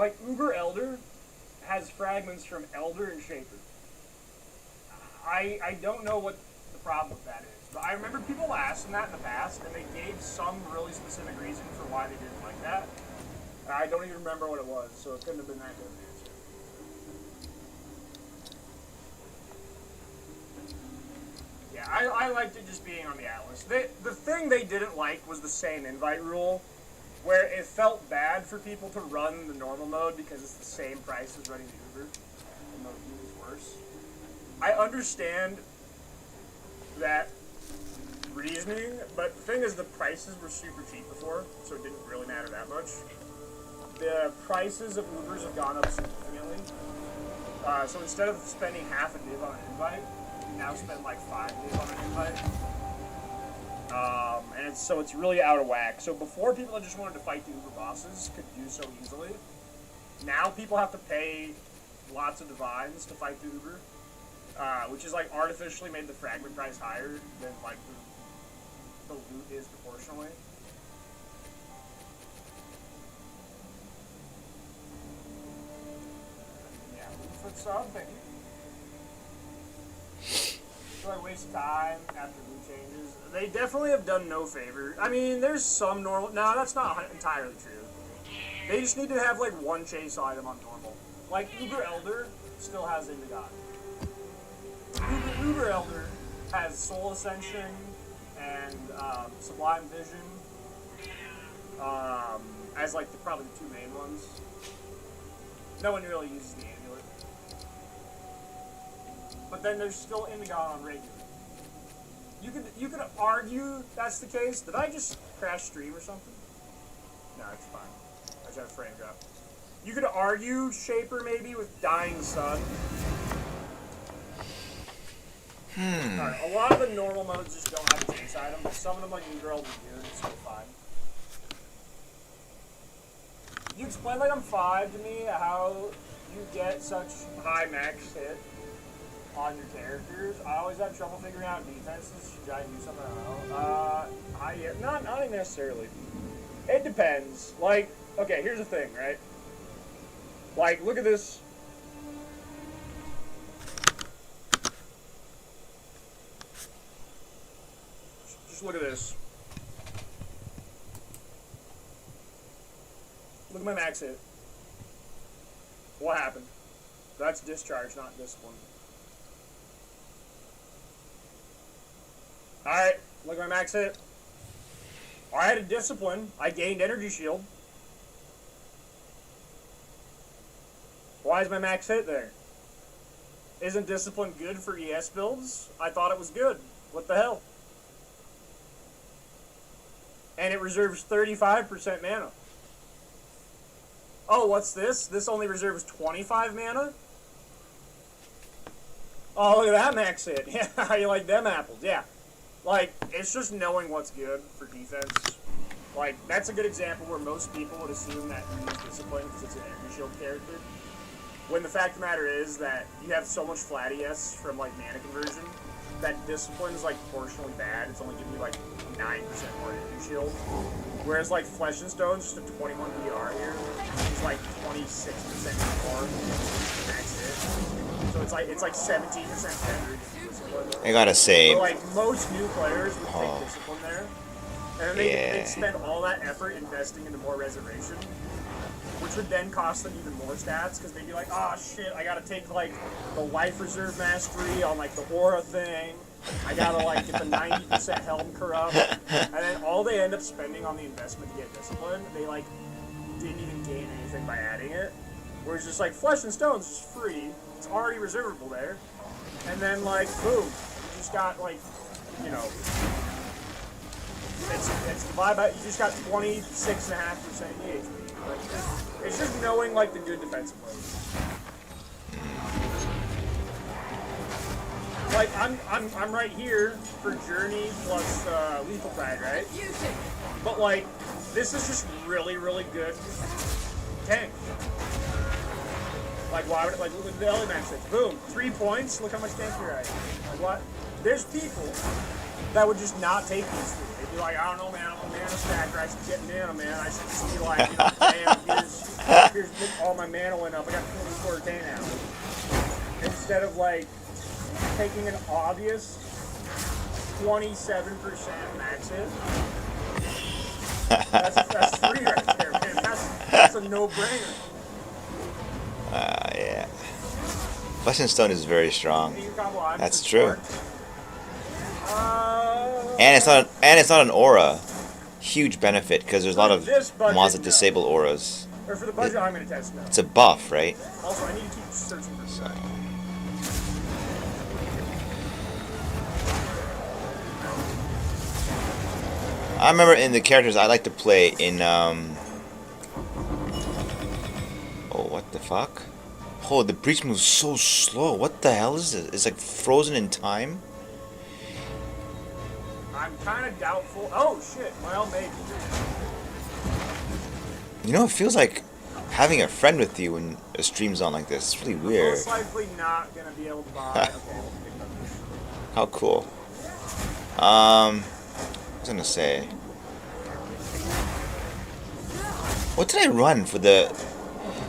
Like, Uber Elder has fragments from Elder and Shaper. I don't know what the problem with that is, but I remember people asking that in the past, and they gave some really specific reason for why they didn't like that. I don't even remember what it was, so it couldn't have been that good of an answer. Yeah, I liked it just being on the Atlas. The thing they didn't like was the same invite rule, where it felt bad for people to run the normal mode because it's the same price as running the Uber, and the Uber is worse. I understand that reasoning, but the thing is the prices were super cheap before, so it didn't really matter that much. The prices of Ubers have gone up significantly. So instead of spending half a div on an invite, you now spend like 5 div on an invite. And so it's really out of whack. So before, people that just wanted to fight the Uber bosses could do so easily. Now people have to pay lots of divines to fight the Uber, which is like artificially made the fragment price higher than like the loot is proportionally. Yeah, loot sub, thank you. Do I waste time after loot changes? They definitely have done no favor. I mean, there's some normal. No, that's not entirely true. They just need to have like one chase item on normal. Like Uber Elder still has Into God. Uber Elder has Soul Ascension and Sublime Vision as like probably the 2 main ones. No one really uses the amulet. But then there's still Into God on regular. You could argue that's the case. Did I just crash stream or something? No, it's fine. I just had a frame drop. You could argue Shaper maybe with Dying Sun. Alright, a lot of the normal modes just don't have a chase item, but some of them like New Girl do, and it's still fine. You explain like I'm 5 to me how you get such high max hit on your characters. I always have trouble figuring out defenses. Should I do something? I don't know. Not even necessarily. It depends. Like, okay, here's the thing, right? Like, look at this. Just look at this. Look at my max hit. What happened? That's discharge, not discipline. Alright, look at my max hit. I had a discipline. I gained energy shield. Why is my max hit there? Isn't discipline good for ES builds? I thought it was good. What the hell? And it reserves 35% mana. Oh, what's this? This only reserves 25 mana? Oh, look at that max hit. Yeah, how you like them apples? Yeah. Like, it's just knowing what's good for defense. Like, that's a good example where most people would assume that you use discipline because it's an energy shield character. When the fact of the matter is that you have so much flat ES from, like, mana conversion that discipline is, like, proportionally bad. It's only giving you, like, 9% more energy shield. Whereas, like, Flesh and Stone's just a 21 DR here. It's, like, 26% more max hit. So it's like 17% better. I gotta save. So, like, most new players would take discipline there. And then they'd spend all that effort investing into more reservation, which would then cost them even more stats, because they'd be like, oh shit, I gotta take, like, the life reserve mastery on, like, the aura thing. I gotta, like, get the 90% Helm Corrupt. And then all they end up spending on the investment to get discipline, they, like, didn't even gain anything by adding it. Whereas just, like, Flesh and Stone's just free. It's already reservable there. And then, like, boom, you just got, like, you know, it's divided by, you just got 26.5% EHP. Like, it's just knowing, like, the good defensive plays. Like, I'm right here for Journey plus Lethal Pride, right? But, like, this is just really, really good tank. Like, why would it, like, look at the element six. Boom, 3 points, look how much tank you're at. Like, what? There's people that would just not take these three. They'd be like, I don't know, man, I'm a mana stacker, I should get mana, man, I should just be like, you know, damn, Here's all my mana went up. I got 24k now. Instead of like taking an obvious 27% max hit. That's free right there, man. That's a no-brainer. Yeah. Fleshing Stone is very strong. That's true. And it's not an aura. Huge benefit because there's a lot of mods that disable auras. Or for the budget, I'm gonna test now. It's a buff, right? Also, I need to keep searching for stuff. I remember in the characters I like to play in oh, what the fuck? Oh, the breach moves so slow. What the hell is this? It's like frozen in time. I'm kind of doubtful. Oh shit! Well, maybe. You know, it feels like having a friend with you when a stream's on like this. It's really weird. Most likely not gonna be able to buy. Okay. How cool. I was gonna say. What did I run for the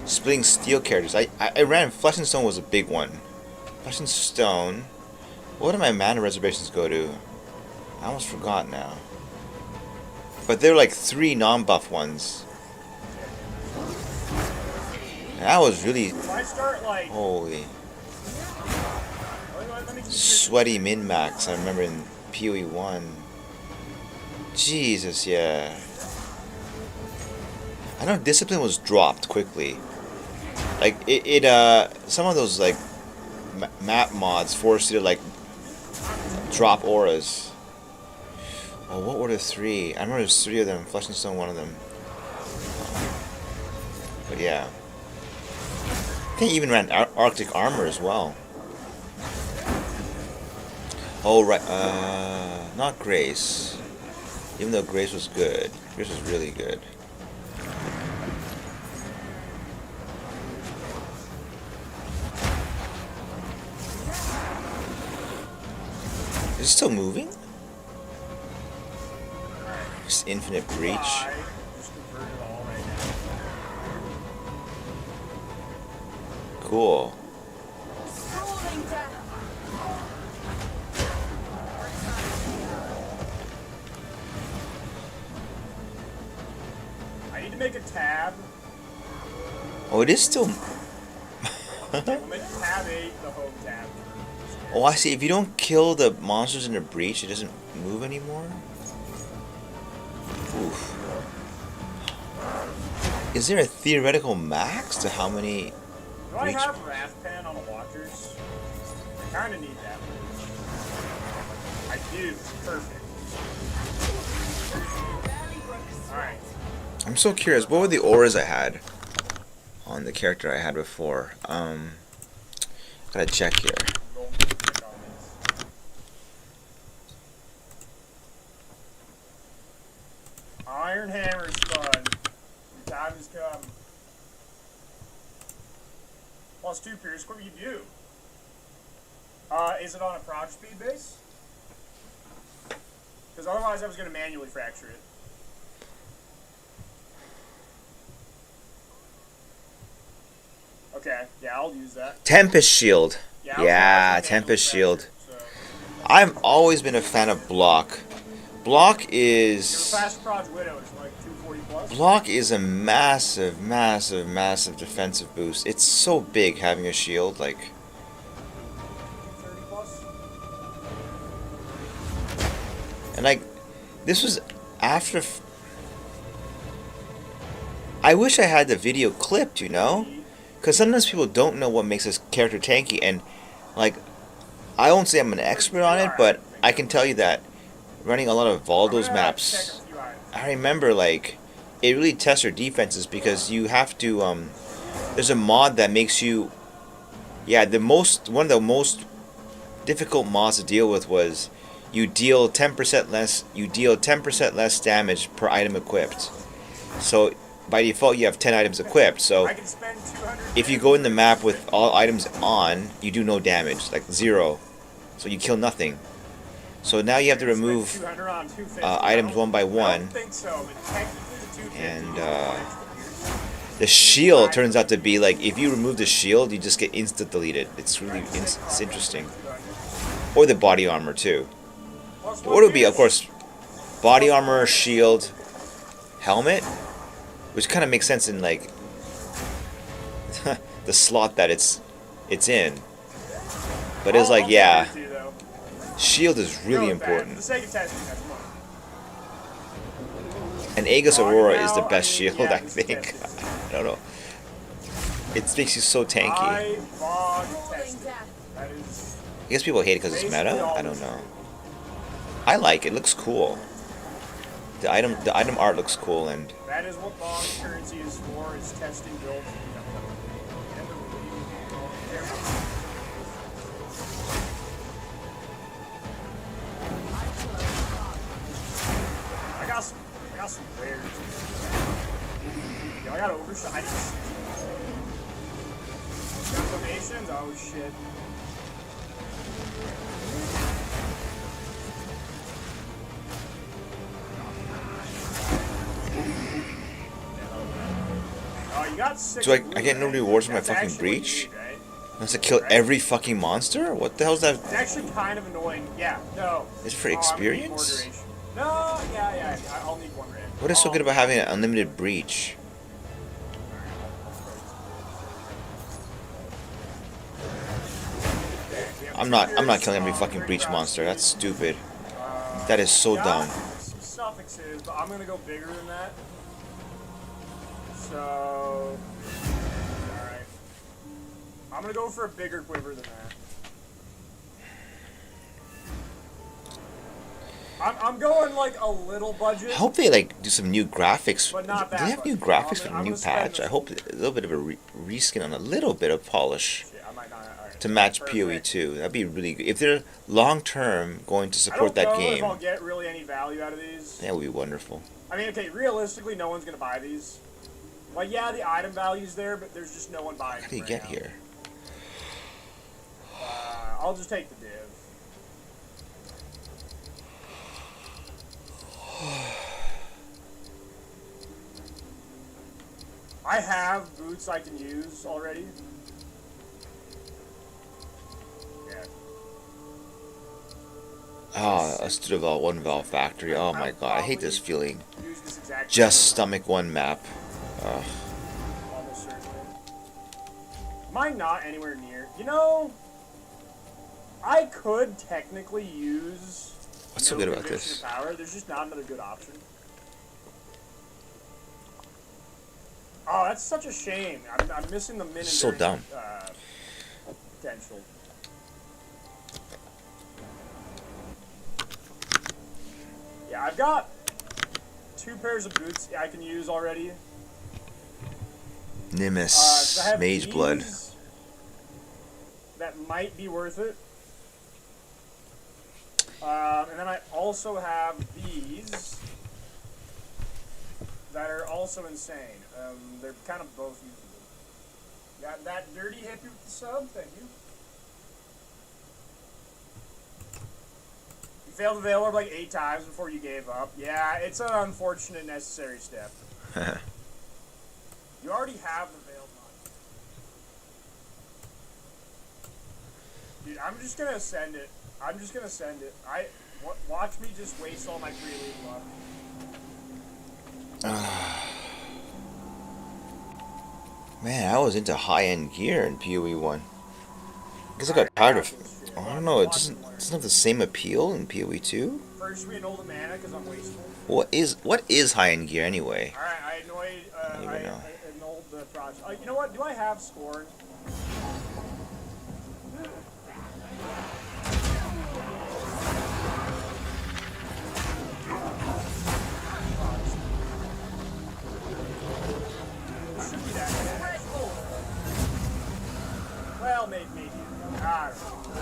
splitting steel characters? I ran Flesh and Stone was a big one. Flesh and Stone. What did my mana reservations go to? I almost forgot now. But there were like 3 non-buff ones. And that was really holy. Sweaty min-max, I remember in POE1. Jesus, yeah. I know Discipline was dropped quickly. Like, some of those, like, map mods forced you to, like, drop auras. Oh, what were the 3? I remember there's 3 of them. Flesh and Stone, one of them. But yeah. I think he even ran Arctic Armor as well. Oh, right. Not Grace. Even though Grace was good. Grace was really good. Is it still moving? Just infinite breach. Cool. I need to make a tab. Oh, it is still. I'll make tab 8 the home tab. Oh, I see. If you don't kill the monsters in the breach, it doesn't move anymore? Oof. Is there a theoretical max to how many... Do I have Wrath Pen on the Watchers? I kind of need that. I do. Perfect. Alright. I'm so curious. What were the auras I had on the character I had before? Gotta check here. Iron Hammer's fun. Your time has come. +2 Pierce. What do you do? Is it on a proc speed base? Because otherwise I was going to manually fracture it. Okay, yeah, I'll use that. Tempest Shield. Yeah, Tempest Shield. So. I've always been a fan of Block. Block is... Fast Proj Widow is like 240 plus. Block is a massive, massive, massive defensive boost. It's so big having a shield, like... 30 plus? And like, this was after... I wish I had the video clipped, you know? Because sometimes people don't know what makes this character tanky, and like, I won't say I'm an expert on it, but I can tell you that running a lot of Valdo's maps, I remember like, it really tests your defenses because you have to, there's a mod that makes you, yeah, one of the most difficult mods to deal with was you deal 10% less damage per item equipped. So by default you have 10 items equipped, so if you go in the map with all items on, you do no damage, like 0. So you kill nothing. So now you have to remove items one by one. And The shield turns out to be like, if you remove the shield, you just get instant deleted. It's really it's interesting. Or the body armor too. The order would be, of course, body armor, shield, helmet, which kind of makes sense in like the slot that it's in. But it's like, yeah, shield is really important. And Aegis Aurora is the best shield, I think. I don't know. It makes you so tanky. I guess people hate it because it's meta. I don't know. I like it. It looks cool. The item art looks cool, and that is what bond currency is for. Is testing builds. I got some rares. Yo, I got overshot. I just got donations. Oh shit. Oh, you got six. Do I get no rewards for my fucking breach? Right? I have to kill every fucking monster? What the hell is that? It's actually kind of annoying. Yeah, no. Is it for experience? No, yeah, I'll need one red. What is so good about having an unlimited breach? I'm not killing every fucking breach monster. That's stupid. That is so dumb. Some suffixes, but I'm gonna go bigger than that. So, alright. I'm gonna go for a bigger quiver than that. I'm going like a little budget. I hope they like do some new graphics. But not that do they have new graphics for the new patch? I hope a little bit of a reskin on a little bit of polish to match POE2. That'd be really good. If they're long term going to support that game. I don't know if I'll get really any value out of these. That would be wonderful. I mean, okay, realistically, no one's gonna buy these. Like, yeah, the item value's there, but there's just no one buying them. How do you get here? I'll just take the div. I have boots I can use already. Yeah. Oh, a Studeval one valve factory. Oh my god, I hate this feeling. Just stomach one map. Ugh. Almost certainly. Am I not anywhere near? You know, I could technically use. What's so good about this? Power. There's just not another good option. Oh, that's such a shame. I'm missing the min. So dumb. Potential. Yeah, I've got 2 pairs of boots I can use already. Nimbus, Mage Blood. That might be worth it. And then I also have these that are also insane. They're kind of both usable. Got that dirty hippie with the sub, thank you. You failed the Veil Orb like 8 times before you gave up. Yeah, it's an unfortunate necessary step. You already have the Veiled Mod. Dude, I'm just gonna send it. Watch me just waste all my pre-league luck. Man, I was into high-end gear in POE1. I guess I got tired of. I don't know. It doesn't have the same appeal in POE2. First, we annulled the mana because I'm wasteful. What is high-end gear anyway? All right, I annulled the project. You know what? Do I have Scorn? Well, maybe. I don't know.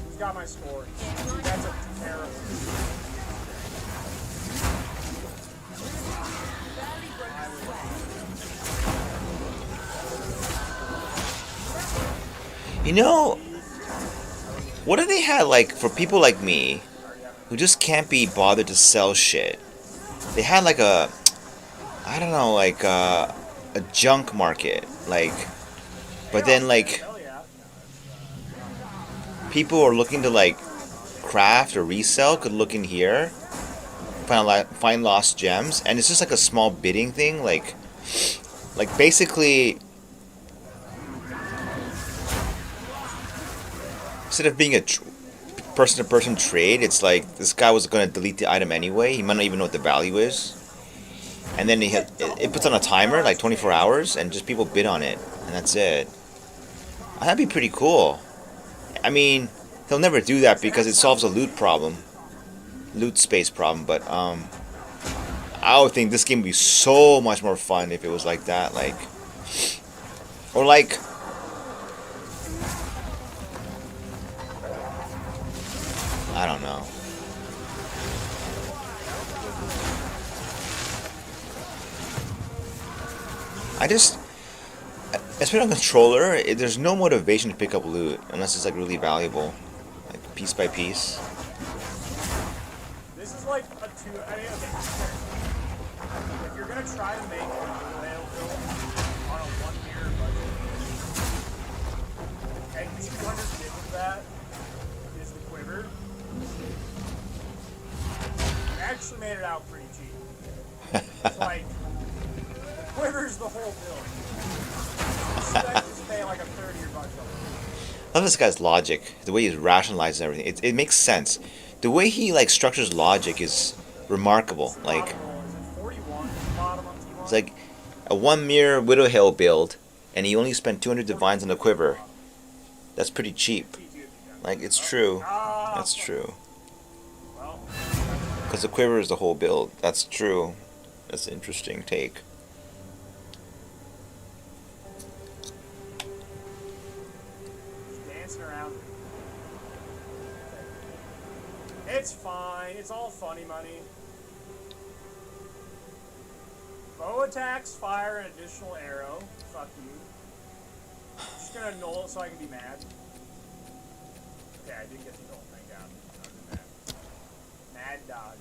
Who's got my scores? That's a terrible. You know, what do they have like for people like me who just can't be bothered to sell shit? They had like a I don't know, like a junk market, like. But then like Hell yeah. people are looking to like craft or resell could look in here, find lost gems, and it's just like a small bidding thing, like basically instead of being a person-to-person trade, it's like this guy was going to delete the item anyway. He might not even know what the value is, and then it puts on a timer like 24 hours, and just people bid on it, and that's it. That'd be pretty cool. I mean, he'll never do that because it solves a loot space problem. But I would think this game would be so much more fun if it was like that, like, or like. I don't know. Especially on controller, there's no motivation to pick up loot unless it's like really valuable, like piece by piece. This is like a two. I mean, okay. If you're gonna try to make a whale build on a 1 year budget, and 200 bits of that is the quiver, you actually made it out pretty cheap. It's like the quiver's the whole build. You should just pay like a 30 or bucks on it. I love this guy's logic, the way he rationalizes everything. It makes sense. The way he like structures logic is remarkable. Like, Is it 41 bottom on T1? it's like a 1 mirror Widow Hill build, and he only spent 200 divines on the quiver. That's pretty cheap. Like, it's true. That's true. Well, Because the quiver is the whole build. That's true. That's an interesting take. just dancing around. It's fine. It's all funny money. Bow attacks fire an additional arrow. Fuck you. I'm just gonna null it so I can be mad. Okay, I did get the null thing down. I was mad. Mad dodge.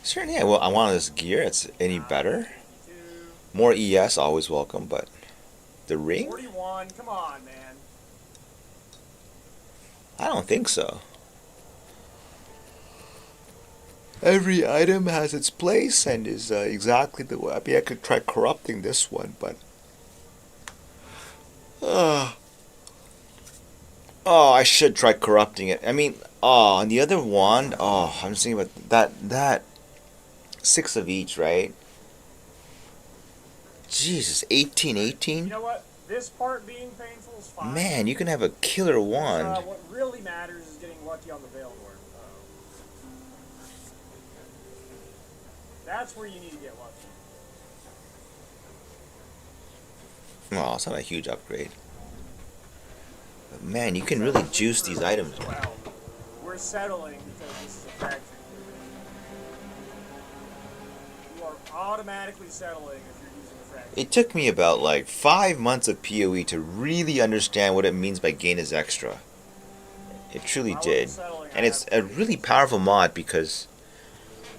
Certainly, I want this gear. It's any better. 52, More ES, always welcome, but the ring? 41. Come on, man. I don't think so. Every item has its place and is exactly the way. I mean, I could try corrupting this one, but. Oh, I should try corrupting it. I mean, and the other wand. Oh, I'm just thinking about that 6 of each, right? Jesus, 18. You know what? This part being painful is fine. Man, you can have a killer wand. What really matters is getting lucky on the Veiled Orb. That's where you need to get lucky. Well, it's not a huge upgrade. But man, you can really juice these items. Well, we're settling because this is a factory. You are automatically settling if you're using a factory. It took me about like 5 months of POE to really understand what it means by gain is extra. It truly did. And it's a really powerful mod because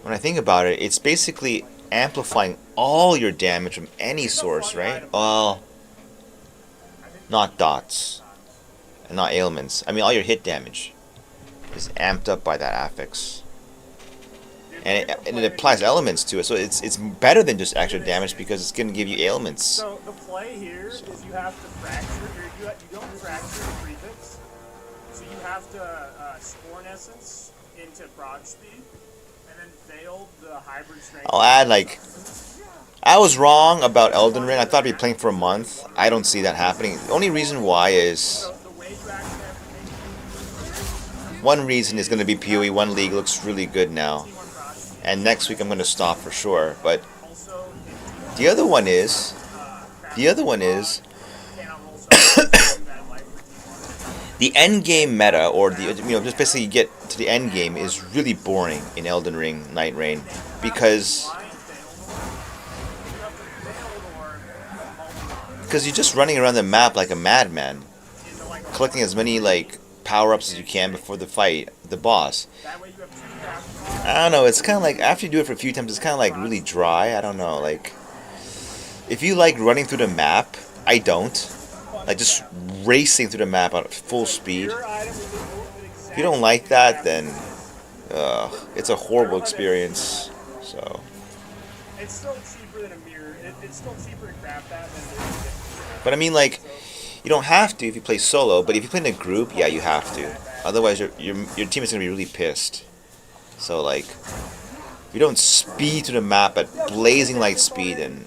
when I think about it, it's basically amplifying all your damage from any source, right? Well, not dots. And not ailments. I mean, all your hit damage is amped up by that affix. And it applies elements to it, so it's better than just extra damage because it's going to give you ailments. So the play here is you have to fracture, or you don't fracture the prefix. So you have to Scorn Essence into Prog Speed, and then Veil the Hybrid Strength. I'll add, like, I was wrong about Elden Ring. I thought I'd be playing for a month. I don't see that happening. The only reason why is... So the way you actually have to make one reason is going to be PoE. One league looks really good now. And next week I'm going to stop for sure. But the other one is... the end game meta, or the just basically get to the end game, is really boring in Elden Ring Night Rain because you're just running around the map like a madman, collecting as many like power-ups as you can before the fight, the boss. I don't know. It's kind of like after you do it for a few times, it's kind of like really dry. I don't know. Like if you like running through the map, I don't. Like just racing through the map at full speed. If you don't like that, then it's a horrible experience. So. It's still cheaper than a mirror. It's still cheaper to craft that than it is. But I mean, like, you don't have to if you play solo. But if you play in a group, yeah, you have to. Otherwise, your team is gonna be really pissed. So like, if you don't speed through the map at blazing light speed, and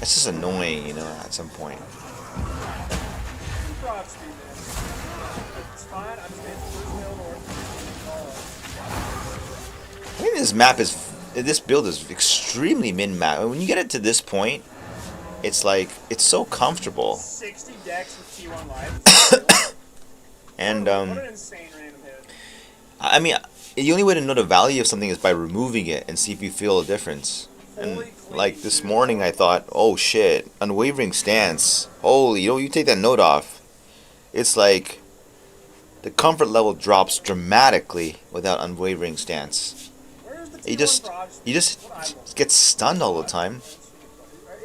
it's just annoying, you know, at some point. I think this build is extremely min-map. When you get it to this point, it's like, it's so comfortable. 60 decks with T1 life. And, what an insane random hit. I mean, the only way to know the value of something is by removing it and see if you feel a difference. And, like, this morning I thought, oh shit, unwavering stance. Holy, you take that note off. It's like, the comfort level drops dramatically without unwavering stance. You just get stunned all the time.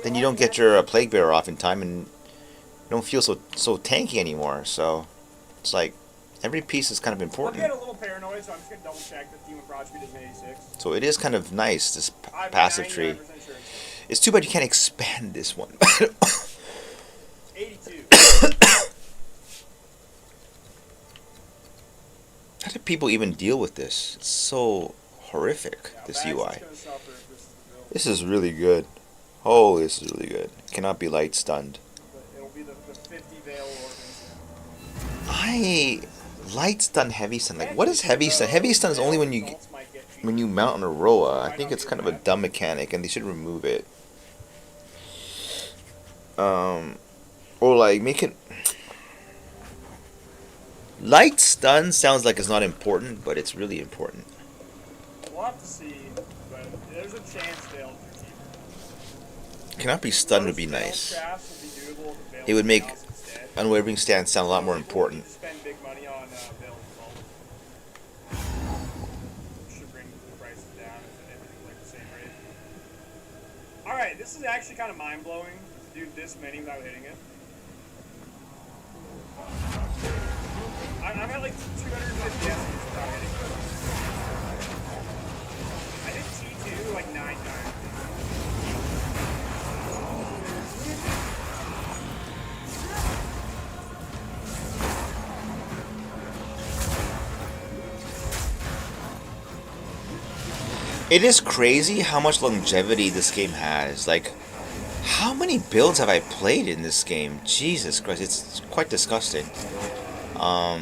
Then you don't get your Plaguebearer off in time, and you don't feel so tanky anymore. So it's like every piece is kind of important. I'm getting a little paranoid, so I'm just gonna double check that Demon Prod speed is 86. So it is kind of nice, this passive tree. Sure. It's too bad you can't expand this one. 82. How do people even deal with this? It's so horrific, this UI. This is really good. Oh, this is really good. Cannot be light stunned. It'll be the 50 Veil I light stun, heavy stun. Like, what is heavy stun? Heavy stun is only when you mount on a Roa. I think it's kind of a dumb mechanic, and they should remove it. Or like make it. Light stun sounds like it's not important, but it's really important. We'll have to see, but there's a chance they'll keep. Cannot be stunned would be nice. It would make unwavering stance sound a lot more important. Spend big money on Veil should bring the prices down if everything's like the same rate. Alright, this is actually kind of mind-blowing to do this many without hitting it. I'm at like 250 estimates without hitting it. I did T2 like 9 times. It is crazy how much longevity this game has. Like, how many builds have I played in this game? Jesus Christ, it's quite disgusting. I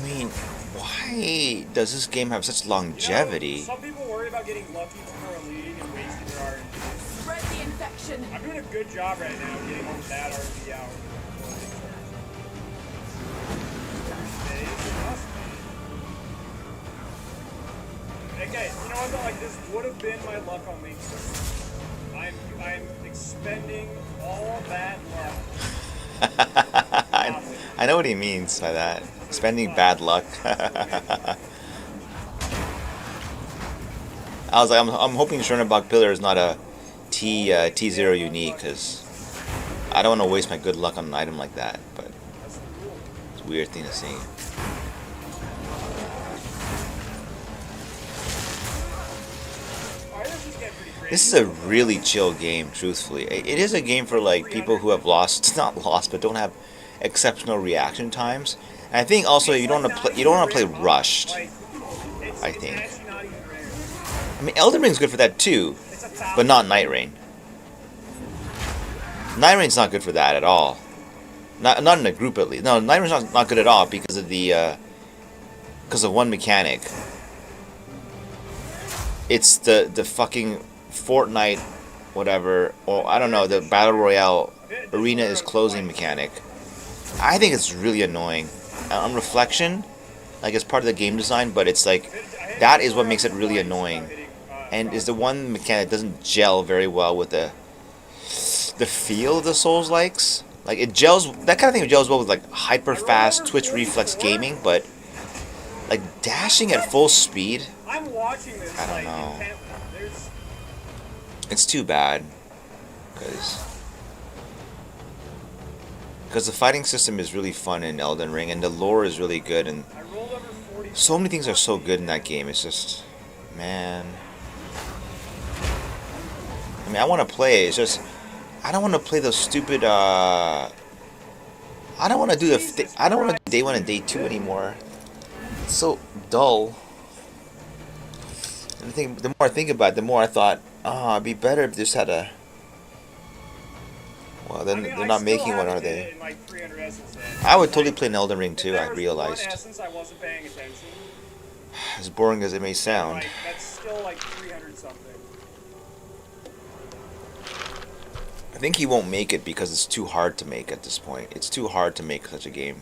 mean, why does this game have such longevity? You know, some people worry about getting lucky before a league and wasting their RNG. Spread the infection. I'm doing a good job right now getting all the bad RNG out. Okay, you know what though? Like, this would have been my luck on main server. I'm expending all bad luck. I know what he means by that. Spending bad luck. I was like, I'm hoping Chernobog Pillar is not a T0 unique, because I don't want to waste my good luck on an item like that. But it's a weird thing to see. This is a really chill game, truthfully. It is a game for like people who have not lost, but don't have exceptional reaction times. And I think also you don't want to play rushed. I think. I mean, Elden Ring's good for that too, but not Night Rain. Night Rain's not good for that at all. Not in a group at least. No, Night Rain's not good at all because of one mechanic. It's the fucking Fortnite, whatever, or I don't know, the Battle Royale arena is closing mechanic. I think it's really annoying. On reflection, like it's part of the game design, but it's like, that is what makes it really annoying. And is the one mechanic that doesn't gel very well with the feel of the Souls likes. Like it gels, that kind of thing gels well with like hyper fast Twitch reflex gaming, but Like dashing at full speed. I'm watching this I don't like know. intently. There's It's too bad. Because the fighting system is really fun in Elden Ring, and the lore is really good, and I rolled over 40. so many things are so good in that game. It's just, man. I mean, I want to play. It's just, I don't want to play those stupid. I don't want to do I don't want to do day 1 and day 2 anymore. It's so dull. And the more I think about it, the more I thought, oh, it'd be better if this had a. Well, then they're not making one, are they? In, like, 300 essence I would totally play an Elden Ring too. I One realized. essence, I wasn't paying attention. As boring as it may sound. Like, that's still like 300 something. I think he won't make it because it's too hard to make at this point. It's too hard to make such a game.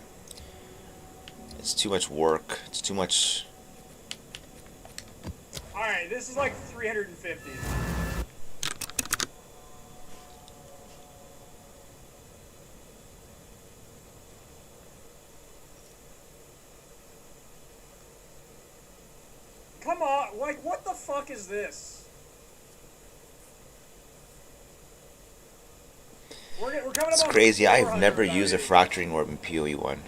It's too much work. It's too much. Alright, this is like 350. Come on, like, what the fuck is this? We're coming up It's on crazy. I've 400 never used a values. fracturing orb in POE1.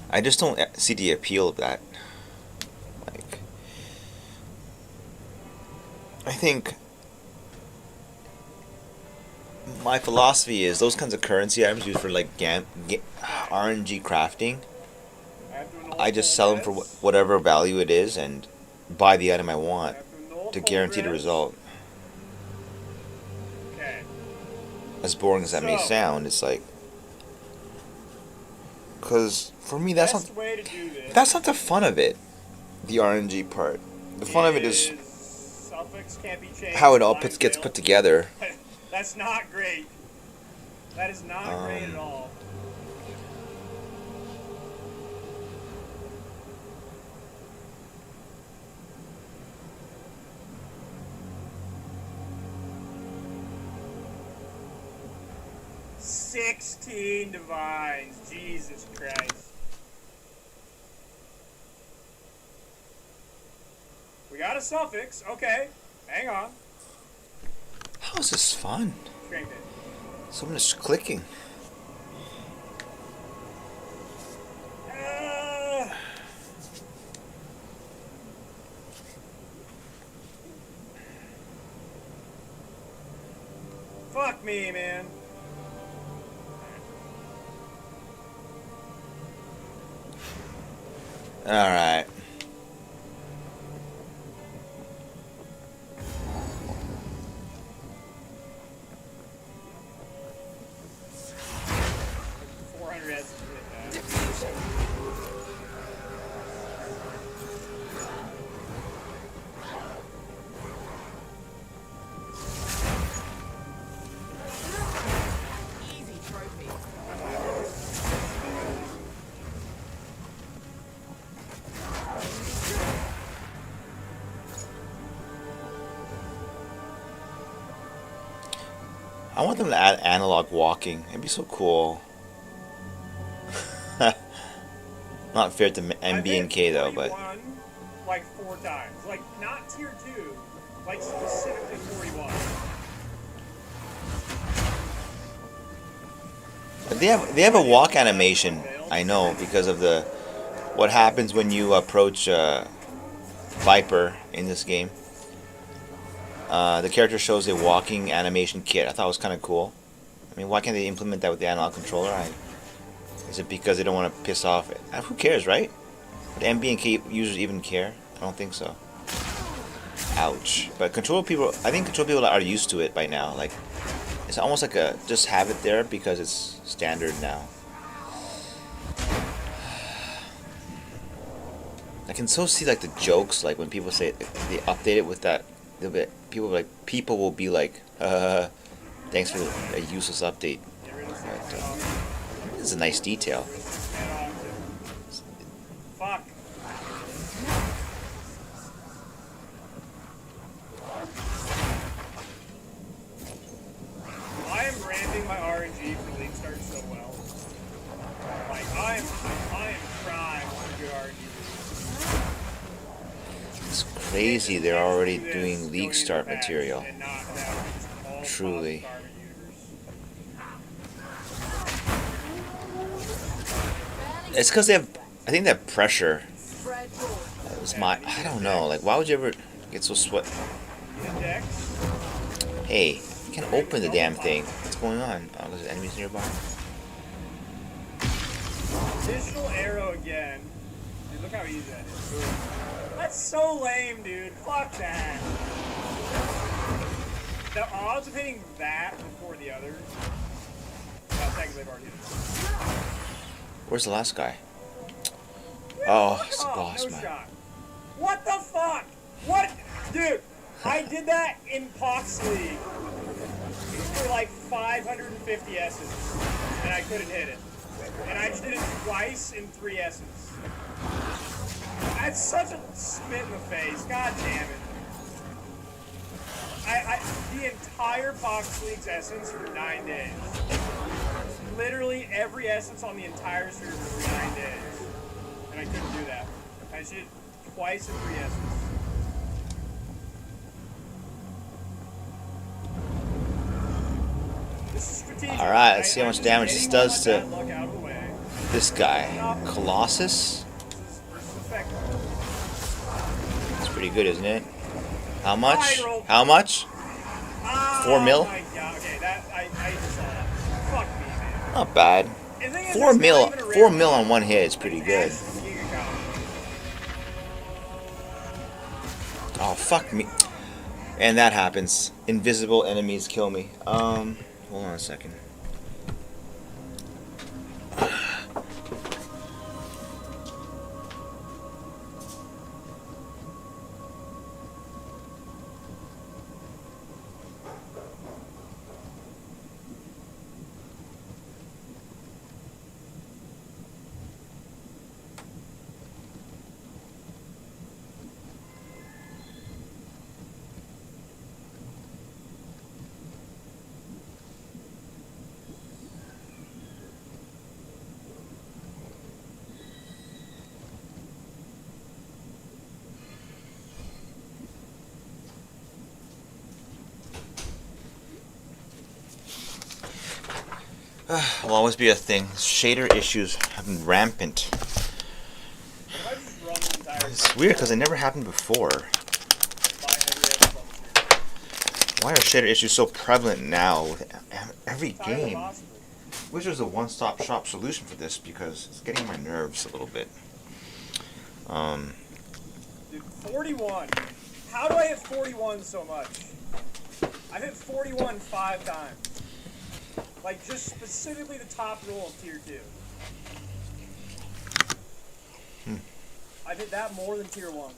I just don't see the appeal of that. Like, I think my philosophy is those kinds of currency items used for like RNG crafting. I just sell them for whatever value it is and buy the item I want to guarantee the result. Okay. As boring as that may sound, it's like, because for me that's not way to do this that's not the fun of it. The RNG part. The fun of it is suffix can't be changed, how it all gets put together. That's not great. That is not great at all. "16 divines, Jesus Christ." We got a suffix, okay. Hang on. How is this fun? Strength it. Someone is clicking. Fuck me, man. Alright. Easy trophy. I want them to add analog walking. It'd be so cool. Not fair to MB and K though, but like 4 times. Like, not tier 2, like specifically 41. but they have a walk animation. I know because of the what happens when you approach Viper in this game. The character shows a walking animation kit. I thought it was kind of cool. I mean, why can't they implement that with the analog controller? Is it because they don't want to piss off? Who cares, right? Would MB and K users even care? I don't think so. Ouch. But control people, I think control people are used to it by now. Like, it's almost like a just have it there because it's standard now. I can so see like the jokes, like when people say they update it with that. People will be like, thanks for a useless update. But, it's a nice detail. Fuck. I am ramping my RNG for league start so well. Like, I am trying. lazy, they're can't already do this doing going league into start patch material. and not have just all Truly. positive armor users. It's because they have, I think that pressure. That was my, I don't know, like why would you ever get so sweat? Hey, you can't open the damn thing. What's going on? Oh, there's enemies nearby. Additional arrow again. Dude, look how easy that is. That's so lame, dude. Fuck that. The odds of hitting that before the other. Well, technically, I've already hit it. Where's the last guy? Oh, it's the Oh, boss, no man. shot. What the fuck? What? Dude, I did that in Pox League for like 550 S's, and I couldn't hit it. And I just did it twice in 3 S's. That's such a spit in the face. God damn it. The entire Pox League's essence for 9 days. Literally every essence on the entire server for 9 days. And I couldn't do that. I just did it twice in 3 S's. This is strategic. Alright, let's see how much damage this does to Bad luck out of the way. this guy. Colossus? This is effective. It's pretty good, isn't it? How much? I rolled- How much? 4 mil? Oh my god, okay, that, I just saw that. Fuck me, man. Not bad. The thing is, 4 it's mil, not even a 4 rare mil mod. on one hit is pretty It's good. actually Giga Cow. Oh, fuck me. And that happens. Invisible enemies kill me. Hold on a second. Will always be a thing. Shader issues have been rampant. If I just run the entire It's weird because they never happened before. by every essence on the server. Why are shader issues so prevalent now with every Entirely game? possible. Wish there was a one-stop shop solution for this because it's getting on my nerves a little bit. Dude, 41. How do I hit 41 so much? I've hit 41 5 times. Like, just specifically the top roll of tier 2. I've hit that more than tier 1.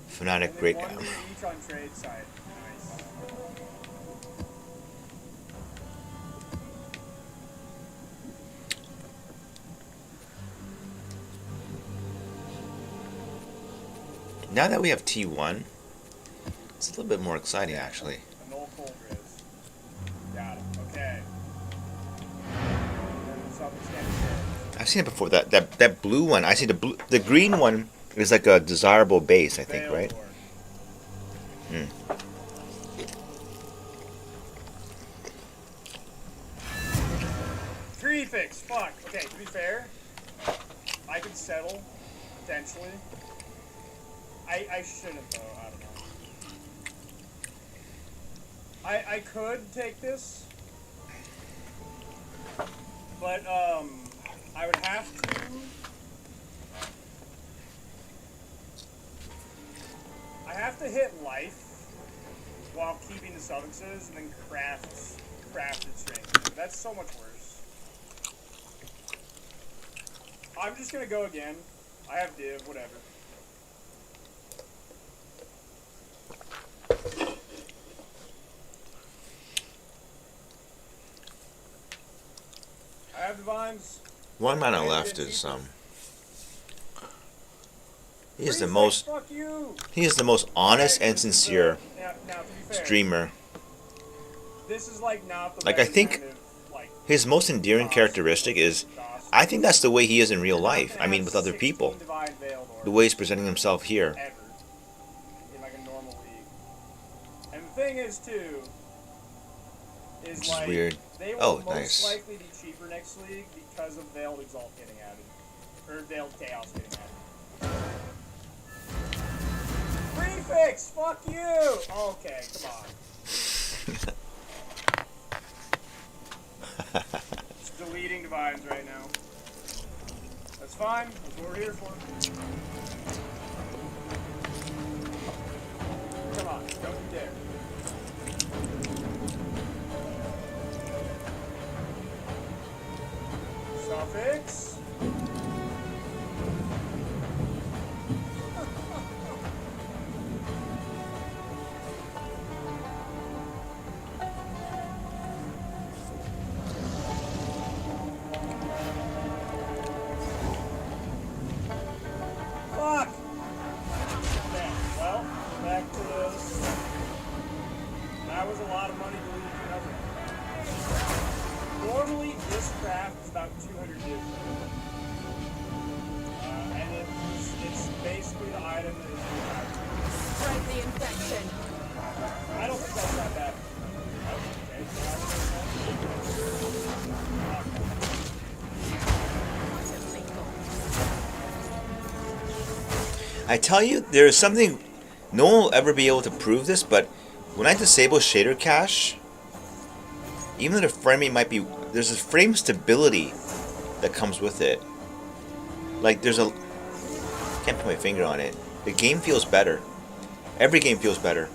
Fanatic Only breakdown. one each on trade side. Nice. Now that we have T1, it's a little bit more exciting actually. A null cold riz. Got it. Okay. Something's getting good. I've seen it before. That blue one. I see the green one is like a desirable base, I think, Veil right? Lord. Tree fix. Fuck. Okay, to be fair, I could settle, potentially. I shouldn't, though. I don't know. I could take this, but, I would have to... I have to hit life while keeping the suffixes and then crafted strength. That's so much worse. I'm just gonna go again. I have div, whatever. I have divine. Divines. One man on left is he is the most Fuck you. he is the most honest and sincere Now, to be fair, streamer. this is like not the Like, I best think kind of, like, his most endearing characteristic is, I think that's the way he is in real life. I mean, with other 16 people. Divine Veiled The Orcs way he's presenting himself here. ever in like a normal league. And the thing is too, is Which is like weird. they will Oh, most nice. likely be cheaper next league because of Veiled Exalt getting added. Or Veiled Chaos getting added. Prefix! Fuck you! Okay, come on. Just deleting divines right now. That's fine. That's what we're here for. Come on, don't you dare. Suffix. Fuck! Okay, well, back to this. That was a lot of money deleted for nothing. Normally, this craft is about 200 dudes. And it's basically the item that is Spread the infection. I don't think that's that bad. I tell you, there is something, no one will ever be able to prove this, but when I disable shader cache, even though the frame rate might be, there's a frame stability that comes with it. Like there's a, can't put my finger on it. The game feels better. Every game feels better.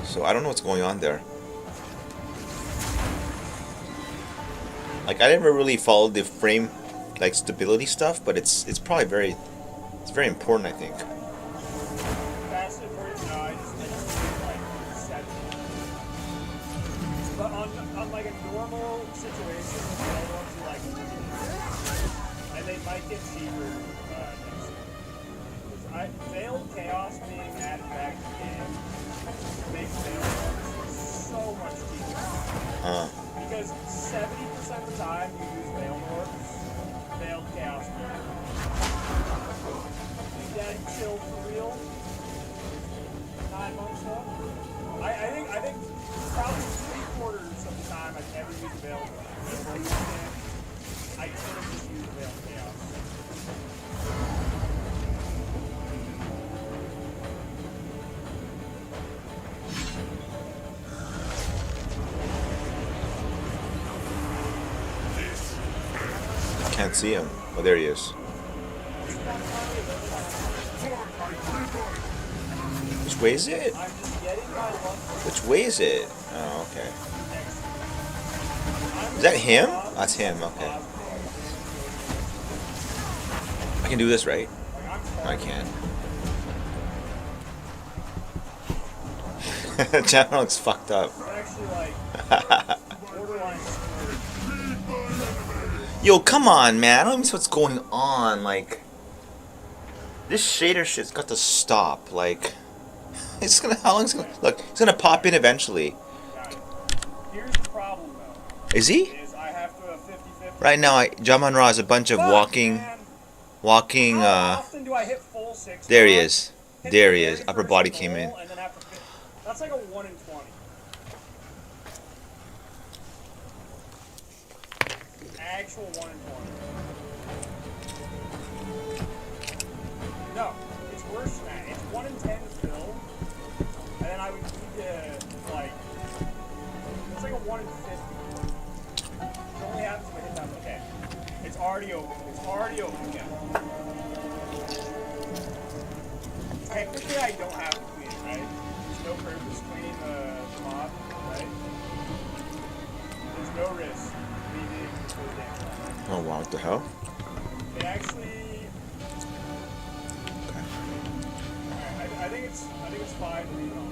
So I don't know what's going on there. Like I never really followed the frame, like stability stuff, but it's probably very important, I think. Fast and Furious, no, I just like 7. But on like a normal situation, the other ones are like, and they might get cheaper next year. Veiled Chaos being added back to the game makes Veiled Orcs so much cheaper. Because 70% of the time you use Veiled Orcs, Veiled Chaos will. Daddy chill for real. 9 months though. I think probably 3/4 of the time I've ever used Veiled Orcs. I could have just used Veiled Chaos. Can't see him. Oh, there he is. Which way is it? I'm just getting my luck. Which way is it? Oh, okay. Is that him? That's him, okay. I can do this, right? No, I can't. Channel looks fucked up. Actually, like, borderline. Yo, come on, man. I don't even see what's going on. Like, this shader shit's got to stop. Like, it's gonna. How long is it gonna. Look, it's gonna pop in eventually. Here's the problem, though. Is he? Is I have to 50-50. Right now, Jaman Ra is a bunch of walking. How often do I hit full 6? There he is. Hit There the he is. very Upper first body roll, came in. And then after that's like a 1 in 20. Actual 1 in 20. No, it's worse than that. It's 1 in 10 to fill, and then I would need to like. It's like a 1 in 50. It only happens when I hit that. Okay, it's already open. It's already open again. Technically, I don't have to clean it, right? There's no purpose cleaning the mod, right? There's no risk leaving the damn mod. Oh wow, what the hell? It actually. I think it's fine to leave it on.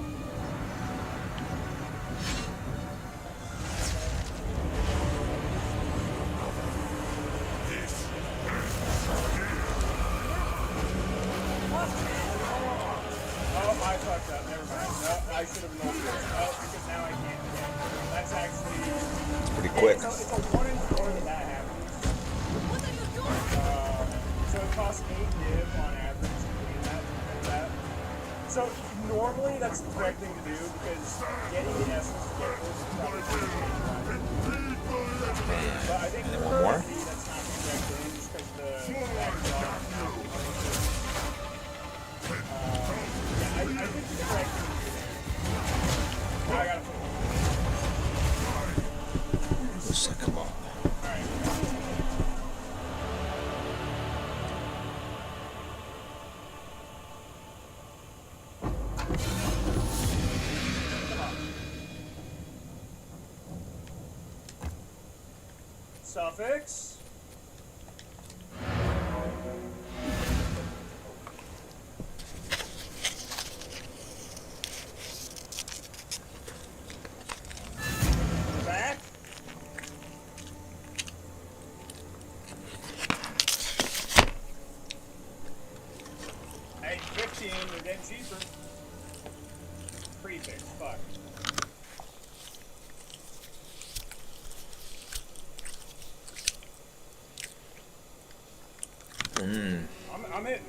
fucked up. Never mind. No, I should have known this. Oh, because now I can't. Yeah. That's actually. It's pretty quick. It's a 1 in 4 that happens. So it costs 8 div on average to clean that. So normally that's the correct thing to do because getting the essence to get this is probably going to take time. But I think And then for one more. me that's not the correct thing just because the backdrop. Yeah, I think the correct thing to do there. Now I gotta put one. Suck 'em up. Alright. Suffix. Back. Hey, 15, they're getting cheaper. Prefix, fuck. I'm hitting.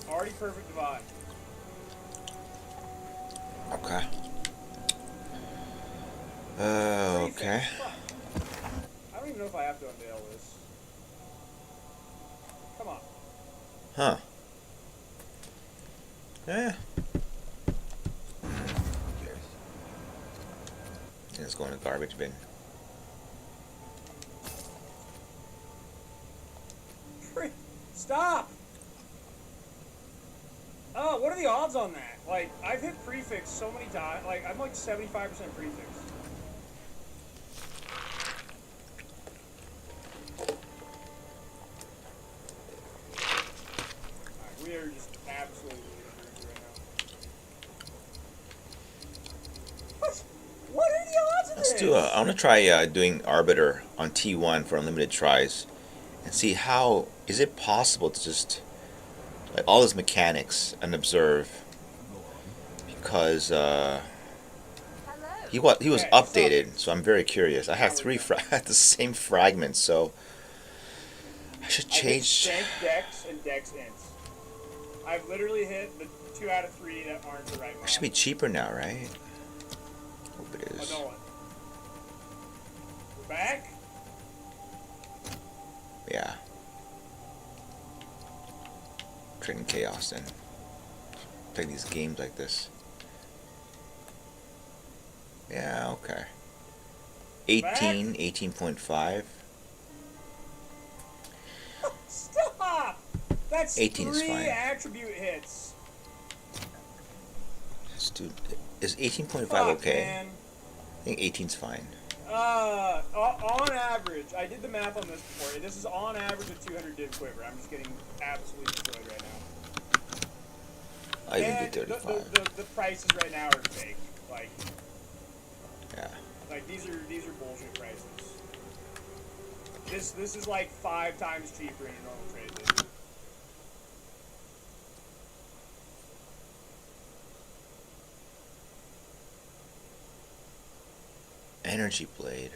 Already perfect divide. Okay. Prefix, Okay. fuck. I don't even know if I have to unveil this. Come on. Huh. Yeah. It's going to garbage bin. Stop! Oh, what are the odds on that? Like, I've hit prefix so many times. Like, I'm like 75% prefix. Alright, we are just absolutely losing right now. What are the odds of Let's this? do I want to try doing Arbiter on T1 for unlimited tries and see how is it possible to just like all those mechanics and observe because he was Okay, updated, so I'm very curious. I have three the same fragments, so I should change. I hit Shank Dex and Dex Ints. I've literally hit the 2 out of 3 that aren't the right It should be cheaper now, right? Hope it is. Oh, no one. We're back? Yeah. Trading chaos then. Play these games like this. Yeah, okay. 18, 18.5. Stop! That's 18 is 3 fine. attribute hits. Let's do. Is 18.5 Fuck, okay? man. I think 18's fine. On average, I did the math on this before. This is on average a 200 div quiver. I'm just getting absolutely destroyed right now. I even And did 35. the prices right now are fake. Like, Yeah. like these are bullshit prices. This is like 5 times cheaper in a normal trade. Dude. Energy blade.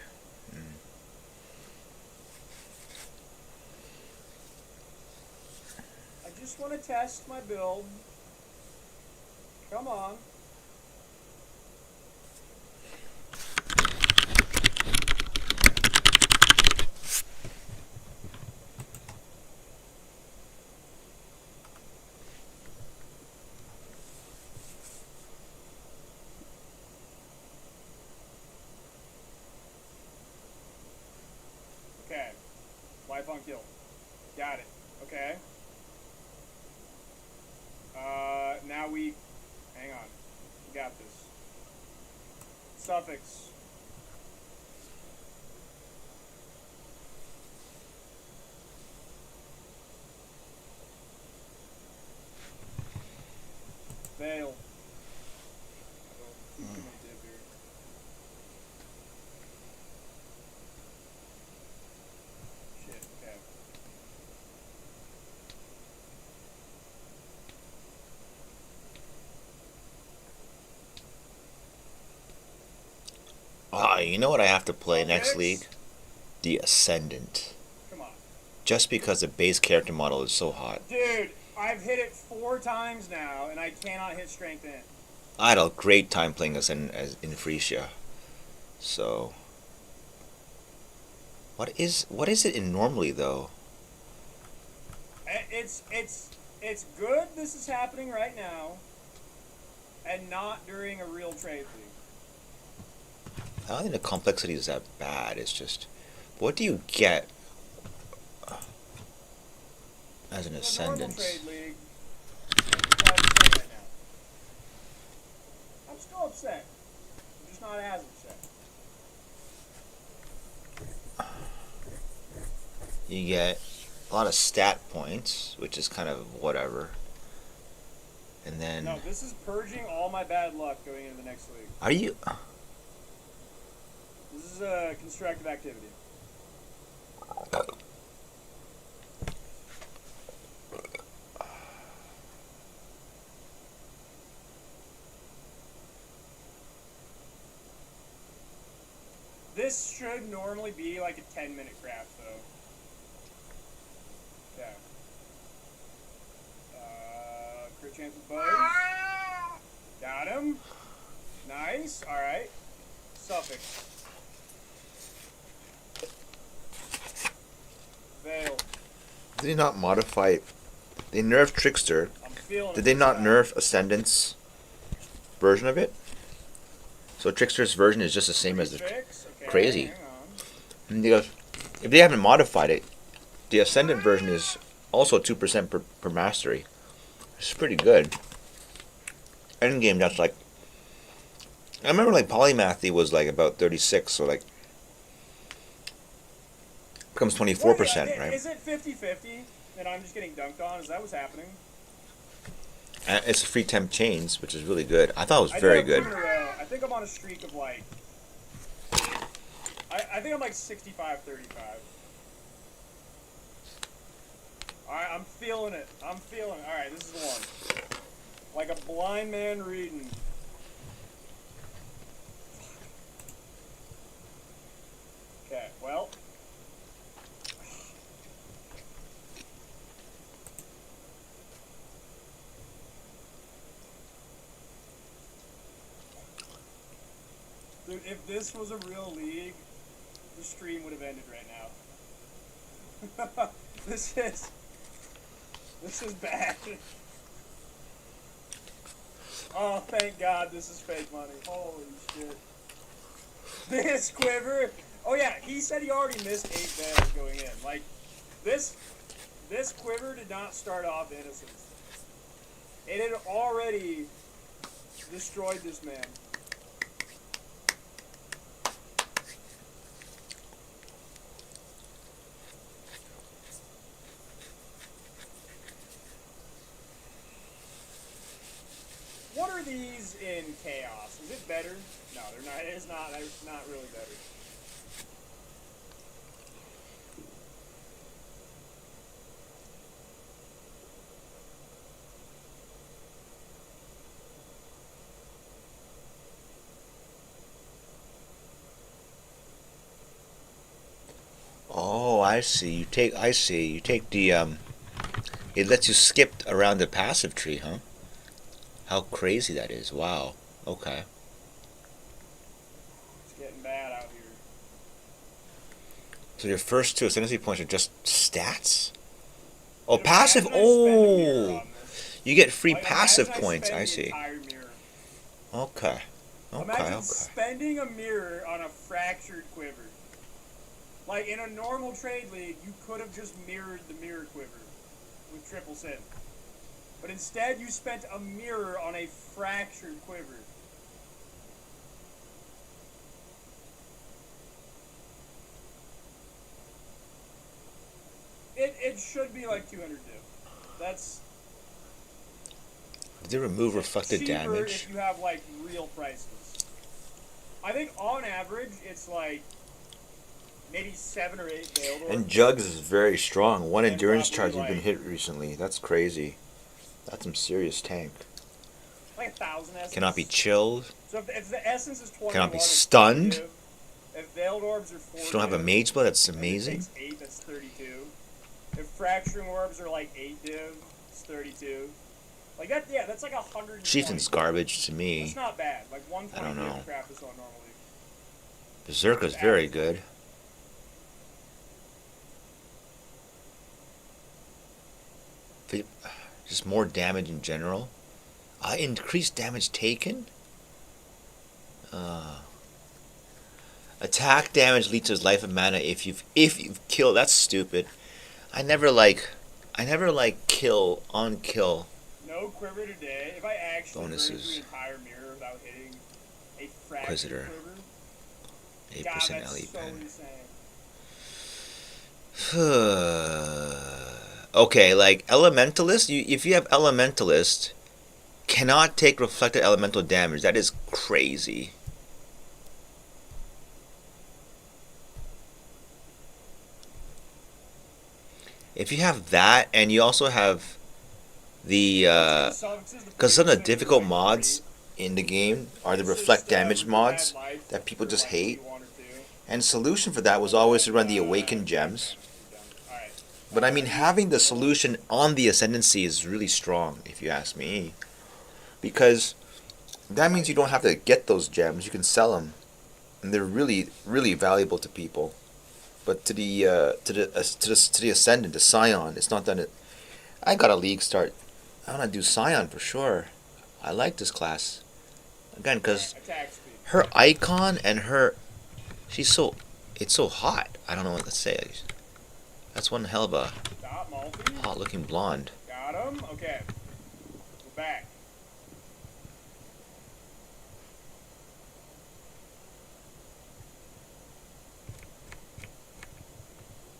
I just want to test my build. Come on. Okay. Life on kill. Got it. Okay. Now we... Hang on. We got this. Suffix. Fail. Shit, okay. Ah, you know what I have to play next Six? league? The Ascendant. Come on. Just because the base character model is so hot. Dude, I've hit it 4 times now, and I cannot hit strength in. I had a great time playing Ascendant as in Frisia. So, what is it in normally though? It's good this is happening right now, and not during a real trade league. I don't think the complexity is that bad. It's just, what do you get as an In a normal Ascendant? trade league, I'm upset right now. I'm still upset. I'm just not as upset. You get a lot of stat points, which is kind of whatever. And then, No, this is purging all my bad luck going into the next league. are you? This is a constructive activity. This should normally be like a 10-minute craft, though. Okay. Crit chance with bugs. Got him. Nice. Alright. Suffix. Veil. Did they not modify? They nerfed Trickster. I'm feeling Did they it not this nerf Ascendant's version of it? So Trickster's version is just the same as the. Fix? Okay, crazy. hang on. And they go, if they haven't modified it, the Ascendant version is also 2% per mastery. It's pretty good. Endgame, that's like. I remember like Polymathy was like about 36, so like. Becomes 24%, right? Is it 50-50 that I'm just getting dunked on? Is that what's happening? And it's free temp chains, which is really good. I thought it was I very think good. I think I'm on a streak of like. I think I'm like 65-35. Alright, I'm feeling it. I'm feeling it. Alright, this is the one. Like a blind man reading. Okay, well. Dude, if this was a real league, the stream would have ended right now. This is bad. Oh, thank God this is fake money. Holy shit. This quiver. Oh yeah, he said he already missed 8 veils going in. Like, this quiver did not start off innocent. It had already destroyed this man. What are these in chaos? Is it better? No, they're not. It's not. It's not really better. Oh, I see. I see. You take the it lets you skip around the passive tree, huh? How crazy that is. Wow. Okay. It's getting bad out here. So your first 2 ascendancy points are just stats? Oh, Dude, passive. imagine I spend a mirror Oh. on this. You get free Like, passive imagine points. spend I the see. entire mirror. Okay. Imagine Okay. spending a mirror on a fractured quiver. Like, in a normal trade league, you could have just mirrored the mirror quiver with triple sin. But instead, you spent a mirror on a fractured quiver. It should be like 200 div. That's Did they remove reflected cheaper damage? if you have, like, real prices. I think on average, it's like maybe 7 or 8 veiled orbs. And Jugs is very strong. 1 And endurance probably, charge you've been like- hit recently. That's crazy. That's some serious tank. Like 1,000 essence. Cannot be chilled. So if the essence is 21, Cannot be it's stunned. positive. If Veiled Orbs are 4 If you don't have a div, mage blood, that's and it amazing. takes 8, that's 32. If Fracturing Orbs are like 8 div, it's 32. Like that, yeah, that's like 100. Chieftain's garbage to That's me. not bad. Like 120 I don't know. div crap is on normally. Berserker's very good. Just more damage in general. Increased damage taken. Attack damage leeches life and mana if you've killed. That's stupid. I never like kill on kill. No quiver today. If I actually Bonuses. burn through the entire mirror without hitting a fraction Inquisitor. quiver, 8% God, that's LE so pen. insane. Okay, like Elementalist, if you have Elementalist, cannot take reflected elemental damage. That is crazy. If you have that, and you also have the, because some of the difficult mods in the game are the reflect damage mods that people just hate. And solution for that was always to run the Awakened Gems. But I mean, having the solution on the Ascendancy is really strong, if you ask me. Because that means you don't have to get those gems, you can sell them. And they're really, really valuable to people. But to the Ascendant, to Scion, it's not done. I got a league start. I want to do Scion for sure. I like this class. Again, because her icon and her... it's so hot. I don't know what to say. That's one hell of a hot-looking blonde. Got him? Okay. We're back.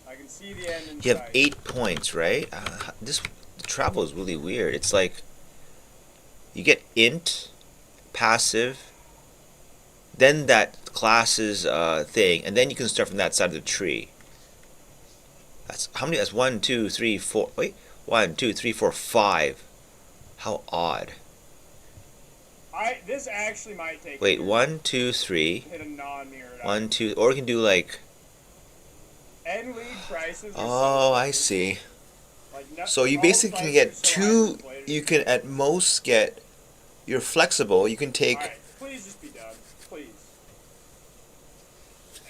I can see the end in You have sight. 8 points, right? This travel is really weird. It's like you get int, passive, then that class's thing, and then you can start from that side of the tree. That's how many? That's 1, 2, 3, 4. Wait, 1, 2, 3, 4, 5. How odd. This actually might take. Wait, 1, 2, 3. Hit a non-mirrored. 1, 2, or we can do like. End league prices. Oh, I see. So you basically can get 2. You can at most get. You're flexible. You can take. Right, please just be done, please.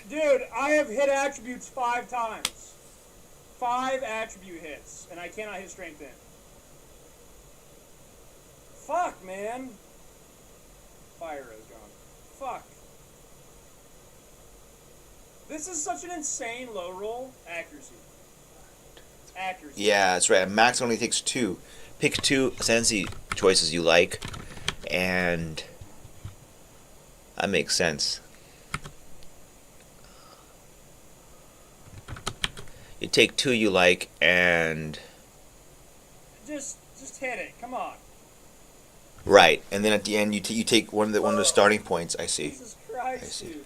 Dude, I have hit attributes 5 times. 5 attribute hits, and I cannot hit strength in. Fuck, man. Fire is gone. Fuck. This is such an insane low roll. Accuracy. Accuracy. Yeah, that's right. Max only takes 2. Pick 2 Ascendancy choices you like, and that makes sense. You take 2 you like, and Just hit it. Come on. right, and then at the end you take one of the starting points. I see. Jesus Christ, I see. dude.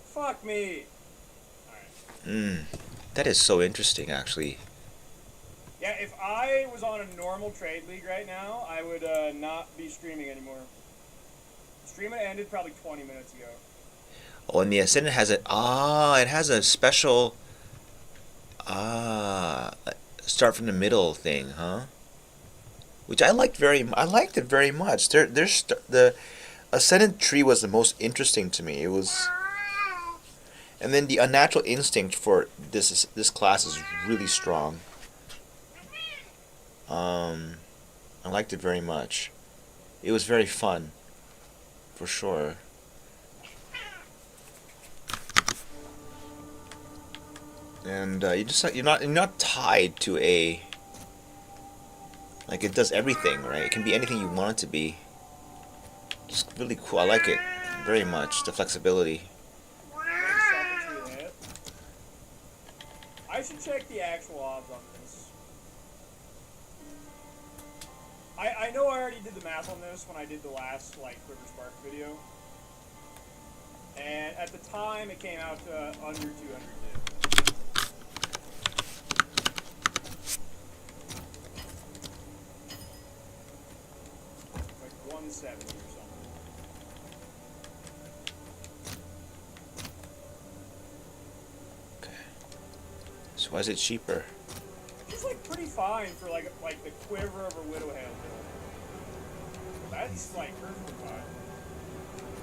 Fuck me. Alright. That is so interesting, actually. Yeah, if I was on a normal trade league right now, I would not be streaming anymore. Streaming ended probably 20 minutes ago. Oh, and the Ascendant has it has a special start from the middle thing, huh? Which I liked it very much. The Ascendant tree was the most interesting to me. It was, and then the unnatural instinct for this class is really strong. I liked it very much. It was very fun, for sure. And you're not tied to a, like, it does everything, right? It can be anything you want it to be. Just really cool. I like it very much. The flexibility. I should check the actual odds on this. I know I already did the math on this when I did the last Quiver Spark video, and at the time it came out to under 200 div. Like 170 or something. Why is it cheaper? It's like pretty fine for like the quiver of a widow hail build. That's like perfectly fine.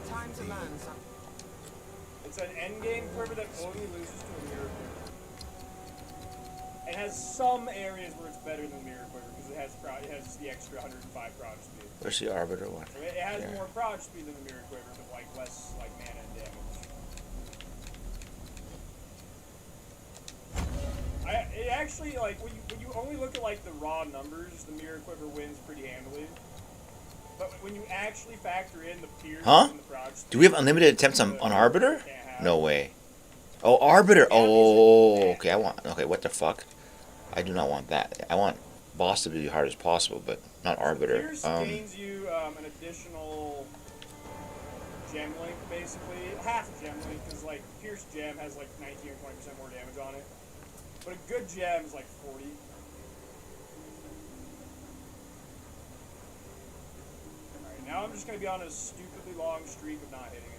Time to learn something. It's an endgame quiver that only loses to a mirror quiver. It has some areas where it's better than the mirror quiver because it has the extra 105 proj speed. Where's the arbiter one? So it has Here. more proj speed than the mirror quiver, but like less like mana and damage. It actually, like, when you only look at like the raw numbers, the mirror quiver wins pretty handily. But when you actually factor in the pierce and the proj speed, Do we have unlimited attempts on arbiter? can't have. No way. Oh, arbiter. Yeah, Oh, okay. Okay, what the fuck? I do not want that. I want boss to be as hard as possible, but not arbiter. Pierce gains you an additional gem link, basically. Half a gem link, because like Pierce gem has like 19 or 20% more damage on it. But a good gem is like 40. Alright, now I'm just going to be on a stupidly long streak of not hitting it.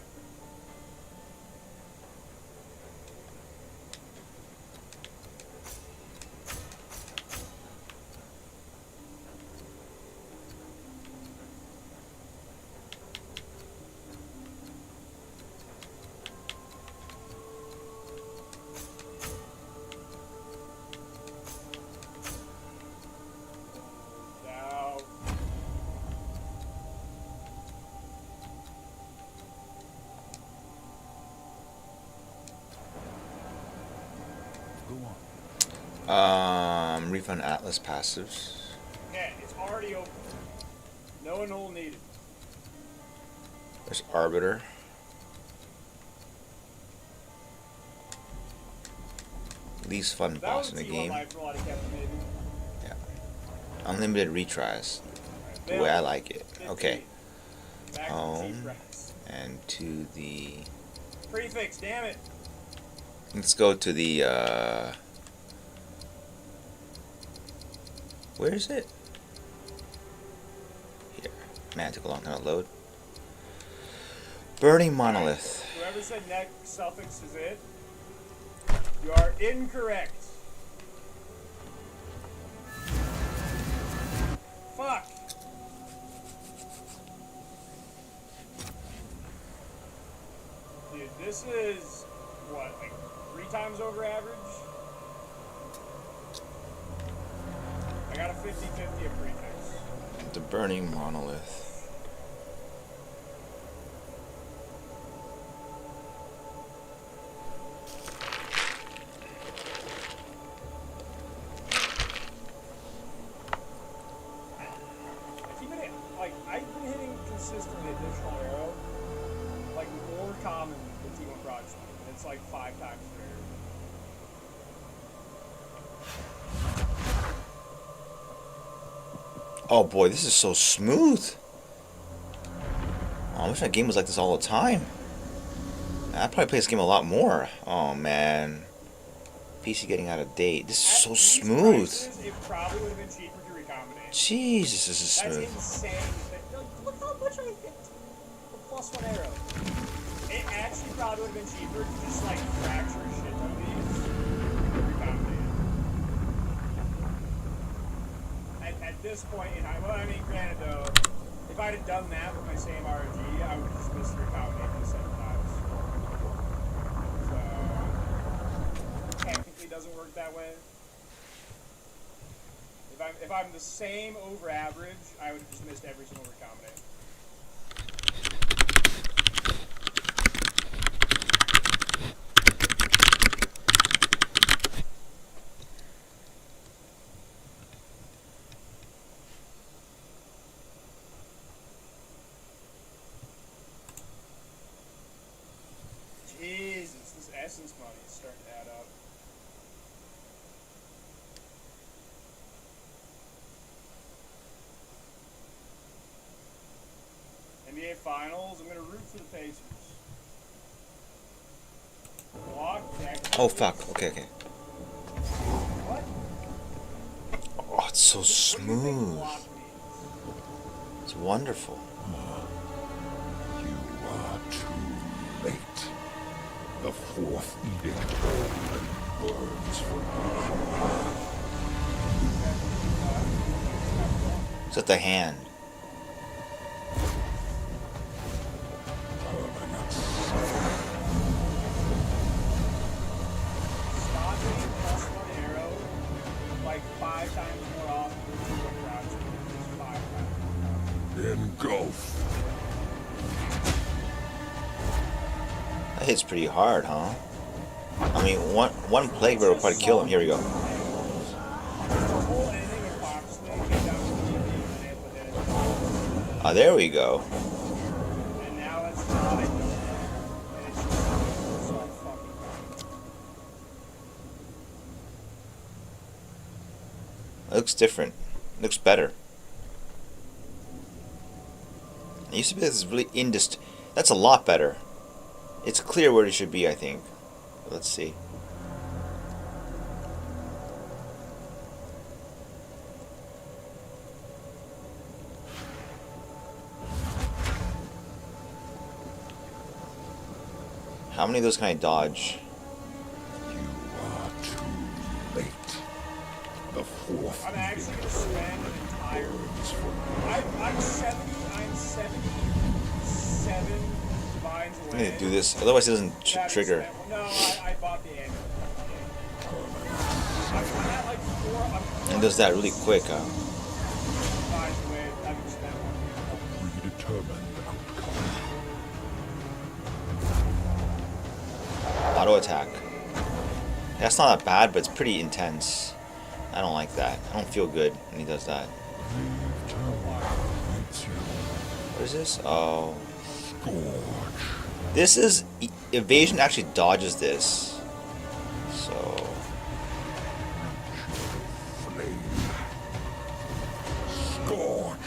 Now, Go on. Refund Atlas passives. okay, it's already open. No annul needed. There's arbiter. Least fun That boss was in the T1 game. life roll I'd have kept maybe. Unlimited retries. Alright, The way I like it. 50. Okay. Back to the cheap price. And to the... Prefix, damn it. Let's go to the, where is it? Here. Man, it took a long time to load. Burning Monolith. Whoever said next suffix is it, you are incorrect. Fuck. Dude, this is, what, like 3 times over average? I got a 50-50 a prefix. The Burning Monolith. I've been hitting consistently additional arrow, like more common than T1 Proj. It's like 5 times rare. Oh boy, this is so smooth. Oh, I wish that game was like this all the time. I'd probably play this game a lot more. Oh man. PC getting out of date. This is so smooth. Prices, it probably would have been cheaper to recombinate. Jesus, this is That's smooth. insane. Look how much I hit. The +1 arrow. It actually probably would have been cheaper to just like fracture a shit ton of these and recombinate it. At this point in time, well, I mean, granted though, if I'd have done that with my same ROG, I would have just missed the recombination 7 times. So, technically doesn't work that way. If I'm the same over average, I would have just missed every single recombination. Jesus, this essence money is starting to add up. NBA Finals, I'm going to root for the Pacers. Block, Oh fuck. Okay, okay. What? Oh, it's so What do you think smooth. block means? It's wonderful. You are too late. The fourth edict It's at the hand. Stop hitting +1 arrow like 5 times more often than you crouching. Just 5 times. Engulf. That hits pretty hard, huh? I mean, one plague bearer will probably kill him. Here we go. The whole ending of Foxley came down to me being unable to hit. Ah, there we go. And now it's not. And it's just so fucking bad. It looks different. It looks better. It used to be this really That's a lot better. It's clear where it should be, I think. Let's see. How many of those can I dodge? You are too late. The fourth I'm actually edict going to spend an entire. burns for I'm 77 vines I away. need to do this, otherwise it doesn't That trigger. extent- No, I bought the amulet. I'm at like 4. And does that really quick, huh? Vines away. Having spent one. predetermined outcome. Auto attack. That's not that bad, but it's pretty intense. I don't like that. I don't feel good when he does that. What is this? Oh. Scorch. This is... Evasion actually dodges this. So... Flame. Scorch.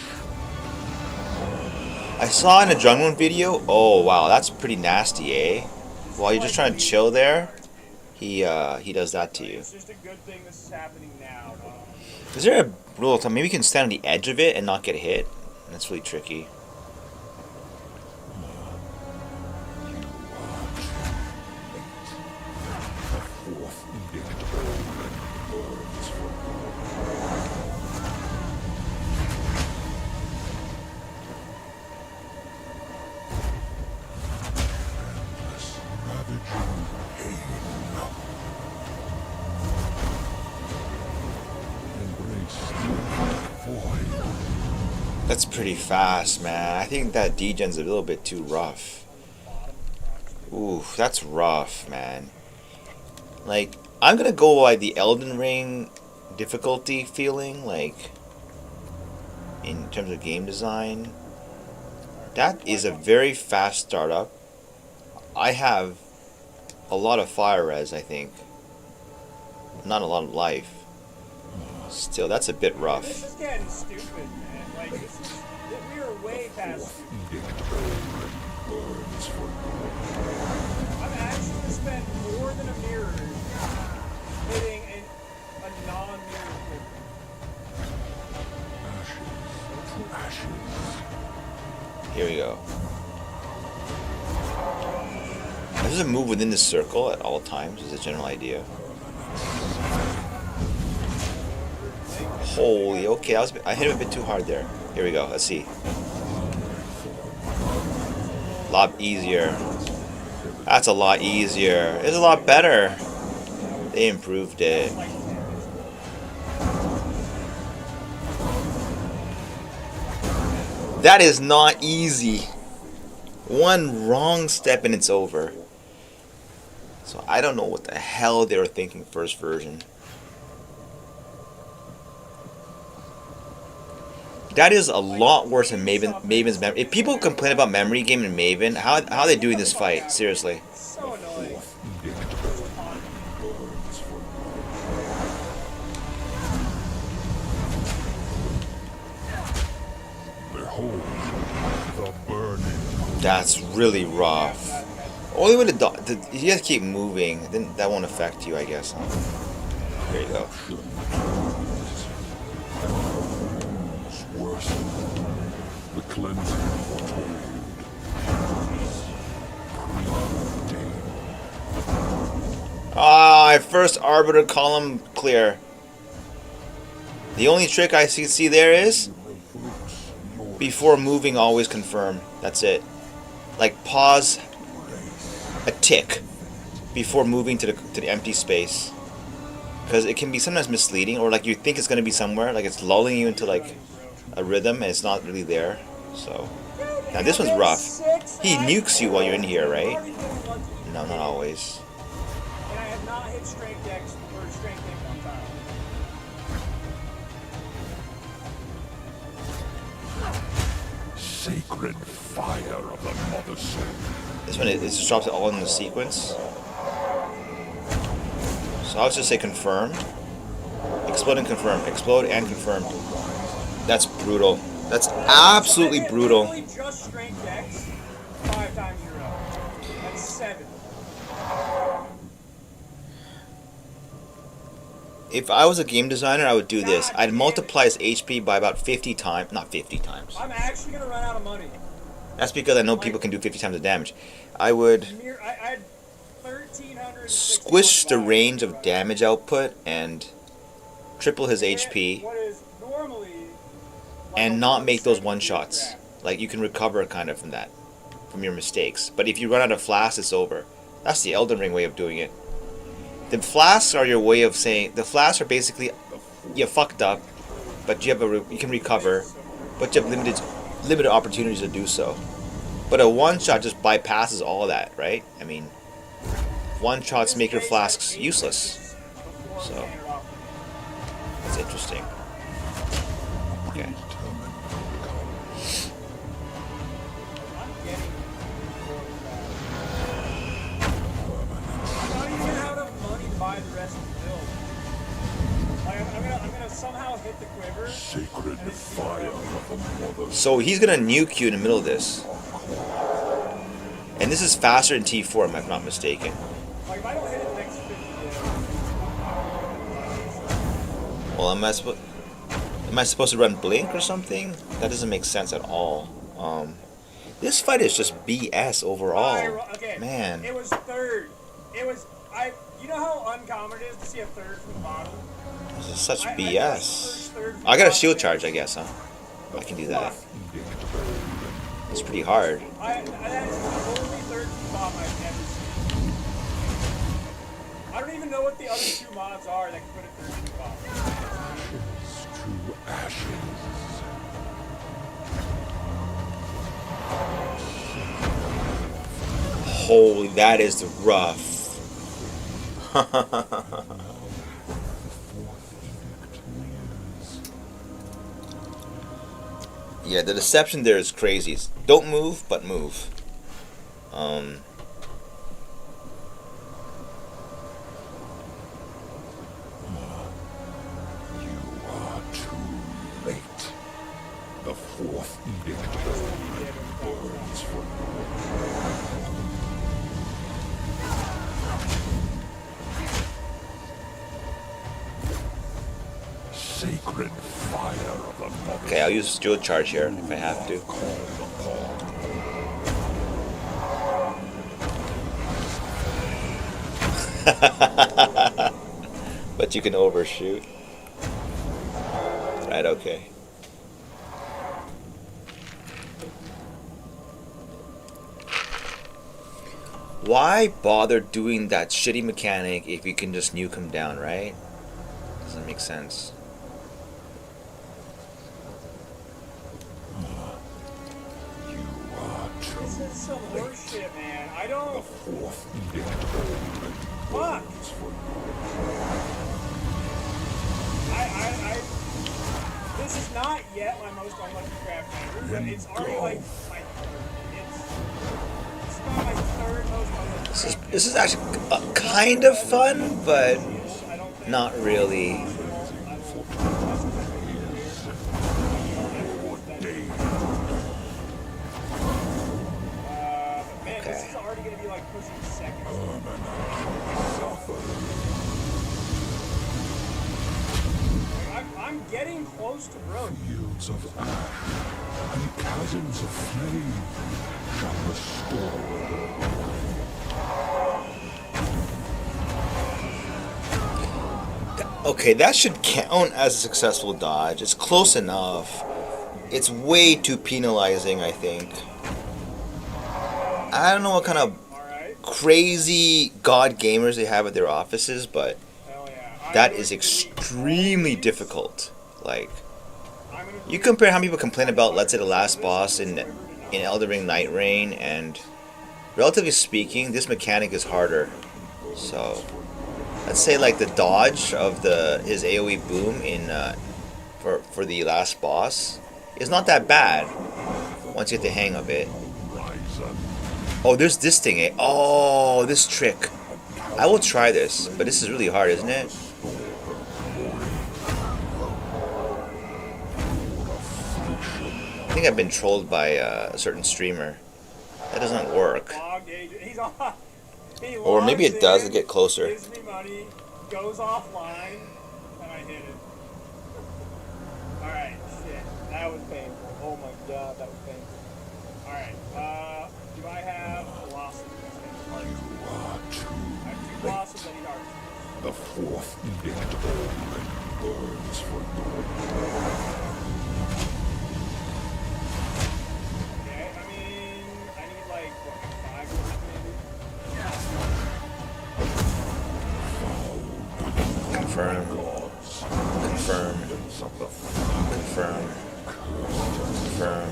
I saw in a Jungwon video... Oh, wow. That's pretty nasty, eh? While you're just trying to chill there, he does that to you. It's just a good thing this is happening now. Is there a rule of thumb? Maybe you can stand on the edge of it and not get hit. That's really tricky. Fourth edict burns for endless ravaging pain. Embrace the void. That's pretty fast, man. I think that degen's a little bit too rough. Oof, that's rough, man. Like, I'm gonna go by the Elden Ring difficulty feeling, like, in terms of game design. That is a very fast startup. I have a lot of fire res, I think. Not a lot of life. Still, that's a bit This rough. is getting stupid, man. Like, this is. We are way past stupid. Edict burns for I'm actually going to spend more than a mirror hitting a non-mirror quick. ashes to ashes. Here we go. Does it move within the circle at all times? Is a general idea. Holy, okay, I hit him a bit too hard there. Here we go, let's see. A lot easier. That's a lot easier. It's a lot better. They improved it. That is not easy. One wrong step and it's over. So I don't know what the hell they were thinking first version. That is a lot worse than Maven's memory. If people complain about memory game in Maven, how are they doing this fight? Seriously. So annoying. Behold the burning. That's really rough. Only way to you have to keep moving. Then that won't affect you, I guess. Huh? There you go. Worse. The cleansing foretold. Ah, my first Arbiter column clear. The only trick I see there is, before moving, always confirm. That's it. Like, pause a tick before moving to the empty space. Because it can be sometimes misleading, or like you think it's going to be somewhere, like it's lulling you into like a rhythm and it's not really there. So, now this one's rough. He nukes you while you're in here, right? No, not always. And I have not hit strength X or strength X one time. Sacred fire of the Mother Soul. This one, it just drops it all in the sequence. So I'll just say confirm. Explode and confirm. Explode and confirm. That's brutal. That's absolutely brutal. Literally just strength X 5 times in a row. That's 7. If I was a game designer, I would do this. I'd multiply his HP by about 50 times. Not 50 times. I'm actually gonna run out of money. That's because I know people can do 50 times the damage. I would I had 1,361 squish the lives. range of damage output and triple his HP What is normally like and a not make those 170 one-shots. grab. Like, you can recover kind of from that, from your mistakes. But if you run out of flasks, it's over. That's the Elden Ring way of doing it. The flasks are your way of saying, the flasks are basically, you fucked up, but you have you can recover, but you have limited opportunities to do so. But a one-shot just bypasses all of that, right? I mean, one-shots make your flasks useless. So, it's interesting. Okay. Somehow hit the quiver. Sacred fire of the Mother Soul. So he's gonna nuke you in the middle of this. And this is faster than T4, if I'm not mistaken. Like if I don't hit it next 50 Well, am I supposed to run Blink or something? That doesn't make sense at all. This fight is just BS overall. okay. Man. It was third. It was you know how uncommon it is to see a third from the bottom? This is such I BS. third from I got a the shield bottom. charge, I guess, huh? I can do that. It's pretty hard. That is the only third from the bottom I've ever seen. I don't even know what the other 2 mods are that can put a third from the bottom. To ashes. Holy, that is rough. Yeah, the deception there is crazy. Don't move, but move. You are too late. The 4th edict burns for you. Sacred fire of the Mother. Okay, I'll use shield charge here if I have to. But you can overshoot. Right, okay. Why bother doing that shitty mechanic if you can just nuke him down, right? Doesn't make sense. You are too This is some horseshit, man. I don't. The 4th edict Fuck. burns for you. This is not yet my most unlucky craft ever, but it's already like my it's about my 3rd most unlucky. This is actually kind of fun, but I don't think not really. man, this is already gonna be like pushing seconds. I'm getting close to broke. Fields of ash and chasms of flame shall restore. Okay, that should count as a successful dodge. It's close enough. It's way too penalizing, I think. I don't know what kind of Alright. crazy god gamers they have at their offices, but Hell yeah. that is extremely difficult. Like, I'm gonna you compare how people complain about, let's say, the last boss in Elden Ring Night Rain, and relatively speaking, this mechanic is harder. So, let's say like the dodge of his AOE boom in for the last boss is not that bad once you get the hang of it. Oh, there's this thing, eh? Oh, this trick. I will try this, but this is really hard, isn't it? I think I've been trolled by a certain streamer. That doesn't work. He's off. He Or maybe it logs does in, to get closer. gives me money, goes offline, and I hit it. Alright, shit. That was painful. Oh my god, that was painful. Alright, do I have velocity? I have two blossoms and darts. The fourth edict only burns for good. Okay, I mean, I need like, what, 5 or maybe? Confirm. Confirm. Confirm. Confirm.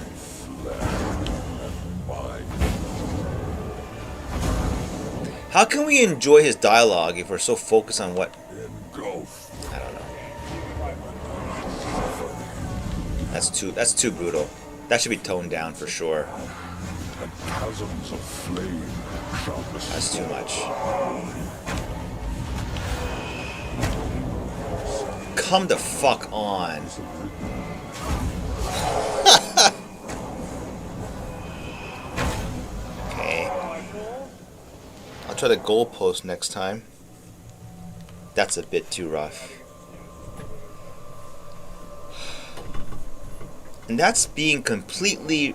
How can we enjoy his dialogue if we're so focused on what? I don't know. That's too brutal. That should be toned down for sure. Chasms of flame shall That's too much. Come the fuck on. Okay. I'll try the goalpost next time. That's a bit too rough. And that's being completely,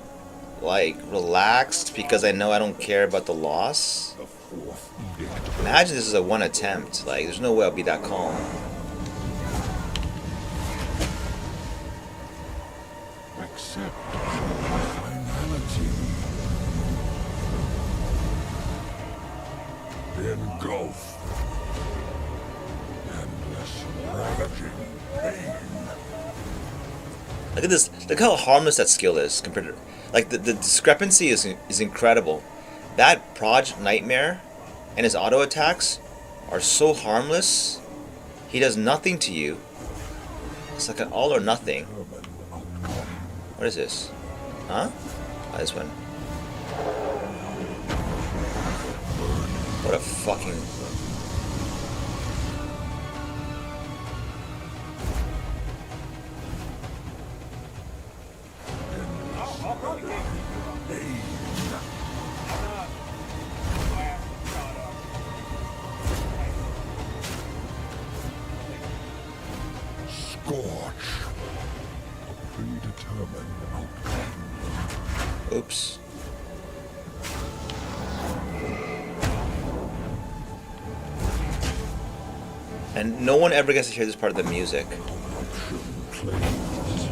like, relaxed because I know I don't care about the loss. Imagine this is a one attempt. Like, there's no way I'll be that calm. accept finality. Engulf. Endless ravaging pain. Look at this. Look how harmless that skill is compared to, like, the discrepancy is incredible. That Proj Nightmare and his auto attacks are so harmless. He does nothing to you. It's like an all or nothing. What is this? Huh? Oh, this one. What a fucking... I'll probably take Scorch. A predetermined outcome. Oops. And no one ever gets to hear this part of the music. Corruption claims,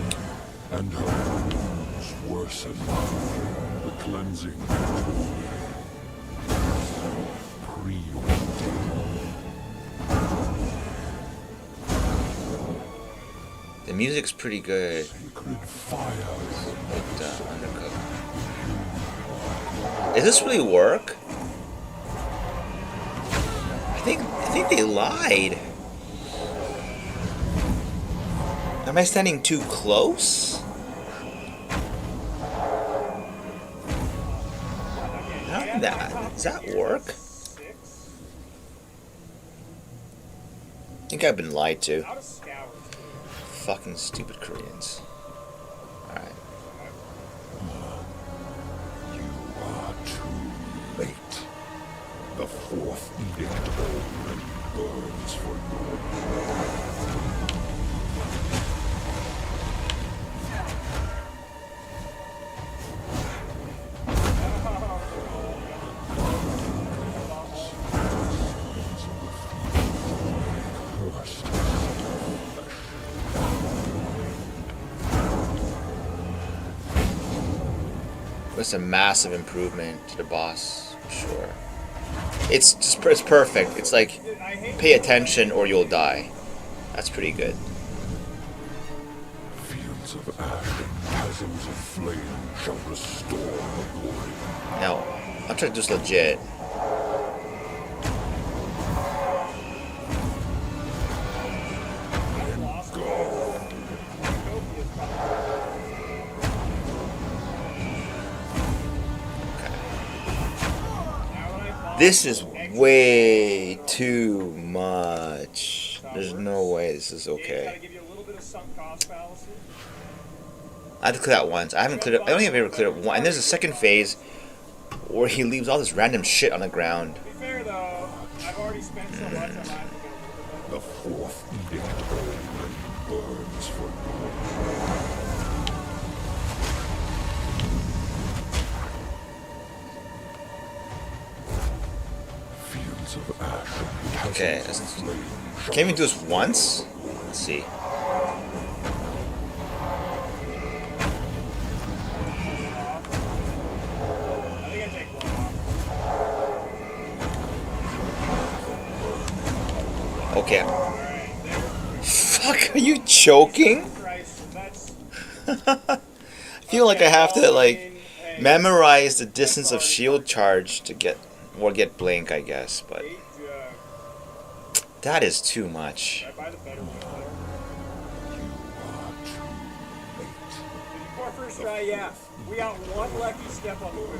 and her wounds worsen. The cleansing The music's pretty good. sacred fire. But, undercooked. Does this really work? I think they lied. Am I standing too close? How did that? Does that work? 6. I think I've been lied to. Out of scour. Fucking stupid Koreans. Alright. You are too late. The fourth edict only burns for good. Cursed. That's a massive improvement to the boss, for sure. It's perfect. It's like, pay attention or you'll die. That's pretty good. Fields of ash and chasms of flame shall restore the glory. Now, I'll try to do this legit. This is way too much. There's no way this is okay. I have to clear that once. I haven't cleared it. I don't think I've ever cleared it once. And there's a second phase where he leaves all this random shit on the ground. To be fair though, I've already spent so much on mine. The fourth edict burns for fields of ash and Okay, chasms of flame shall can't even do this once? Let's see. I think I take one off. Okay. Fuck, are you choking? Christ, that's I feel like I have to, like, memorize the distance of shield charge to get blink, I guess, but 8 jug. that is too much. Should I buy the better one there? Before first try, yeah. We got one lucky step on the way.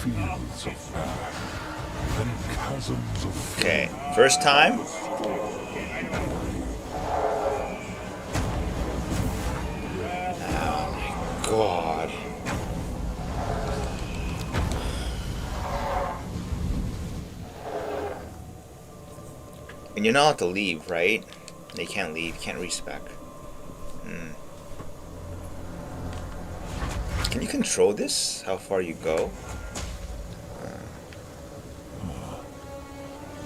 fields of ash and chasms of Okay, first time. Oh my god. And you're not allowed to leave, right? You can't leave, you can't respec. Can you control this? How far you go?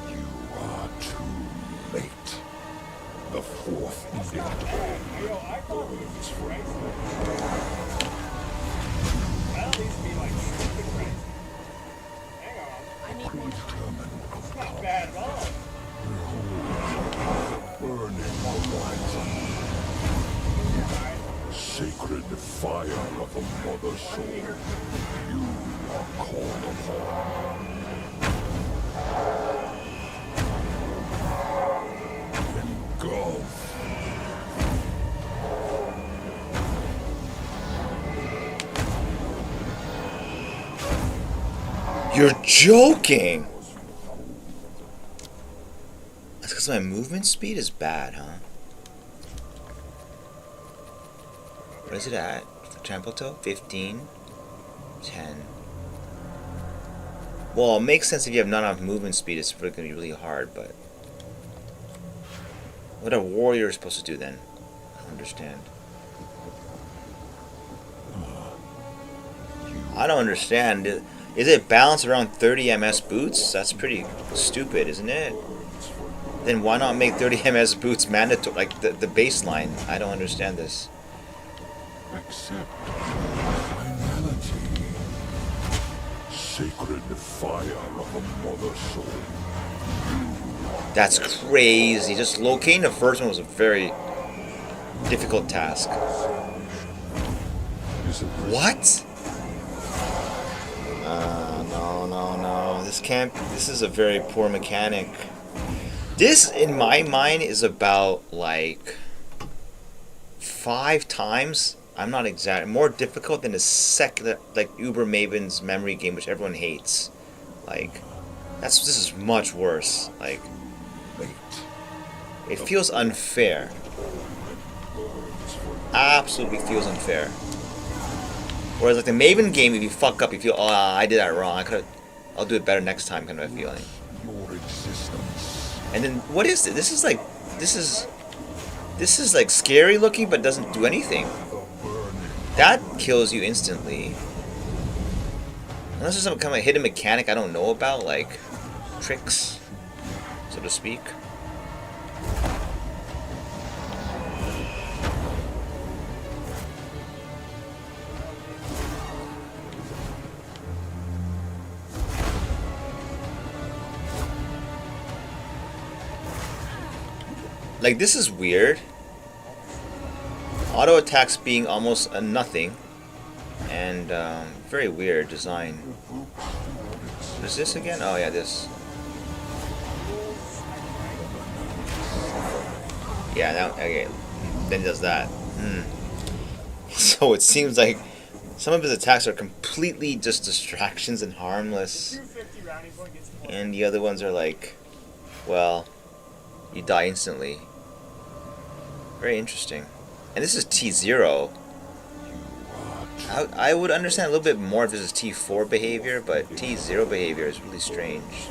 You are too late. The fourth edict burns for That'll at least be like stupid crazy. Hang on. predetermined It's not bad at all. burning horizon. Sacred fire of the mother soul. You are called upon. Engulf. You're joking! That's because my movement speed is bad, huh? What is it at? Trample toe? 15? 10. Well, it makes sense if you have not enough movement speed, it's going to be really hard, but... What a warrior is supposed to do then? I don't understand. I don't understand. Is it balanced around 30 MS boots? That's pretty stupid, isn't it? Then why not make 30 MS boots mandatory, like the baseline? I don't understand this. Accept finality. Sacred fire of the mother soul. That's crazy. Just locating the first one was a very difficult task. Is it What? No. This can't. This is a very poor mechanic. This, in my mind, is about like 5 times. I'm not exact. More difficult than the second, like Uber Maven's memory game, which everyone hates. Like, this is much worse. Like, it feels unfair. Absolutely feels unfair. Whereas like the Maven game, if you fuck up, you feel, oh, I did that wrong. I'll do it better next time, kind of a feeling. your existence? And then what is it? This is like scary looking, but doesn't do anything. That kills you instantly. Unless there's some kind of hidden mechanic I don't know about, like tricks, so to speak. Like, this is weird. Auto attacks being almost a nothing. And, very weird design. What is this again? Oh, yeah, this. Yeah, now, okay. Then does that. So it seems like some of his attacks are completely just distractions and harmless. 250 rounding point gets more. And the other ones are like, well, you die instantly. Very interesting. And this is T0. I would understand a little bit more if this is T4 behavior, but T0 behavior is really strange.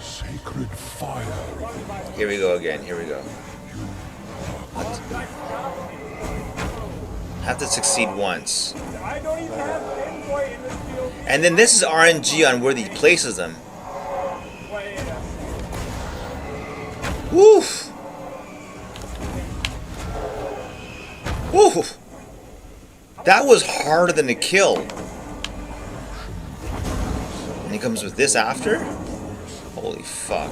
Sacred fire. Here we go again, here we go. Have to succeed once. I don't even have pinpoint in this field. And then this is RNG on where he places them. Wait, Woof! Woof! That was harder than to kill. And he comes with this after? Holy fuck.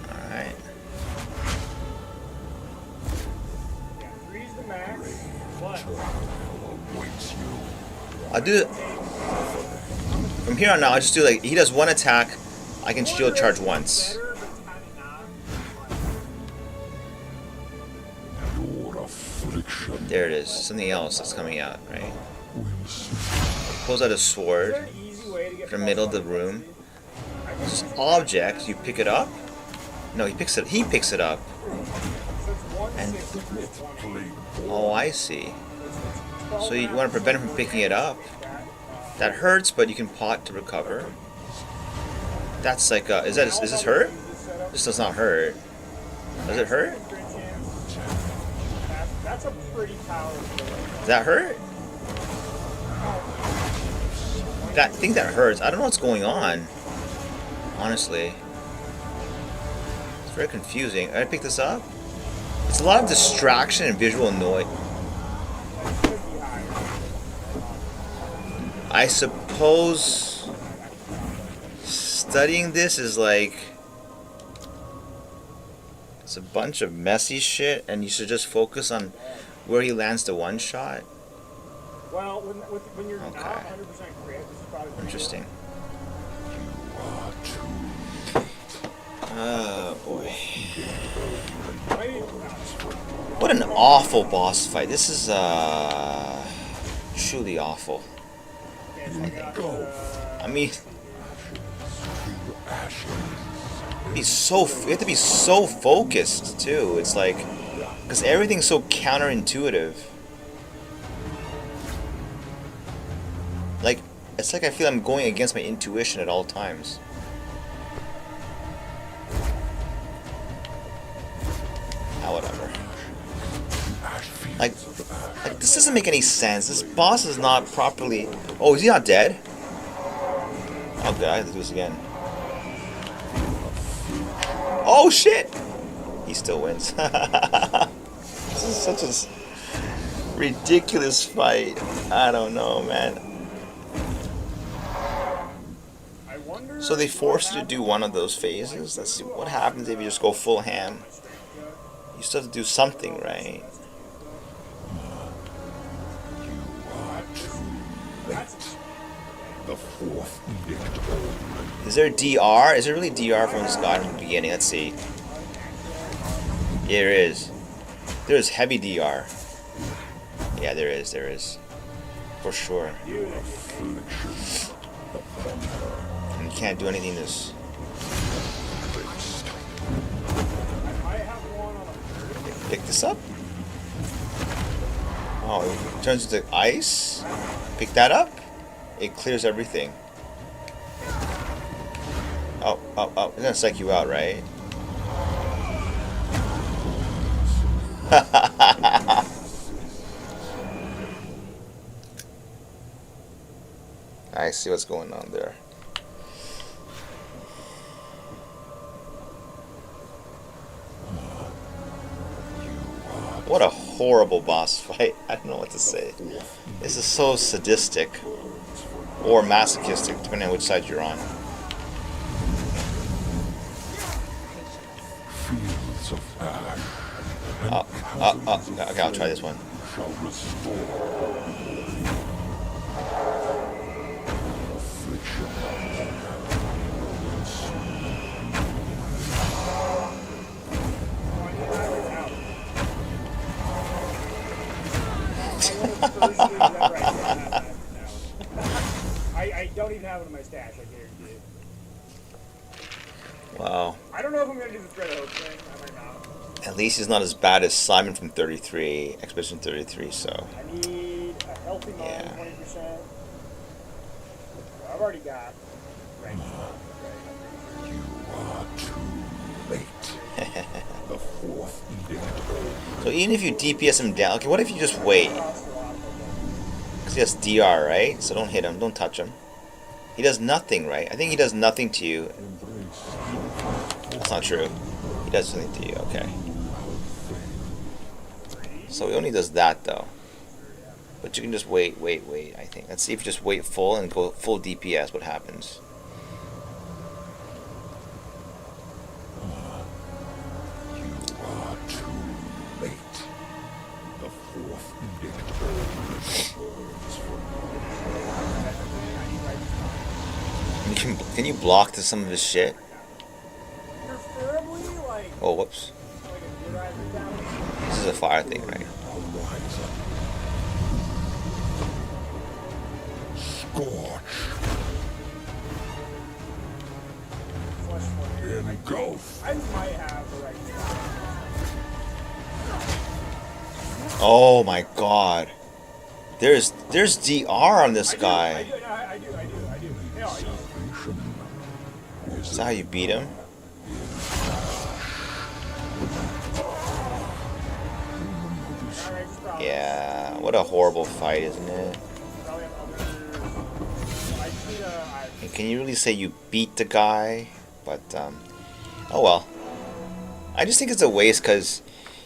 Alright. three's the max. What? I'll do. From here on out, I'll just do like, he does one attack, I can shield charge once. Better, but kinda not. Your affliction There it is. Something else that's coming out, right? will soon Pulls out a Is sword there an easy way to get from the middle of the room. I guess This object, you pick it up. No, he picks it up. so it's 1 And- 6 equals 1 Oh, I see. 12 So you want to prevent him from picking it up. That hurts, but you can pot to recover. That's like, is this hurt? This does not hurt. Does it hurt? That's a pretty powerful. Does that hurt? I think that hurts. I don't know what's going on. Honestly. It's very confusing. I pick this up? It's a lot of distraction and visual noise. I suppose studying this is like, it's a bunch of messy shit and you should just focus on where he lands the one shot. Well, when you're not 100% crit, this is probably pretty Interesting. are too Oh boy. good. Wait, What an awful boss fight. This is truly awful. okay, so I got, I mean, ashes. you have to be so focused too. It's like, because everything's so counterintuitive. Like, it's like I feel I'm going against my intuition at all times. Ah, whatever. Like, this doesn't make any sense. This boss is not properly. Oh, is he not dead? Oh, god, I have to do this again. Oh shit! He still wins. This is such a ridiculous fight. I don't know, man. I wonder. So they forced you to do one of those phases. Let's see what happens if you just go full ham. You still have to do something, right? The fourth edict already. Is there DR? Is there really DR from this guy from the beginning? Let's see. Yeah, there is. There is heavy DR. Yeah, there is. There is. For sure. Affliction upon her. And you can't do anything this. I have one on a Pick this up. Oh, it turns into ice. Pick that up. It clears everything. Oh, oh, oh. It's gonna psych you out, right? I see what's going on there. What a horrible boss fight. I don't know what to say. This is so sadistic. Or masochistic, depending on which side you're on. Fields of ash Okay, I'll try this one. shall restore affliction. I don't even have it in my stash, I guarantee you. Wow. I don't know if I'm going to do the thread of hope thing. I might not. At least he's not as bad as Simon from 33, Expedition 33, so. I need a healthy mind, Yeah. 20%. I've already got. Right. You are too late. The fourth edict. So even if you DPS him down, okay, what if you just wait? Because he has DR, right? So don't hit him, don't touch him. He does nothing, right? I think he does nothing to you. That's not true. He does something to you, okay. So he only does that, though. But you can just wait, I think. Let's see if you just wait full and go full DPS, what happens. You are too late. The fourth edict burns Can you block to some of his shit? Preferably, like, Oh, whoops. a driver down. This is a fire thing, right? horizon. Scorch. Flush one. Engulf. I might have the right spot. Oh my god. There's DR on this guy. I do. Yeah, Salvation Is that how you beat him? Yeah, what a horrible fight, isn't it? And can you really say you beat the guy? But, oh well. I just think it's a waste because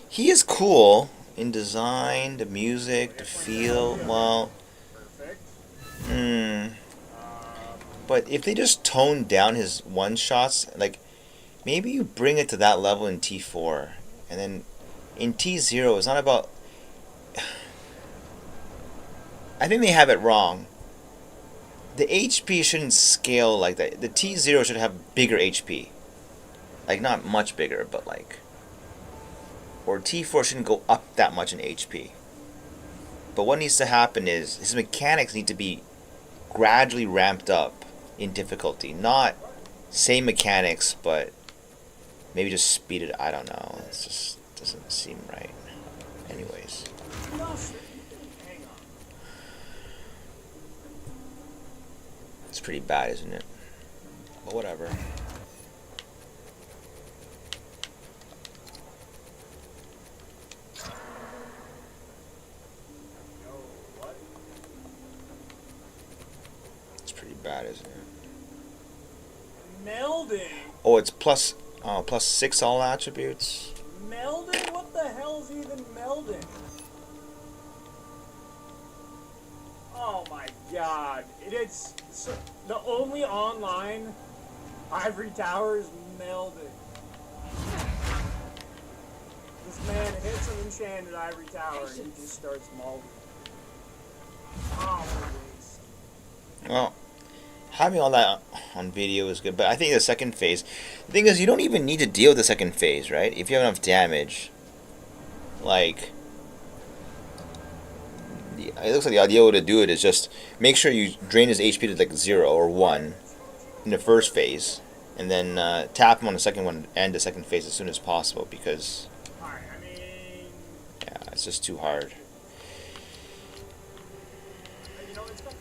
he is cool in design, the music, the feel. Well, but if they just tone down his one-shots, like, maybe you bring it to that level in T4. And then in T0, it's not about... I think they have it wrong. The HP shouldn't scale like that. The T0 should have bigger HP. Like, not much bigger, but like... Or T4 shouldn't go up that much in HP. But what needs to happen is, his mechanics need to be gradually ramped up in difficulty. Not same mechanics, but maybe just speed it. I don't know. It just doesn't seem right. Anyways. It's pretty bad, isn't it? But whatever. It's pretty bad, isn't it? Melding. Oh, it's plus 6 all attributes. Melding? What the hell's even melding? Oh my god. It's so, the only online ivory tower is melding. This man hits an enchanted ivory tower and he just starts melding. Oh, what a waste. Well, having all that on video is good, but I think the second phase... The thing is, you don't even need to deal with the second phase, right? If you have enough damage. Like... It looks like the ideal way to do it is just make sure you drain his HP to like 0 or 1 in the first phase, and then tap him on the second one and the second phase as soon as possible, because Alright, I mean... yeah, it's just too hard. You know, it's got...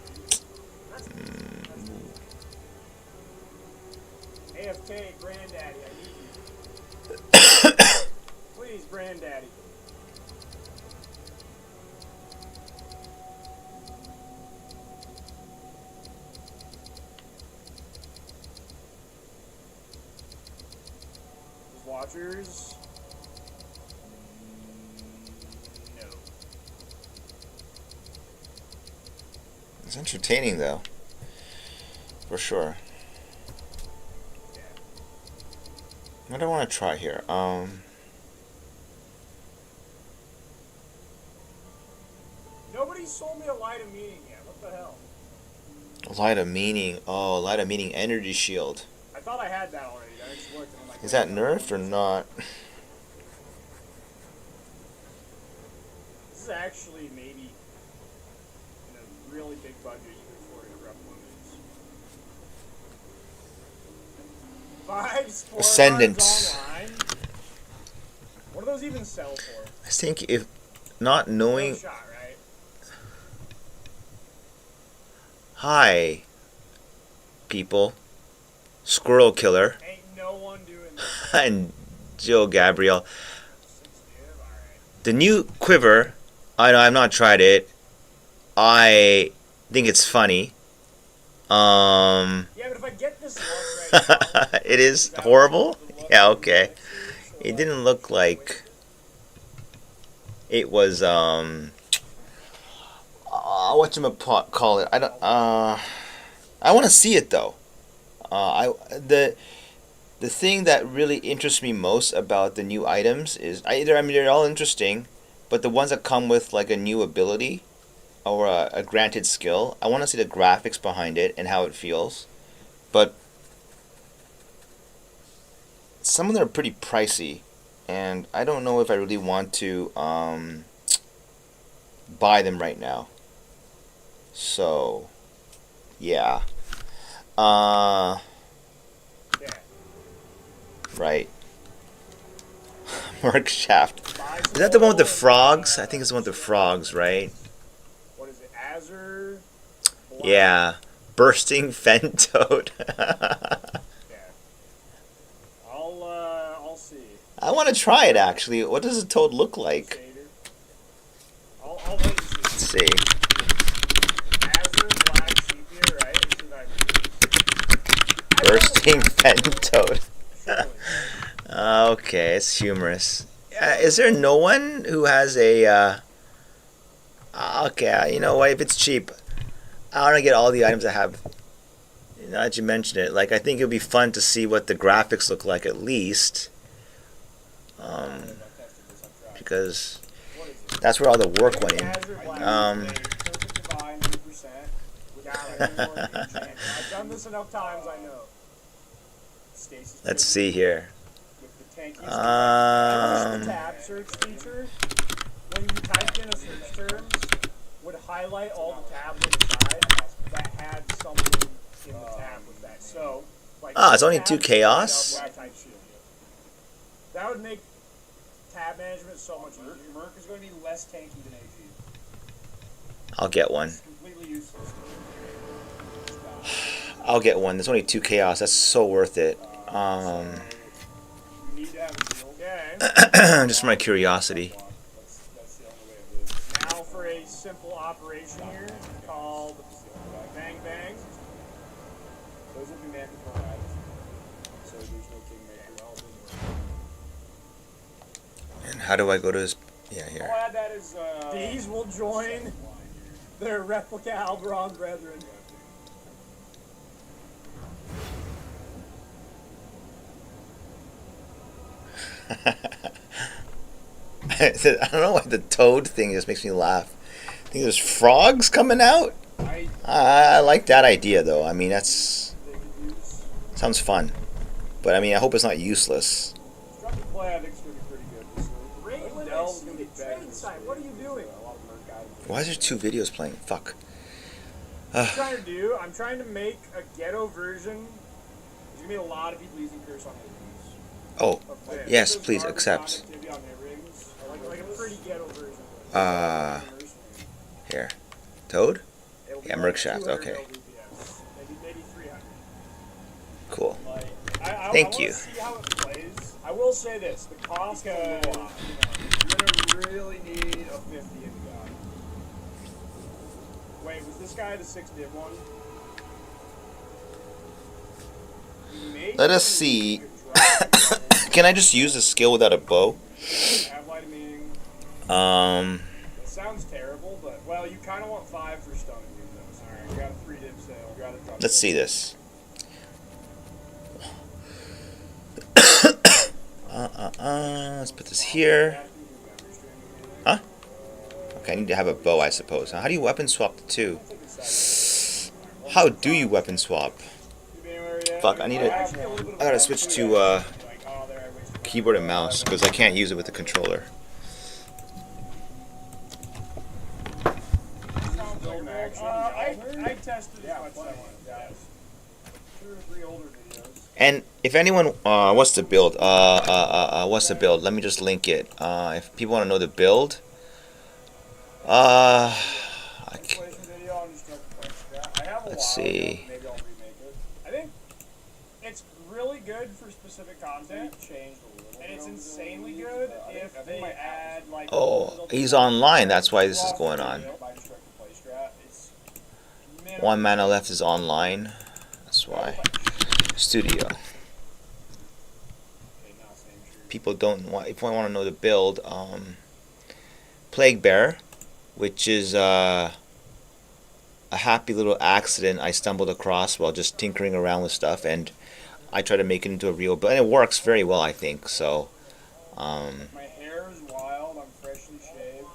AFK, Granddaddy, I need you. Please, Granddaddy. Watchers. No. It's entertaining though, for sure. Yeah. What do I want to try here? Nobody sold me a light of meaning yet. What the hell? Light of meaning. Oh, light of meaning energy shield. I thought I had that already. I just looked and I'm like, Is that nerfed or not? This is actually maybe in a really big budget you can afford to rep one of these. 5 sport Ascendant. cards online. What do those even sell for? I think if not No knowing. shot, right? Hi, people. Squirrel Killer Ain't no one doing this. and Jill Gabrielle. 6 div, alright. The new quiver. I know I've not tried it. I think it's funny. Yeah, but if I get this look right now, It is horrible. Yeah, okay. It didn't look like it was whatchamacallit. I don't I want to see it though. The thing that really interests me most about the new items is they're all interesting, but the ones that come with like a new ability or a granted skill, I want to see the graphics behind it and how it feels. But some of them are pretty pricey, and I don't know if I really want to buy them right now. So, yeah. yeah. Right. Merc Shaft. Is that the one with the frogs? I think it's the one with the frogs, right? What is it? Azure? Black? Yeah. Bursting Fen Toad. Yeah. I'll see. I want to try it actually. What does a toad look like? Satyr. I'll wait and see. Let's see. Azure, black, sepia, right? This is like Bursting Fen Toad. surely. Okay, it's humorous. Is there no one who has a okay, you know what, if it's cheap, I want to get all the items I have. Now that you mention it, like I think it would be fun to see what the graphics look like at least, because What is it? that's where all the work went in. Azure, black, perfect divine, 100%. Without any more enchantment. I've done this enough times, I know. Stasis Let's see here. with the tankiest I wish the Um, tab search feature, when you typed in a search terms, would highlight all the tabs on the side that had something in the tab with that. So, like, it's only 2 tabs chaos? light up when I type shit. That would make tab management so much easier. Merc is going to be less tanky than AG. I'll get one. It's completely useless. I'll get one. There's only 2 chaos. That's so worth it. You need to have a deal. Okay. Just for my curiosity. That's the only way of doing it. Now for a simple operation here called Bang Bang. Those will be mandatory items. So there's no Kingmaker. And how do I go to this? Yeah, I'll here. add that as these will join their replica Alberon brethren. I don't know why the toad thing just makes me laugh. I think there's frogs coming out. I like that idea though. I mean, that's sounds fun. But I mean, I hope it's not useless. Structured play, I think it's going to be pretty good. Rate limits, the trade site, what are you doing? Why is there 2 videos playing? Fuck. I'm trying to make a ghetto version. There's going to be a lot of people using curse on hit rings. Oh, of this. yes, There's please garbage accept. connectivity on hit rings. Like a pretty ghetto version. Here. Toad? It'll be Yeah, like Merc Shaft, 200 okay. LBPS, maybe 300. Cool. Like, I Thank you. See how it plays. I will say this: the cost of you're gonna really need a 50 in the guy. Wait, was this guy the 6 div one? Let us see. Can I just use the skill without a bow? It sounds terrible, but well, you kind of want 5 for stunning though. Alright, you got a 3 div sale. You gotta drop. Let's see this. Let's put this here. Huh? Okay, I need to have a bow, I suppose. Now, how do you weapon swap the two? How do you weapon swap? Fuck, I gotta switch to keyboard and mouse because I can't use it with the controller. I tested as much as I wanted. 2 or 3 older videos. And if anyone wants to build, let me just link it. If people want to know the build, let's see. I think it's really good for specific content, and it's insanely good if they add like. Oh, he's online. That's why this is going on. 1 mana left is online. That's why. Studio. People don't want. If I want to know the build, Plaguebearer, which is a happy little accident I stumbled across while just tinkering around with stuff, and I try to make it into a real build, and it works very well, I think. So. My hair is wild. I'm freshly shaved.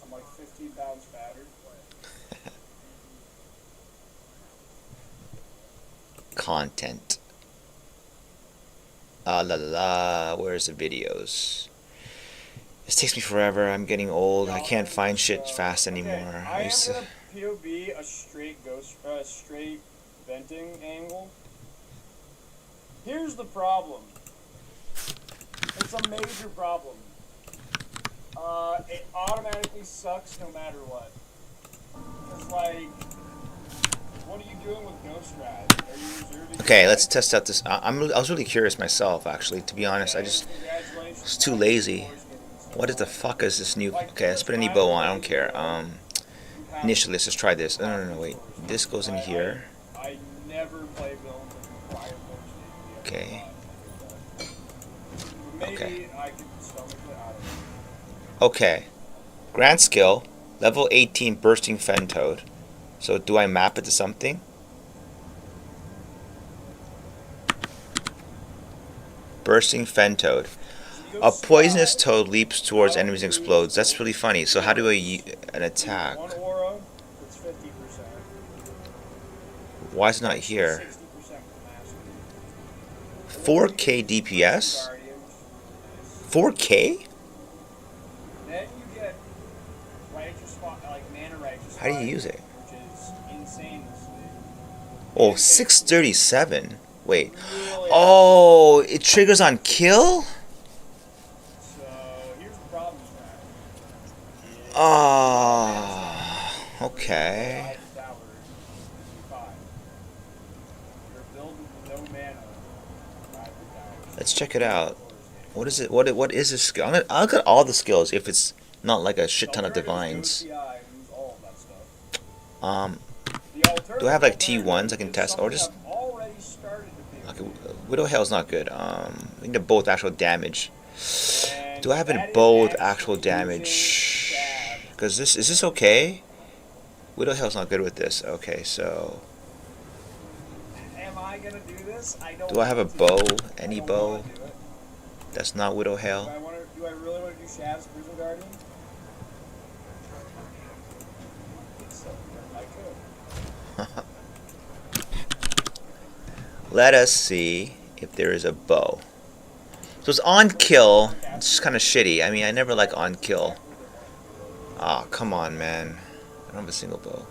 I'm like 15 pounds fatter. Content. La la la. Where's the videos? This takes me forever. I'm getting old. I can't find shit fast anymore. I am gonna POV a straight venting angle. Here's the problem. It's a major problem. It automatically sucks no matter what. It's like, what are you doing with Ghost Ride? Are you reserving? Okay, let's test out this. I was really curious myself, actually. To be honest, I just was too lazy. What the fuck is this new? Okay, let's put any bow on. I don't care. Initially, let's just try this. No, wait. This goes in here. I never play villains that require bow. Okay. Maybe I could stomach it. I don't know. Okay. Grand skill, level 18 bursting fen toad. So do I map it to something? Bursting fen toad. A poisonous toad leaps towards enemies and explodes. That's really funny. So how do I an attack? One aura, it's 50%. Why is it not here? 60% with mastery. 4K DPS? 4K? Then you get righteous spot, like mana righteous. How do you use it? Which is insanely sweet. Oh, 637. Wait. Oh, it triggers on kill? So here's the problem with that. Ah, okay. Let's check it out. What is it? What is this skill? I'll look at all the skills if it's not like a shit ton of divines. Do I have like T1s I can test, or just okay? Widow Hail's not good. I think they're both actual damage. Do I have any bow with actual damage? Because is this okay? Widow Hail's not good with this. Okay, so Am I gonna do this? do I have a bow? Any bow? That's not Widow Hail. Do I really want to do Shav's Prison Guardian? I could. Let us see if there is a bow. So it's on kill. It's just kind of shitty. I mean, I never like on kill. Ah, come on, man. I don't have a single bow.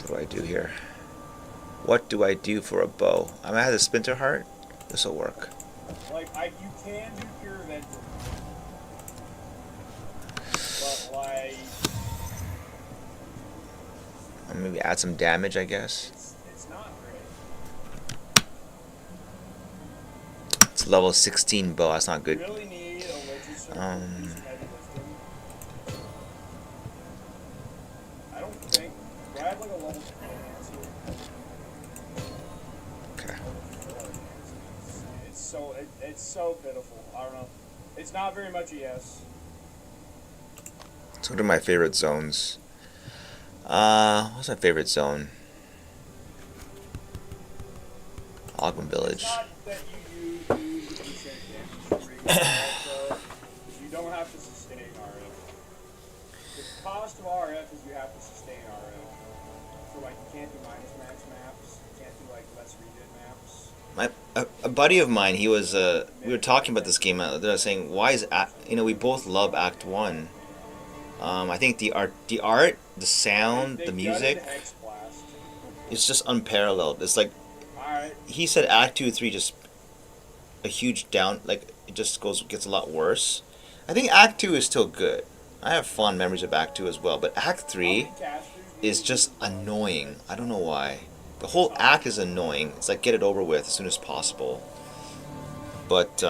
What do I do here? What do I do for a bow? I mean, I have the Splinter Heart. This will work. Like, you can do pure venting. But, like, Maybe add some damage, I guess. it's not great. level 16 bow. That's not You good. really need a legend circle Um, to do some heavy lifting. I don't think. Do I have like a level 3 enhance here? Okay. It's so pitiful. I don't know. It's not very much ES. So what are my favorite zones? What's my favorite zone? Ogden It's Village. not that you do the percent damage rate also. You don't have to sustain RF. The cost of RF is you have to sustain RF. So like you can't do minus max maps. You can't do like less redid maps. A buddy of mine, he was we were talking about this game. They were saying, why is we both love Act 1. I think the art, the sound, the music, it's just unparalleled. It's like, Alright. he said Act 2 3 just a huge down, like it just gets a lot worse. I think Act 2 is still good. I have fond memories of Act 2 as well, but Act 3 is just annoying. I don't know why. The whole act is annoying. It's like, get it over with as soon as possible. But It's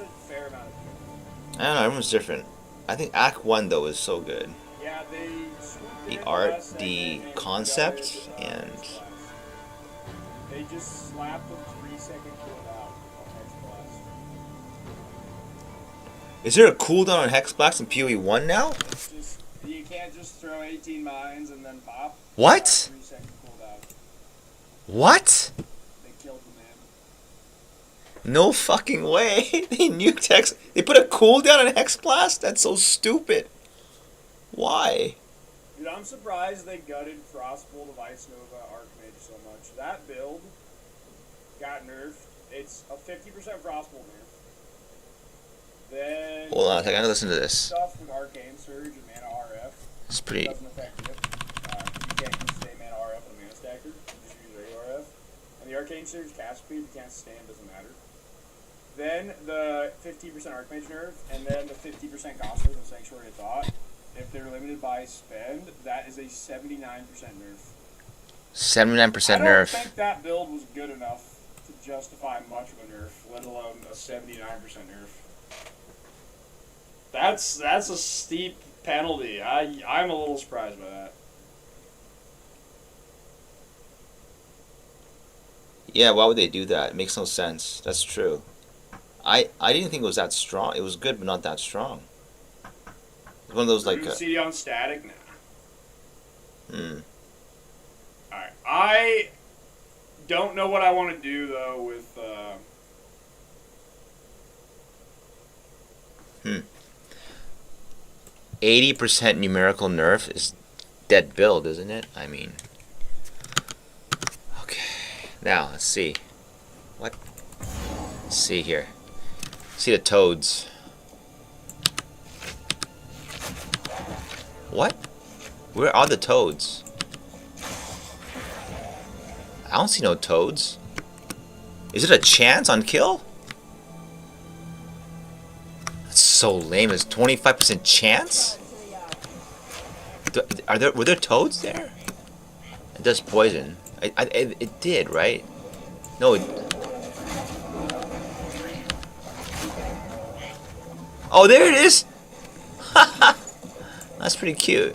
a fair amount of I don't know, everyone's different. I think Act 1 though is so good. yeah, The art, the concept, and they just slapped a 3-second cooldown on Hex Blast. is there a cooldown on Hex Blast in POE1 now? It's just, you can't just throw 18 mines and then pop. What? 3-second cooldown. What? They killed the man. No fucking way. They nuked Hex. They put a cooldown on Hex Blast? That's so stupid. Why? Dude, I'm surprised they gutted Frostbolt of Ice Nova Archmage so much. That build got nerfed. It's a 50% Frostbolt nerf. Then Hold on a second, I gotta listen to this. stuff with Arcane Surge and Mana RF. It's pretty. Doesn't affect you. You can't use Stay Mana RF on a Mana Stacker. You just use regular RF. And the Arcane Surge cast speed, you can't sustain, doesn't matter. Then the 50% Archmage nerf, and then the 50% Gospel of Sanctuary of Thought. If they're limited by spend, that is a 79% nerf. 79% I don't nerf. think that build was good enough to justify much of a nerf, let alone a 79% nerf. That's a steep penalty. I'm a little surprised by that. Yeah, why would they do that? It makes no sense. That's true. I didn't think it was that strong. It was good, but not that strong. It's one of those like. CD on static now. Hmm. Alright. I don't know what I want to do though with 80% numerical nerf is dead build, isn't it? I mean. Okay. Now, let's see. What? Let's see here. See the toads. What? Where are the toads? I don't see no toads. Is it a chance on kill? That's so lame. It's 25% chance? Were there toads there? It does poison. It did, right? No, oh, there it is! That's pretty cute.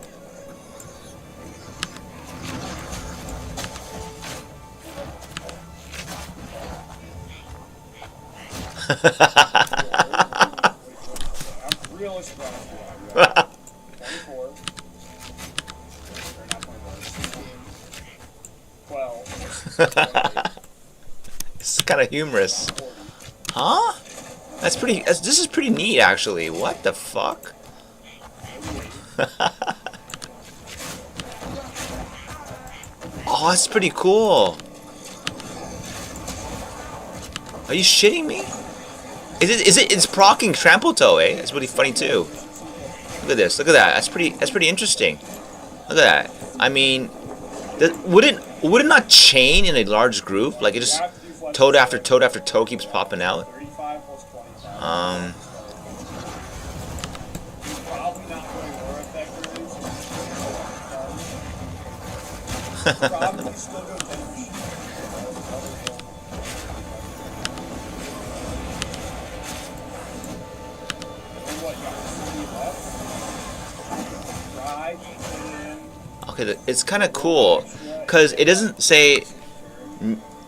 I'm really surprised with that. 24. Or not 24. 16. 12. It's kind of humorous. Huh? That's pretty. This is pretty neat, actually. What the fuck? Oh, that's pretty cool. Are you shitting me? It's procking Trample Toe, eh? That's really funny too. Look at this. Look at that. That's pretty interesting. Look at that. I mean, would it not chain in a large group? Like it just toad after toad after toad keeps popping out. 35 plus 20. Probably not putting more effectors. Probably still go 10. Okay, it's kind of cool, because it doesn't say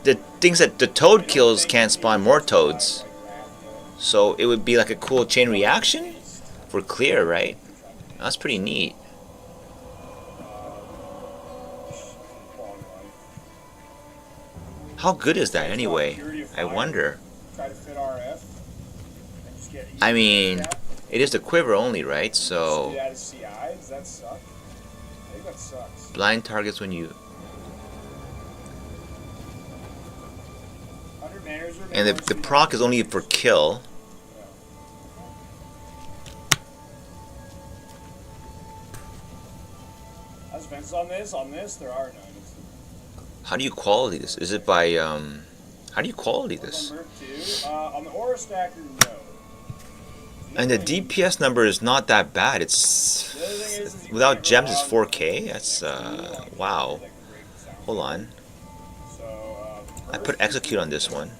the things that the toad kills can't spawn more toads. So it would be like a cool chain reaction for clear, right? That's pretty neat. How good is that anyway? I wonder. I mean, it is the quiver only, right? So blind targets when you... And the proc is only for kill. As fences on this, there are none. How do you quality this? Is it by how do you quality this? On the Aura Stacker, no. And the DPS number is not that bad. It's without gems it's 4K. That's wow. Hold on. I put execute on this one.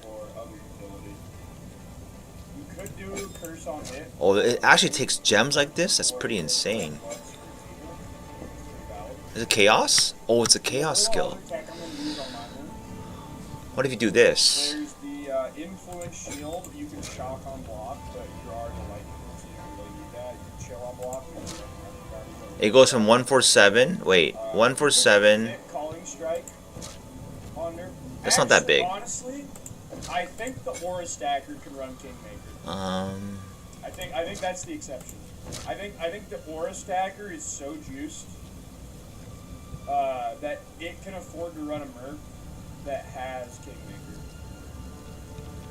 Oh, it actually takes gems like this? That's pretty insane. Is it chaos? Oh, it's a chaos skill. What if you do this? There's the influence shield. You can shock on block, but you are the lightning, so you don't really need that. You can chill on block. It goes from 147. Wait, 147. Calling strike on there. That's not that big. Honestly, I think the Aura Stacker can run Kingmaker. I think that's the exception. I think the Aura Stacker is so juiced that it can afford to run a Merc that has Kingmaker.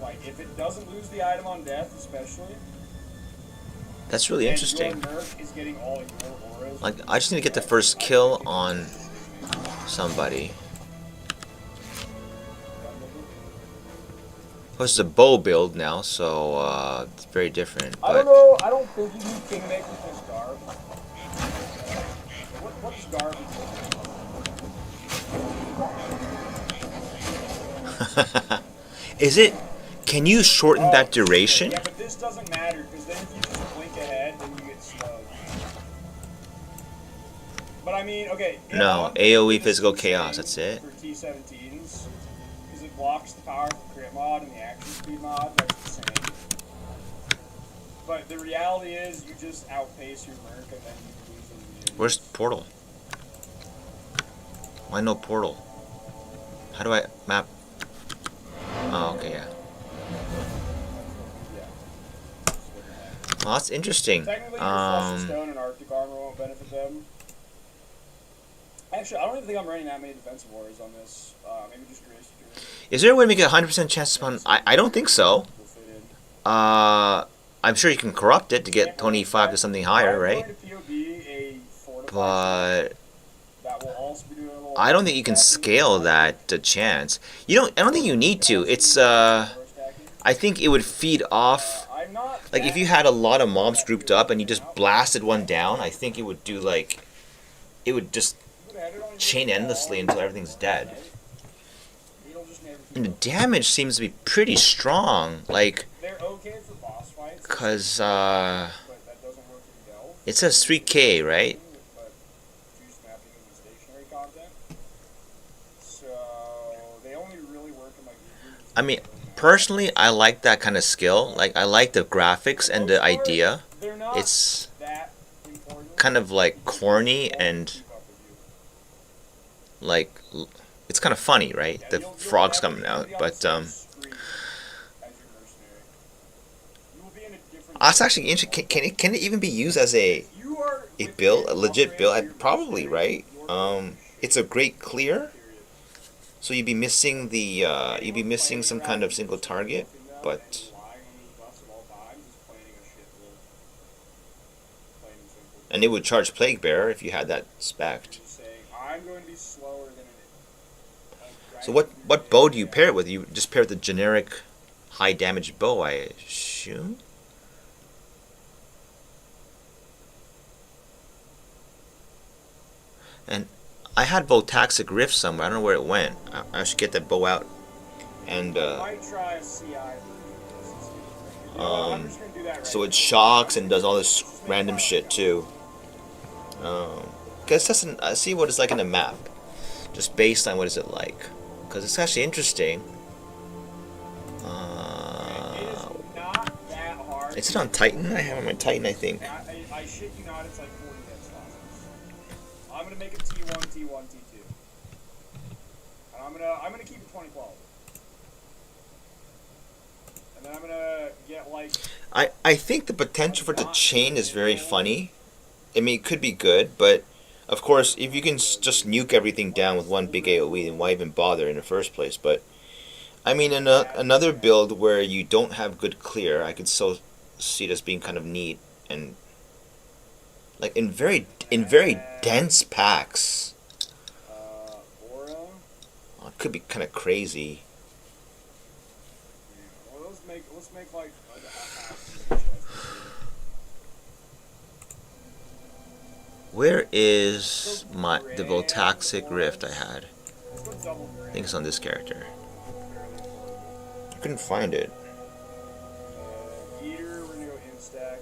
Like, if it doesn't lose the item on death, especially. That's really interesting. Your Merc is getting all your auras. Like, I just need to get the first kill on somebody. This is a bow build now, so it's very different. But I don't know. I don't think you need Kingmaker with this garb. What's garb? Is it? Can you shorten that duration? Yeah, but this doesn't matter because then if you just blink ahead, then you get slowed. But I mean, okay. No, AOE physical chaos. That's it. For T17s, because it blocks the powerful crit mod and the action speed mod. That's the same. But the reality is, you just outpace your Merc and then you lose them. Where's portal? Why no portal? How do I map? Oh, okay, yeah. Well, that's interesting. Technically, your Flesh and Stone and Arctic Armor won't benefit them. Actually, I don't even think I'm running that many defensive warriors on this. Maybe just Grace. Is there a way to make a 100% chance to spawn? I don't think so. I'm sure you can corrupt it to get 25 to something higher, right? But I don't think you can scale that chance. I don't think you need to. It's I think it would feed off. Like if you had a lot of mobs grouped up and you just blasted one down, I think it would do like it would just chain endlessly until everything's dead. And the damage seems to be pretty strong. Like cause it says 3K, right? I mean, personally, I like that kind of skill. Like, I like the graphics and the idea. It's kind of like corny and like it's kind of funny, right? The frog's coming out, but that's actually interesting. Can it even be used as a build, a legit build? Probably, right? It's a great clear. So you'd be missing some kind of single target, but and it would charge Plaguebearer if you had that spec'd. So what bow do you pair it with? You just pair with the generic high damage bow, I assume. And I had Voltaxic Rift somewhere. I don't know where it went. I should get that bow out. And so it shocks and does all this random shit too. guess that's see what it's like in the map, just based on what is it like, because it's actually interesting. Not that hard. Is it on Titan? I have it on my Titan, I think. I shit you not, it's like 40 hit slots. I'm gonna make it T1, T1, T2. And I'm gonna keep it 2012. And then I'm gonna get like. I think the potential for the chain is very funny. I mean, it could be good, but of course, if you can just nuke everything down with one big AoE, then why even bother in the first place? But I mean, in another build where you don't have good clear, I could still see this being kind of neat and like in very dense packs. Aura. Oh, it could be kind of crazy. Well, let's make like a half. Where is the Voltaxic Rift I had? I think it's on this character. I couldn't find it. Eater, we're gonna go instack.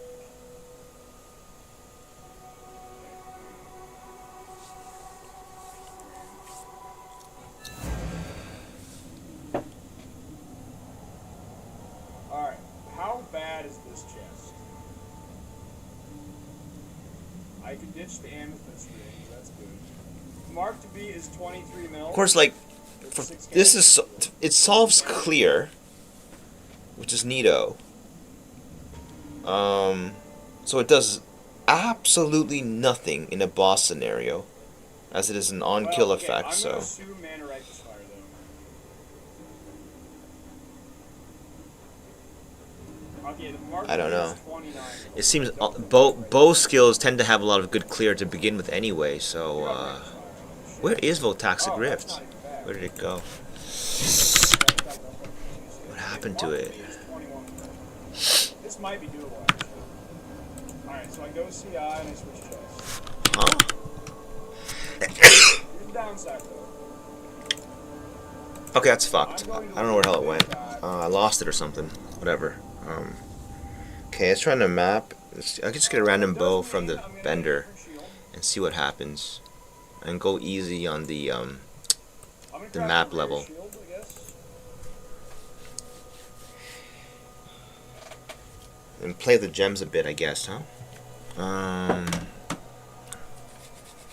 Alright, how bad is this chest? I can ditch the amethyst ring, that's good. Mark to be is 23 mil. Of course, like, this is it solves clear, which is neato. So it does absolutely nothing in a boss scenario, as it is an on-kill effect. I'm So gonna assume mana right this fire though. Okay, the mark I don't know. is 29. it seems bow skills tend to have a lot of good clear to begin with anyway. So where is Voltaxic Rift? Where did it go? What happened to it? This might be doable actually. Alright, so I go CI and I switch chests. Huh? Here's the downside though. Okay, that's fucked. I don't know where the hell it went. I lost it or something. Whatever. Okay, let's try on the map. I can just get a random bow from the vendor and see what happens, and go easy on the map level. And play the gems a bit, I guess, huh?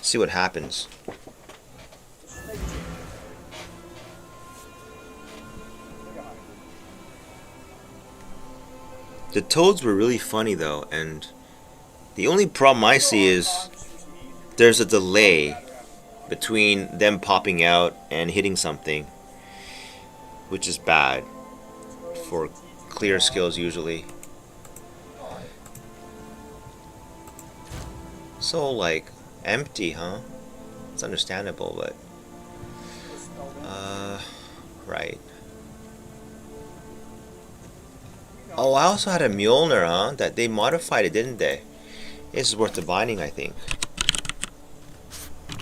See what happens. The toads were really funny though, and the only problem I see is there's a delay between them popping out and hitting something, which is bad for clear skills usually. So like empty, huh? It's understandable, but right. Oh, I also had a Mjolnir, huh? That they modified it, didn't they? This is worth the binding, I think.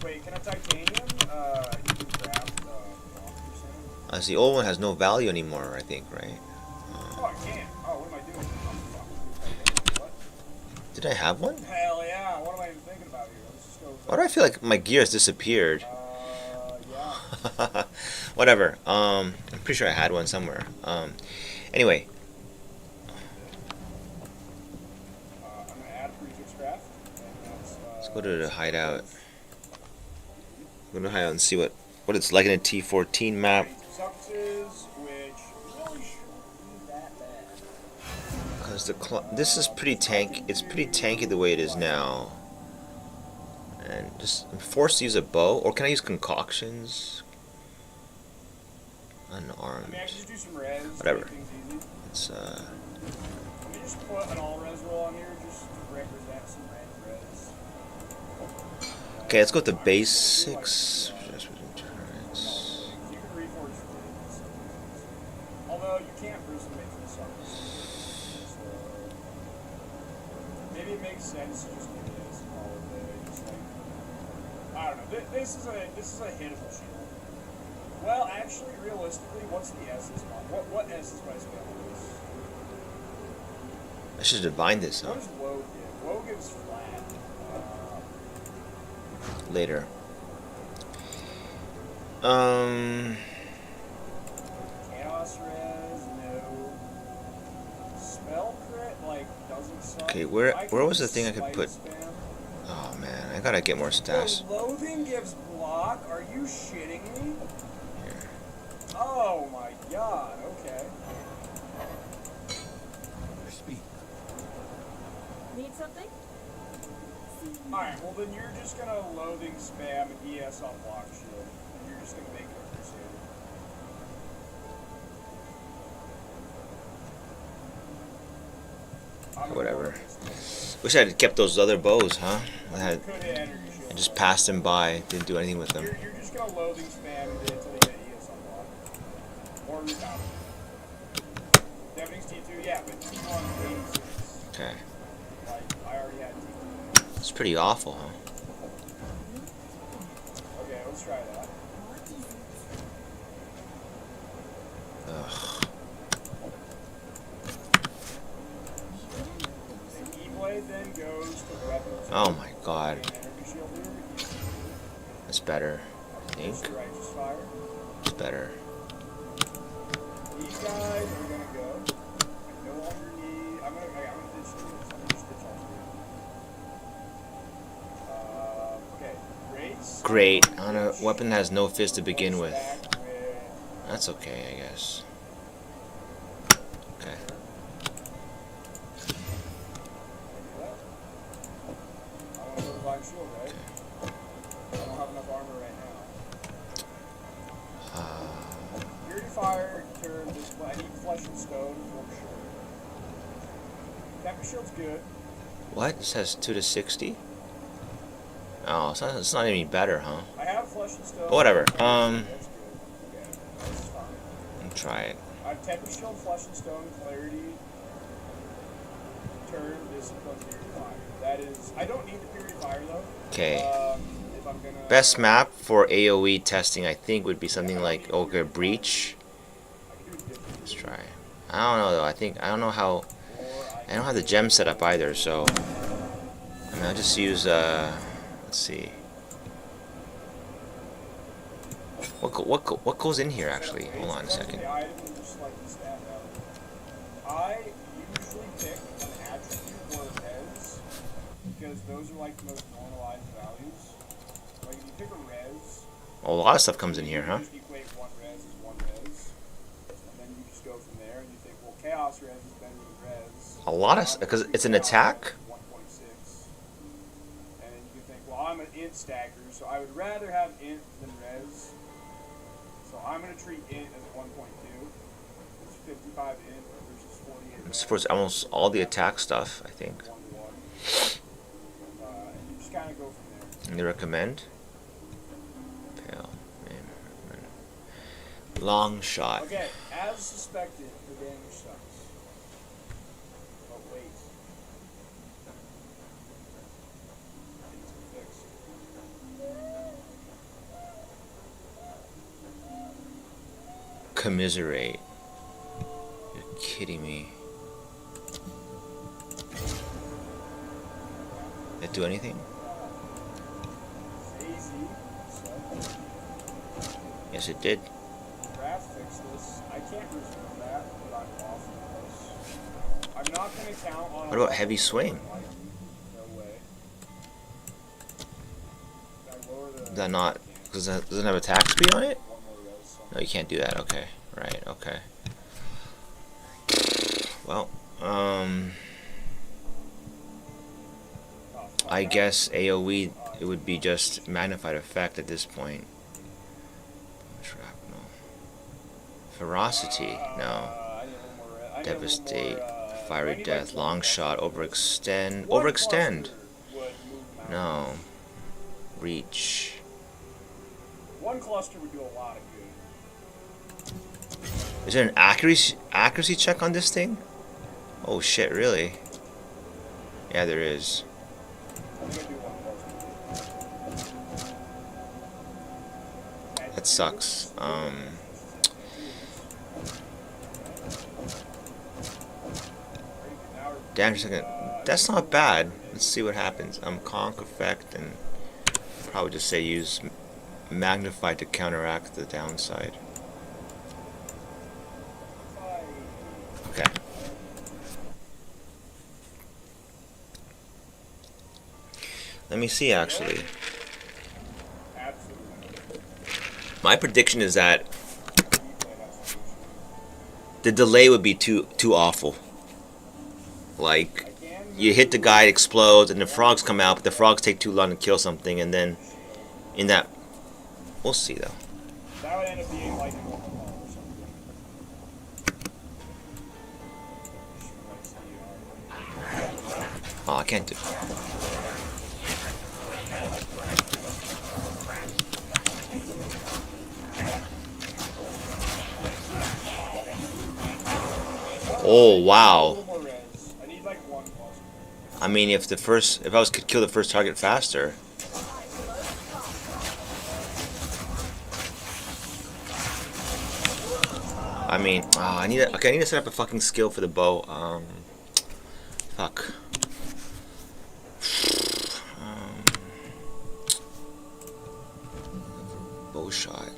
Wait, can I titanium? You can craft As the old one has no value anymore, I think, right? oh, I can't. Oh, what am I doing? What? Did I have one? Hell yeah, what am I even thinking about here? Let's just go with Why do I feel like my gear has disappeared? yeah. Whatever. I'm pretty sure I had one somewhere. Anyway. I'm gonna add a prefix craft. Let's go to the hideout. Go to the hideout and see what it's like in a T14 map. Suffixes, which really shouldn't be that bad. Because this is pretty tanky. It's pretty tanky the way it is now. And just I'm forced to use a bow, or can I use concoctions? Unarmed. I mean, I can just do some res. Whatever. Make things easy. It's Let me just put an all res roll on here just to represent some random res. okay. Let's go with the basics. You can reforge blades. Although you can't Bruce and make this up. So maybe it makes sense to just do this all day. Just like I don't know. This is a hittable shield. Well, actually, realistically, what's the S's on? What S's do I spell on this? I should divine this, huh? What does woe give? Woe gives flat. later. Chaos res, no. Spell crit, like, doesn't suck. Okay, where was the thing I could put? Spam. Oh man, I gotta get more stats. Oh, loathing gives block? Are you shitting me? Here. Oh my god, okay. Speak. Need something? Alright, well then you're just gonna loathing spam and ES on block shield. And you're just gonna make it a crusader. Whatever. Wish I had kept those other bows, huh? I just passed them by, didn't do anything with them. You're just gonna loathing spam and until you get ES on block. Or rebound. Deafening's T2, yeah, but T1 86. Okay. Like, I already had T2. It's pretty awful, huh? Okay, let's try that. Ugh. The E-Blade then goes to weapon. Oh my god. Energy shield here. That's better. I think. Righteous fire. It's better. These guys are gonna go. I no longer need. I'm gonna ditch these. I'm gonna just ditch all three. Okay. Grace. Great. On a weapon that has no fist to begin with. Stack with That's okay, I guess. Okay. I want to go to Black Shield, right? I don't have enough armor right now. Purity Fire, turn this. I need Flesh and Stone for sure. Temper Shield's good. What? It says 2 to 60? Oh, it's not any better, huh? I have Flesh and Stone. Whatever. That's good. Okay. That's fine. I'll try it. I have Temper Shield, Flesh and Stone, Clarity, Turn, Discipline, Purity Fire. That is. I don't need the Purity Fire though. Okay. If I'm gonna. Best map for AoE testing, I think, would be something like Ogre Breach. I can do it different. Let's try. I don't know though. I don't know how. I don't have the gem set up either, so. I mean, I'll just use. Let's see. What goes in here actually? Hold on a second. The item and just like the stat value. I usually pick an attribute or res because those are like the most normalized values. Like if you pick a res, Oh, a lot of stuff comes in here, huh? you just equate one res as one res, and then you just go from there and you think, well, chaos res is better than res. A lot of because it's an attack. 1.6, and then you can think, well, I'm an int stacker, so I would rather have int than res. So I'm going to treat int as 1.2. It's 55 int versus 48 It res. supports almost all the attack stuff, I think. 1-1. And you just kind of go from there. And they recommend. Pale. Man. Long shot. Okay, as suspected, the damage sucks. Oh, wait. It's fixed. Commiserate. You're kidding me. Did it do anything? It's easy. So, Yes, it did. draft fix this. I can't resume that, but I'm off of this. I'm not going to count on. What about heavy swing? No way. Can I lower the- Is that not? Does that doesn't have attack speed on it? One more res, so- No, you can't do that. Okay, right. Okay. Well, I guess AOE it would be just magnified effect at this point. Shrapnel. Ferocity. No. I need a little more res. I need a little Devastate. more, I Fiery need, death. like, Long shot. Overextend. one Overextend. cluster would move No. mountains. Reach. One cluster would do a lot of good. Is there an accuracy check on this thing? Oh shit! Really? Yeah, there is. I'm gonna do one cluster. That sucks. Damage second. That's not bad. Let's see what happens. Conk effect and probably just say use magnify to counteract the downside. Okay. Let me see, actually. My prediction is that the delay would be too awful. Like, you hit the guy, it explodes, and the frogs come out, but the frogs take too long to kill something, and then in that... We'll see, though. That would end up being like... Oh, I can't do... Oh, wow. I mean, if I was could kill the first target faster. I mean, oh, I need to set up a fucking skill for the bow. Fuck. Bow shot.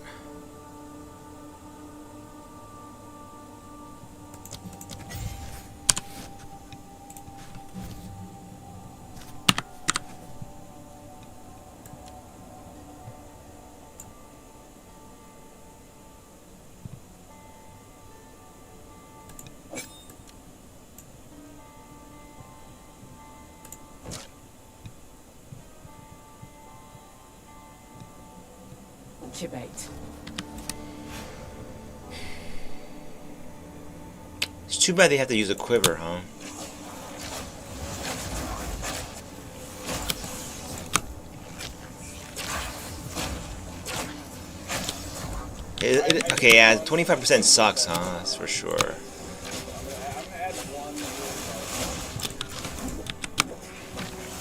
Incubate. It's too bad they have to use a quiver, huh? Okay, yeah, 25% sucks, huh? That's for sure.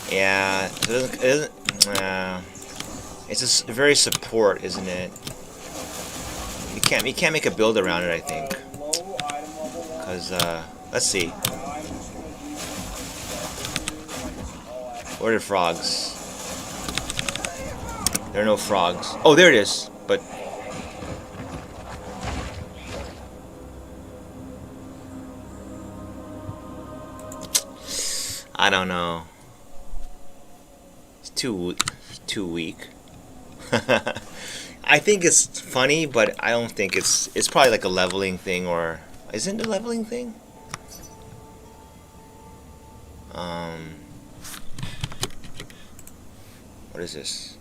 Yeah, it doesn't it's just very support, isn't it? You can't make a build around it, I think. Cause let's see. Where are the frogs? There are no frogs. Oh, there it is. But I don't know. It's too weak. I think it's funny, but I don't think it's probably like a leveling thing, or isn't it a leveling thing? What is this?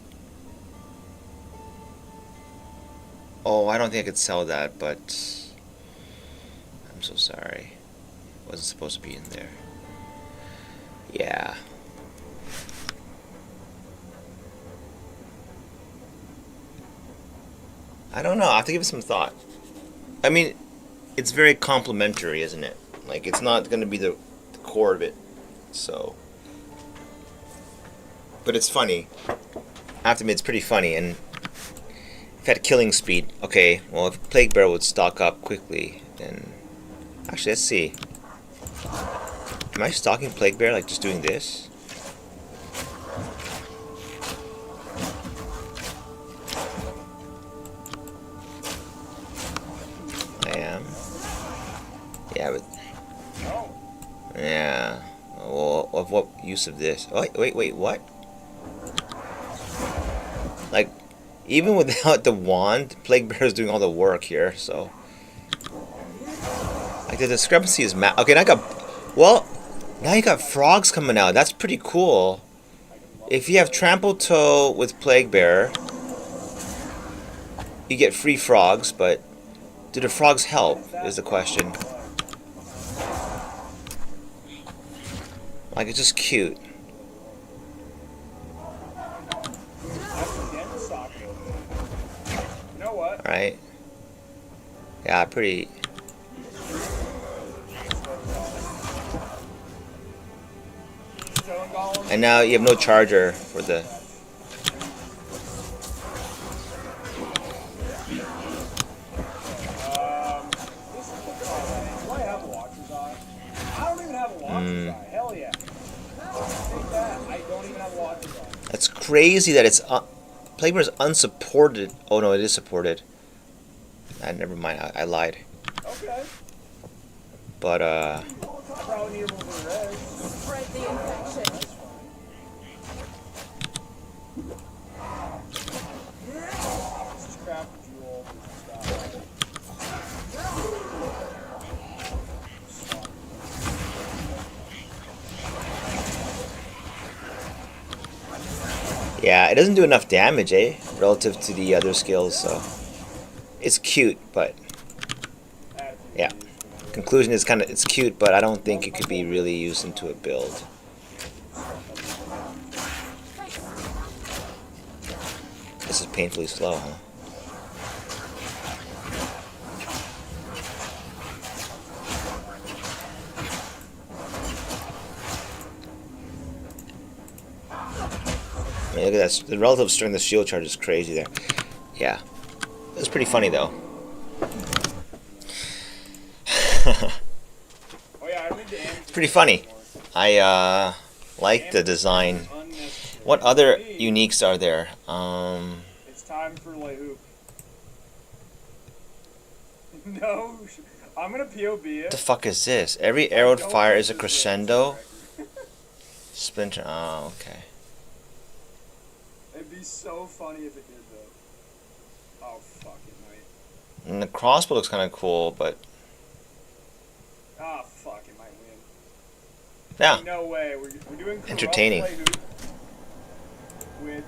Oh, I don't think I could sell that, but I'm so sorry. It wasn't supposed to be in there. Yeah. I don't know. I have to give it some thought. I mean, it's very complimentary, isn't it? Like, it's not going to be the core of it. So. But it's funny. I have to admit, it's pretty funny. And if it had killing speed, okay, well, if Plaguebearer would stock up quickly, then... Actually, let's see. Am I stalking Plaguebearer, like, just doing this? I am. Yeah, but... Yeah. Well, of what use of this? Oh, wait, what? Like, even without the wand, Plaguebearer is doing all the work here, so... Like, the discrepancy is okay, now I got... Well, now you got frogs coming out. That's pretty cool. If you have Trample Toe with Plaguebearer, you get free frogs, but... Do the frogs help, is the question. Like, it's just cute. Right? Yeah, pretty... And now you have no charger for the... That's crazy that it's Plaguebearer is unsupported. Oh no, it is supported. Never mind. I lied. Okay. But I probably need a little bit of red. Spread the infection. Let's just craft a jewel. yeah, it doesn't do enough damage, eh? Relative to the other skills, so it's cute, but yeah. Conclusion is it's cute, but I don't think it could be really used into a build. This is painfully slow, huh? I mean, look at that. The relative strength of the shield charge is crazy there. Yeah. It's pretty funny, though. Oh yeah, I need to end. It's pretty funny. I like the design. What other uniques are there? It's time for Lehoop. No, I'm gonna POB it. What the fuck is this? Every arrowed fire is a crescendo. Splinter. Oh, okay. It'd be so funny if it did though. Oh fuck, it might. And the crossbow looks kind of cool, but Ah fuck, it might win. yeah. No way. We're doing corrupt Entertaining. Lehoop with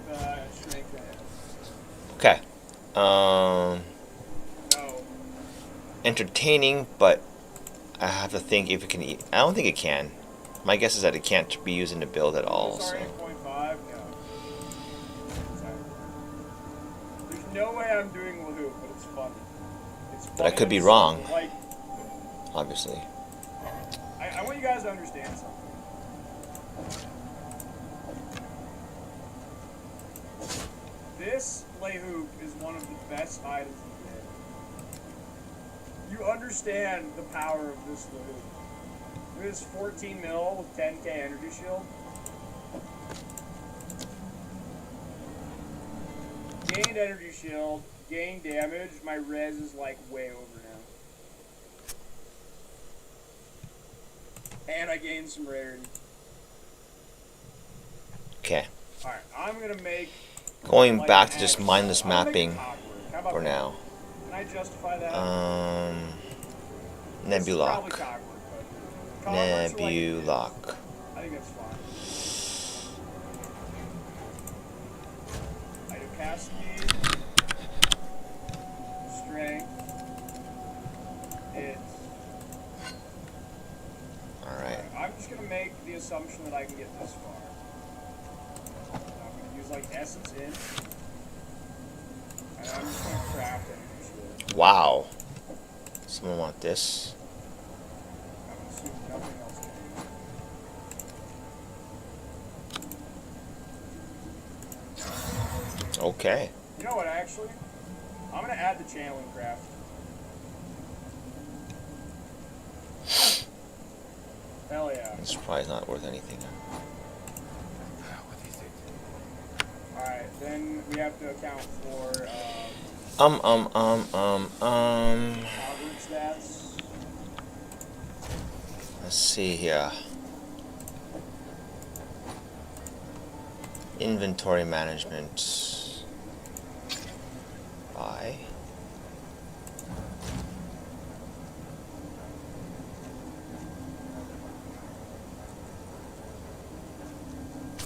strength in it. Okay. No. Entertaining, but I have to think if it can eat. I don't think it can. My guess is that it can't be used in the build at all. So. Sorry, 8.5? No. Sorry. There's no way I'm doing Lehoop, but it's funny. It's funny. But I could be and wrong. simple. Like, Obviously. I want you guys to understand something. This Lehoop is one of the best items in the game. You understand the power of this Lehoop. It is 14 mil with 10k energy shield. Gained energy shield, gained damage. My res is like way over now. And I gained some rarity. Okay. Alright, I'm gonna make. Going like back an to just X. mindless I'll make mapping it awkward. How about for that? now. Can I justify that? It's probably Nebulock. awkward, but Converts are like- Nebulock. I think that's fine. I do cast speed, strength, hit. Alright. I'm just gonna make the assumption that I can get this far. I'm gonna use like essence in, and I'm just gonna craft it. Wow. Someone want this? I'm assuming nothing else. Okay. You know what, actually? I'm gonna add the channeling craft. Hell yeah. This probably not worth anything. Alright, then we have to account for, Hogwarts stats. Let's see here. Inventory management. Buy.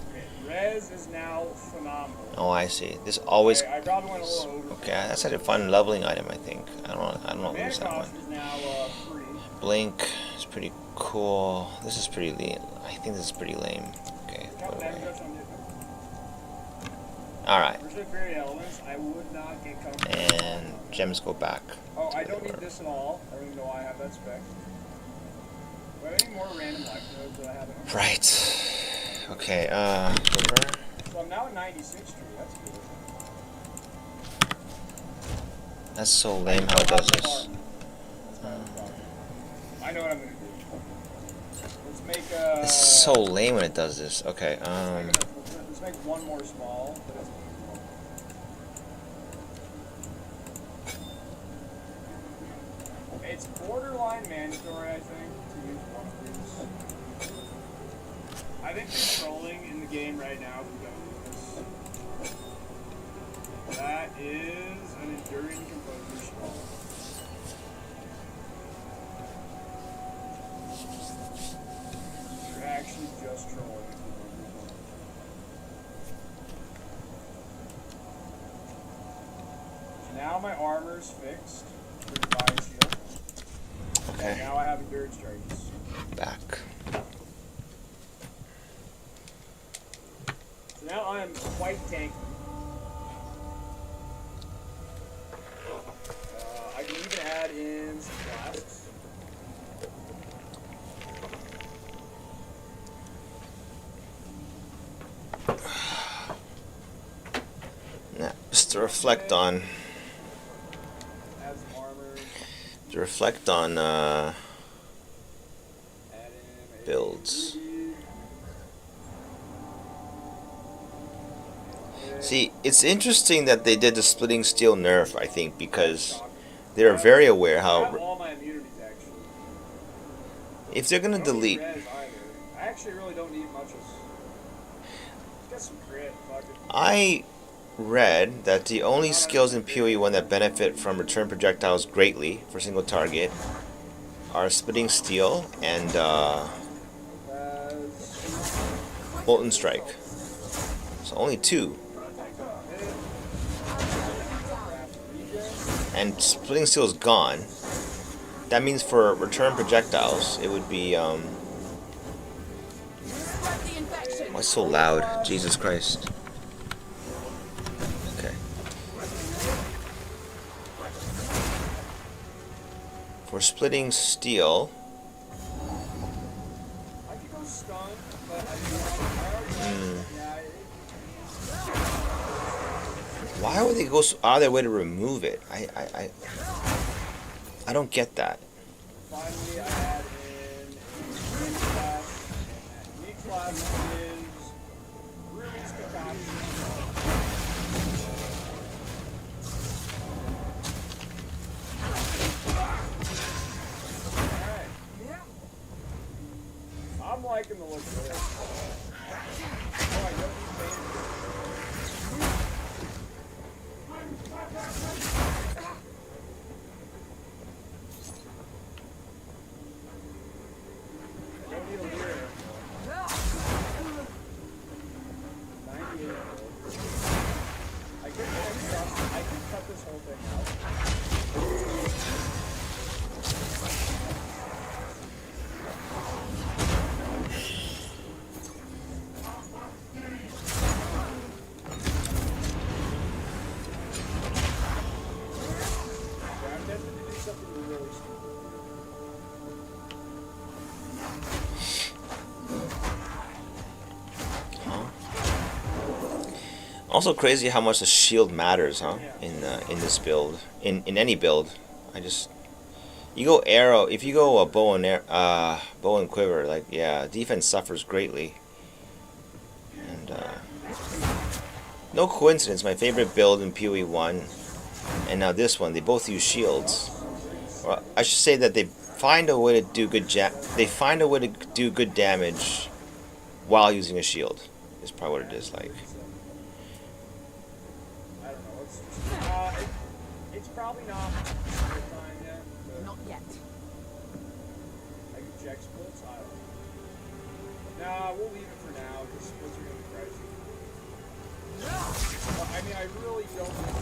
Okay, res is now phenomenal. Oh, I see. This always. I probably went a little over. Okay, that's a fun leveling item, I think. I don't want to Mana lose that one. cost is now free. Blink is pretty cool. This is pretty lame. I think this is pretty lame. Okay, Count put it damage away. reduction on the Alright, Versus fairy elements, I would not get comfortable. and gems go back. Oh, I don't need this at all. I don't even know why I have that spec. Do I have any more random life nodes that I haven't? Right. Okay, river. So I'm now at 96 tree. That's good. That's so lame how it does this. That's my other problem. I know what I'm gonna do. Let's make a. It's so lame when it does this. Okay, Let's make one more small. But it's it's borderline mandatory, I think, to use one of these. I think you're trolling in the game right now if you don't use this. That is an enduring composure spell. You're actually just trolling if you don't use one. So now my armor's fixed for Divine Shield. Okay. And now I have Endurance charges. Back. So now I am quite tanky. I can even add in some flasks. Now, just to reflect on. Add some armor. To reflect on Add in a builds. ruby. See, it's interesting that they did the splitting steel nerf, I think, because they're very aware I have how all my immunities actually. if they're gonna I don't need delete. res either. I actually really don't need much of. Get some crit. Fuck it. I read that the only skills in POE1 that benefit from return projectiles greatly for single target are splitting steel and molten strike. So only two. And splitting steel is gone. That means for return projectiles, it would be Spread the infection. why so loud? Jesus Christ. Okay. For splitting steel, I could go stun, but I already why would they go so out of their way to remove it? I don't get that. finally I add in a unique class, and that unique class is Ruby's Concoction. Alright. I'm liking the look of this. Oh, I don't need bandage. I don't need a mirror. 98 gold. I can cut this whole thing out. Yeah, I'm tempted to do something really stupid. Also crazy how much the shield matters, huh? In this build, in any build, you go arrow. If you go a bow and quiver, like yeah, defense suffers greatly. And no coincidence, my favorite build in POE1, and now this one, they both use shields. Or I should say that they find a way to do good damage while using a shield. Is probably what it is like. I don't know. It's probably not the time yet. But Not yet. I can check splits. I don't know. Nah, we'll leave it for now because splits are gonna be pricey. But, I mean, I really don't think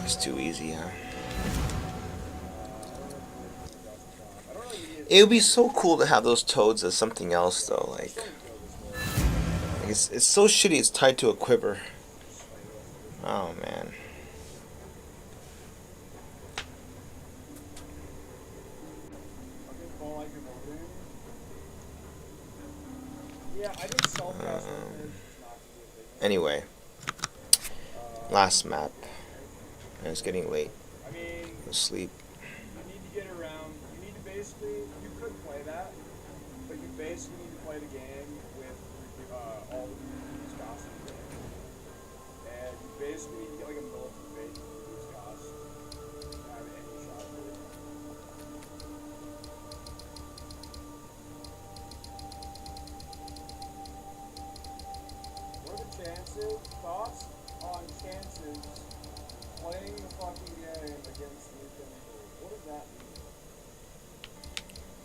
It's too easy, huh? I don't really need it. It would be so cool to have those toads as something else, though. Like it's so shitty. It's tied to a quiver. Oh man. Yeah, I think self-cast is not gonna be a thing. Anyway, last map. And it's getting late. I mean, Go sleep. you need to get around. You need to basically. You could play that, but you basically need to play the game with all the these costumes. basically need to get like a militant bait to reduce cost. To have any shot at it. What are the chances? Thoughts on chances playing the fucking game against the Pinnacle? What does that mean?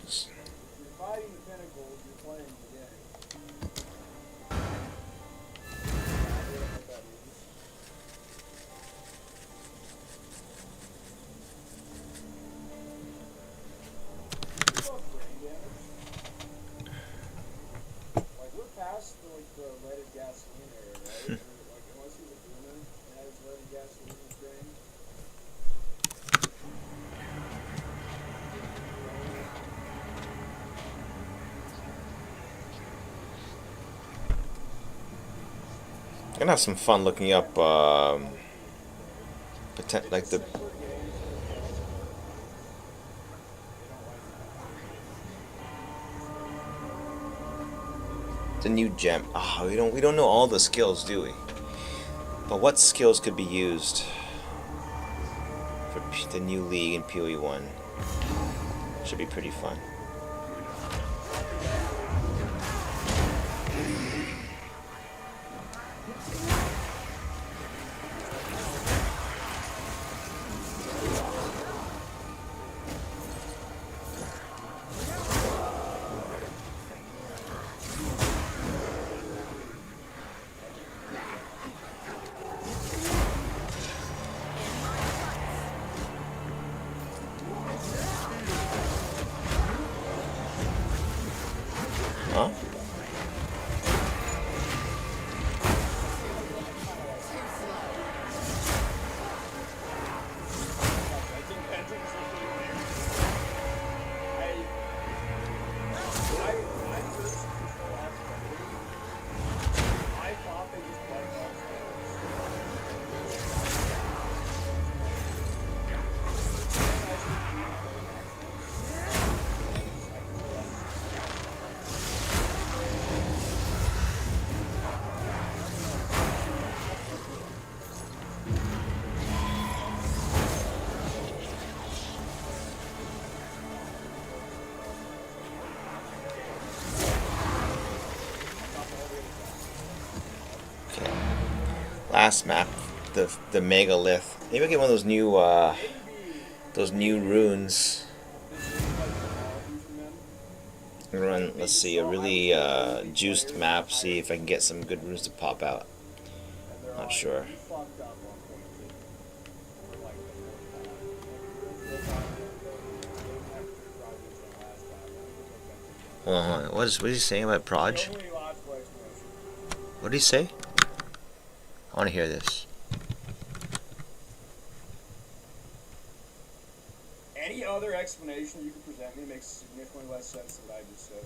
If you're fighting the Pinnacles, you're playing the game. I don't know what that means. Fuck brain damage. Like, we're past the leaded gasoline area, right? Or, like, unless he's a boomer and has leaded gasoline in his brain. I'm gonna have some fun looking up, like the new gem. Ah, we don't know all the skills, do we? But what skills could be used for the new league in POE1? Should be pretty fun. Huh? Last map, the megalith. Maybe I'll get one of those new runes. Run, let's see, a really juiced map. See if I can get some good runes to pop out. Not sure. Hold on. What is he saying about Proj? What did he say? I want to hear this. Any other explanation you could present me makes significantly less sense than what I just said.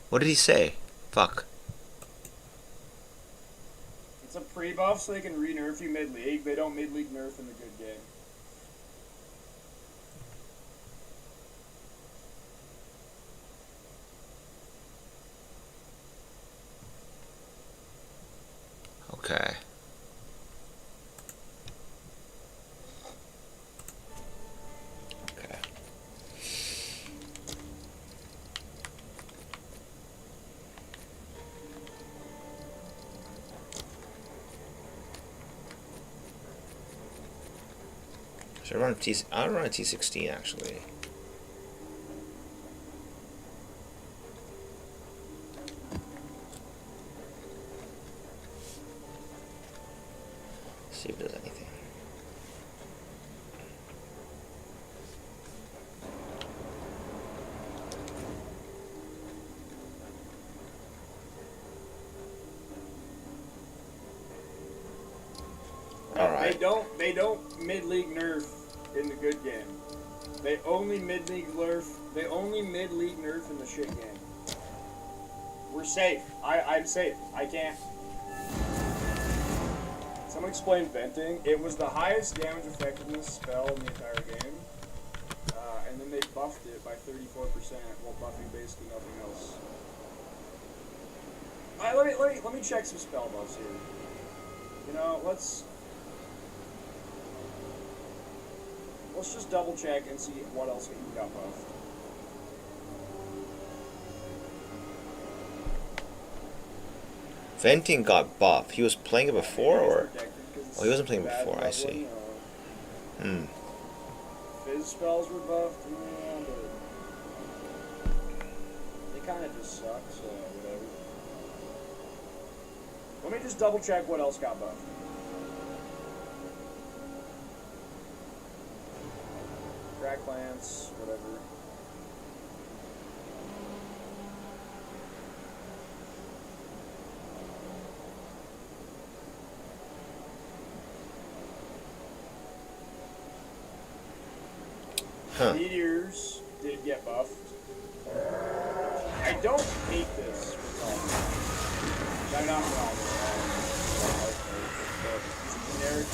What did he say? Fuck. It's a pre-buff so they can re-nerf you mid-league. They don't mid-league nerf in the good game. Okay. Should I run a T? I'll run a T16 actually. See if there's anything. All right. They don't mid-league nerf in the good game. They only mid-league nerf. They only mid-league nerf in the shit game. We're safe. I'm safe. I can't. Someone explained venting. It was the highest damage effectiveness spell in the entire game, and then they buffed it by 34% while buffing basically nothing else. Let me check some spell buffs here. You know, let's let's just double check and see what else he got buffed. Venting got buffed. He was playing it before, or? Oh, he wasn't playing before, I see. Hmm. Fizz spells were buffed, yeah, but they kind of just suck, so whatever. Let me just double check what else got buffed. Crack Lance, whatever. Huh. Meteors did get buffed. I don't hate this. I'm not wrong. It's a generic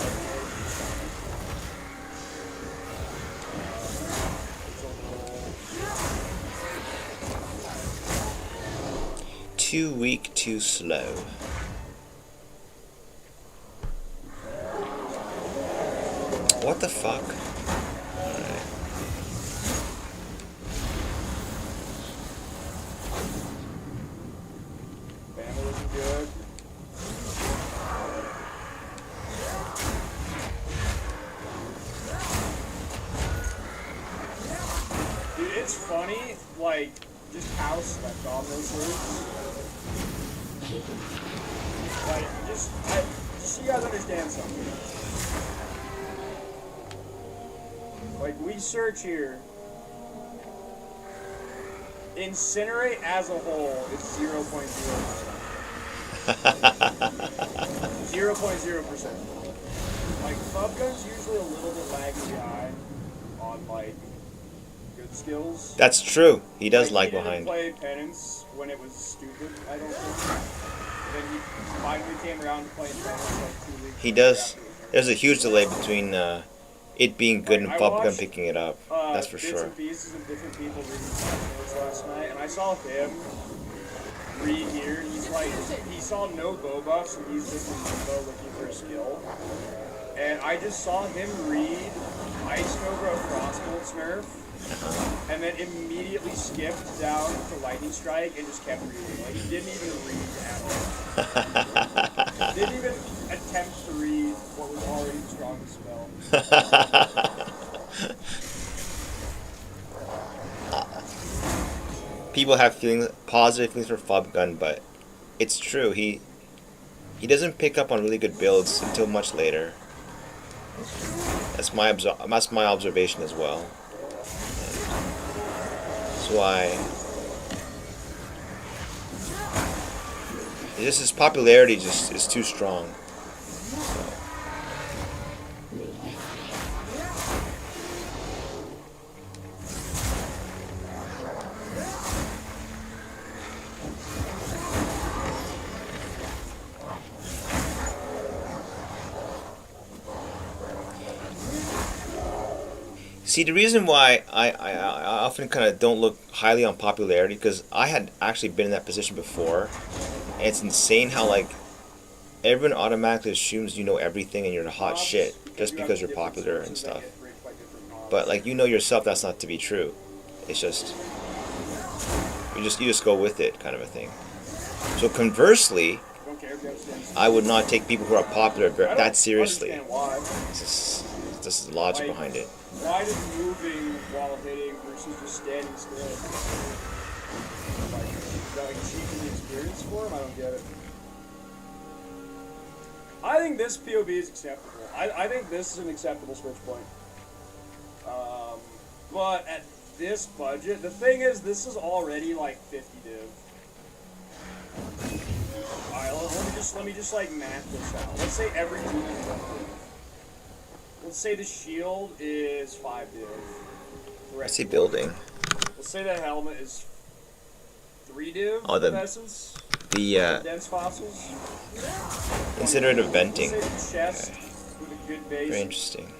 Too weak, too slow. What the fuck? Family isn't good. Dude, it's funny, like, just how slept on this is. Like, just so you guys understand something. Like, we search here. Incinerate as a whole is 0.0%. 0.0%. Like, Fub Gun's usually a little bit lagging behind on, like, good skills. That's true. He does Like, lag he behind. didn't play Penance when it was stupid, I don't think. Then he finally came around to playing Penance like 2 weeks He ago does. after it was There's a huge delay between it being good and I Fub Gun watched, picking it up. That's for bits sure. and pieces of different people reading notes last night, and I saw him read here. He's like, he saw no bow buffs, and he's just in limbo looking for a skill. And I just saw him read Ice Cobra Frostbolt Smurf, and then immediately skipped down to Lightning Strike and just kept reading. Like, he didn't even read at all. Didn't even attempt to read what was already the strongest spell. People have feelings, positive feelings for Fub Gun, but it's true. He doesn't pick up on really good builds until much later. That's my observation as well. That's why just his popularity just is too strong. See, the reason why I often kind of don't look highly on popularity, because I had actually been in that position before, and it's insane how, like, everyone automatically assumes you know everything and you're the hot shit just because you're popular and stuff. But, like, you know yourself that's not to be true. It's just you just go with it, kind of a thing. So conversely, I would not take people who are popular that seriously. This is the logic behind it. Why does moving while hitting versus just standing still? Like, is that like cheating the experience for him? I don't get it. I think this POB is acceptable. I think this is an acceptable switch point. But at this budget, the thing is, this is already like 50 div. Alright, let me just like math this out. Let's say every tool is 1 div. Let's say the shield is 5 div. I see building. Let's say the helmet is 3 div. Oh, the essence. The Dense fossils. incinerative venting. Let's say the chest with a good base. Very interesting.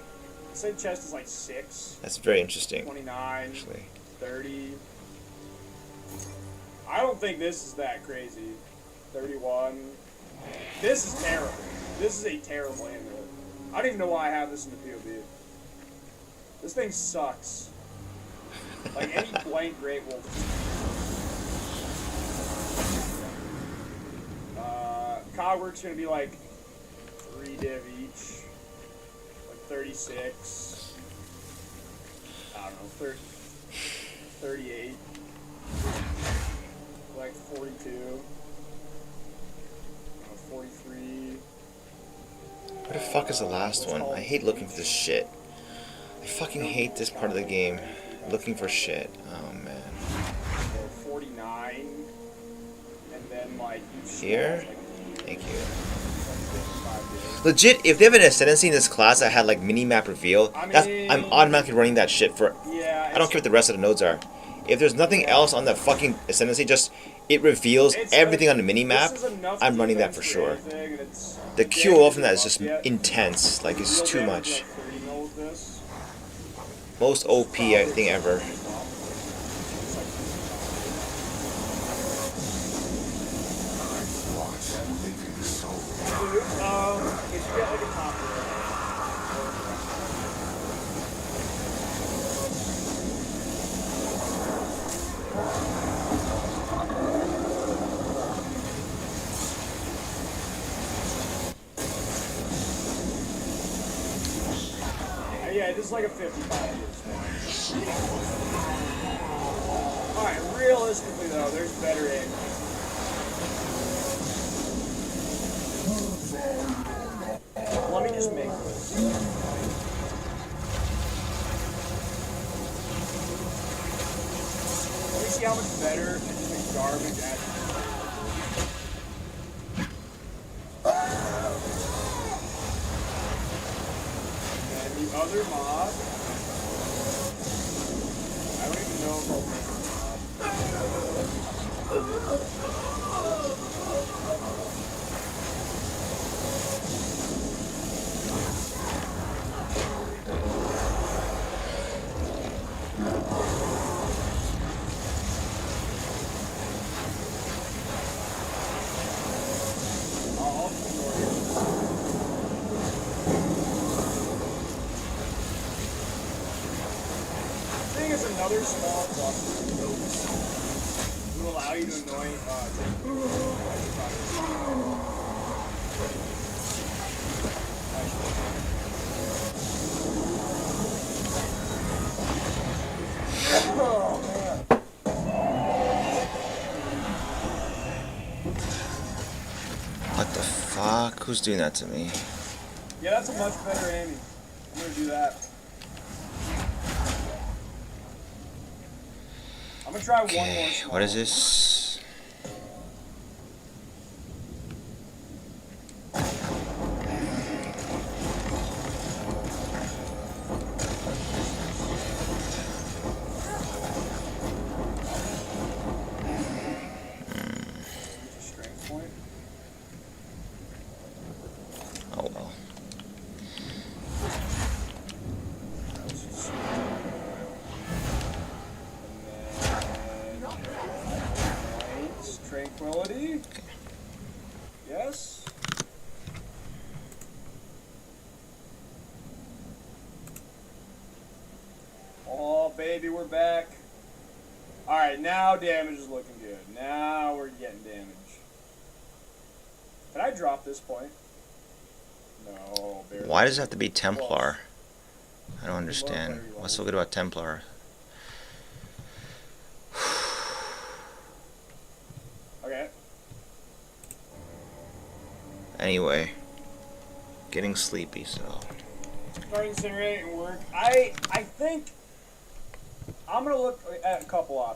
Let's say the chest is like 6. That's very interesting. 29. Actually. 30. I don't think this is that crazy. 31. This is terrible. This is a terrible amulet. I don't even know why I have this in the POB. This thing sucks. Like any blank Great Wolf. Cogwork's gonna be like 3 div each. Like 36. I don't know, 38. Like 42. 43. Where the fuck is the last one? I hate looking for this shit. I fucking hate this part of the game. Looking for shit. Oh man. 49. And then like each Here? like Thank you. Legit, if they have an ascendancy in this class that had like mini-map reveal, I'm automatically running that shit for... yeah, I don't care what the rest of the nodes are. If there's nothing else on that fucking ascendancy, just it reveals everything on the mini-map, I'm running that for sure. The QOL from that is just intense. Like, it's just too much. Most OP thing ever. If you get like a top yeah, it is like a 55 years. Alright, realistically though, there's better aim. Let me just make this. Let me see how much better just a garbage at. And the other mod, I don't even know if I'll make another small cluster will allow you to annoy oh man. What the fuck? Who's doing that to me? Yeah, that's a much better aiming. I'm gonna do that. I'm gonna try one more small. What is this? Strength point. Oh well. Tranquility. Yes. Oh, baby, we're back. All right, now damage is looking good. Now we're getting damage. Can I drop this point? No. Barely. Why does it have to be Templar? I don't understand. What's so good about Templar? Okay. Anyway, getting sleepy, so. Starting incinerate and work. I think I'm gonna look at a couple options.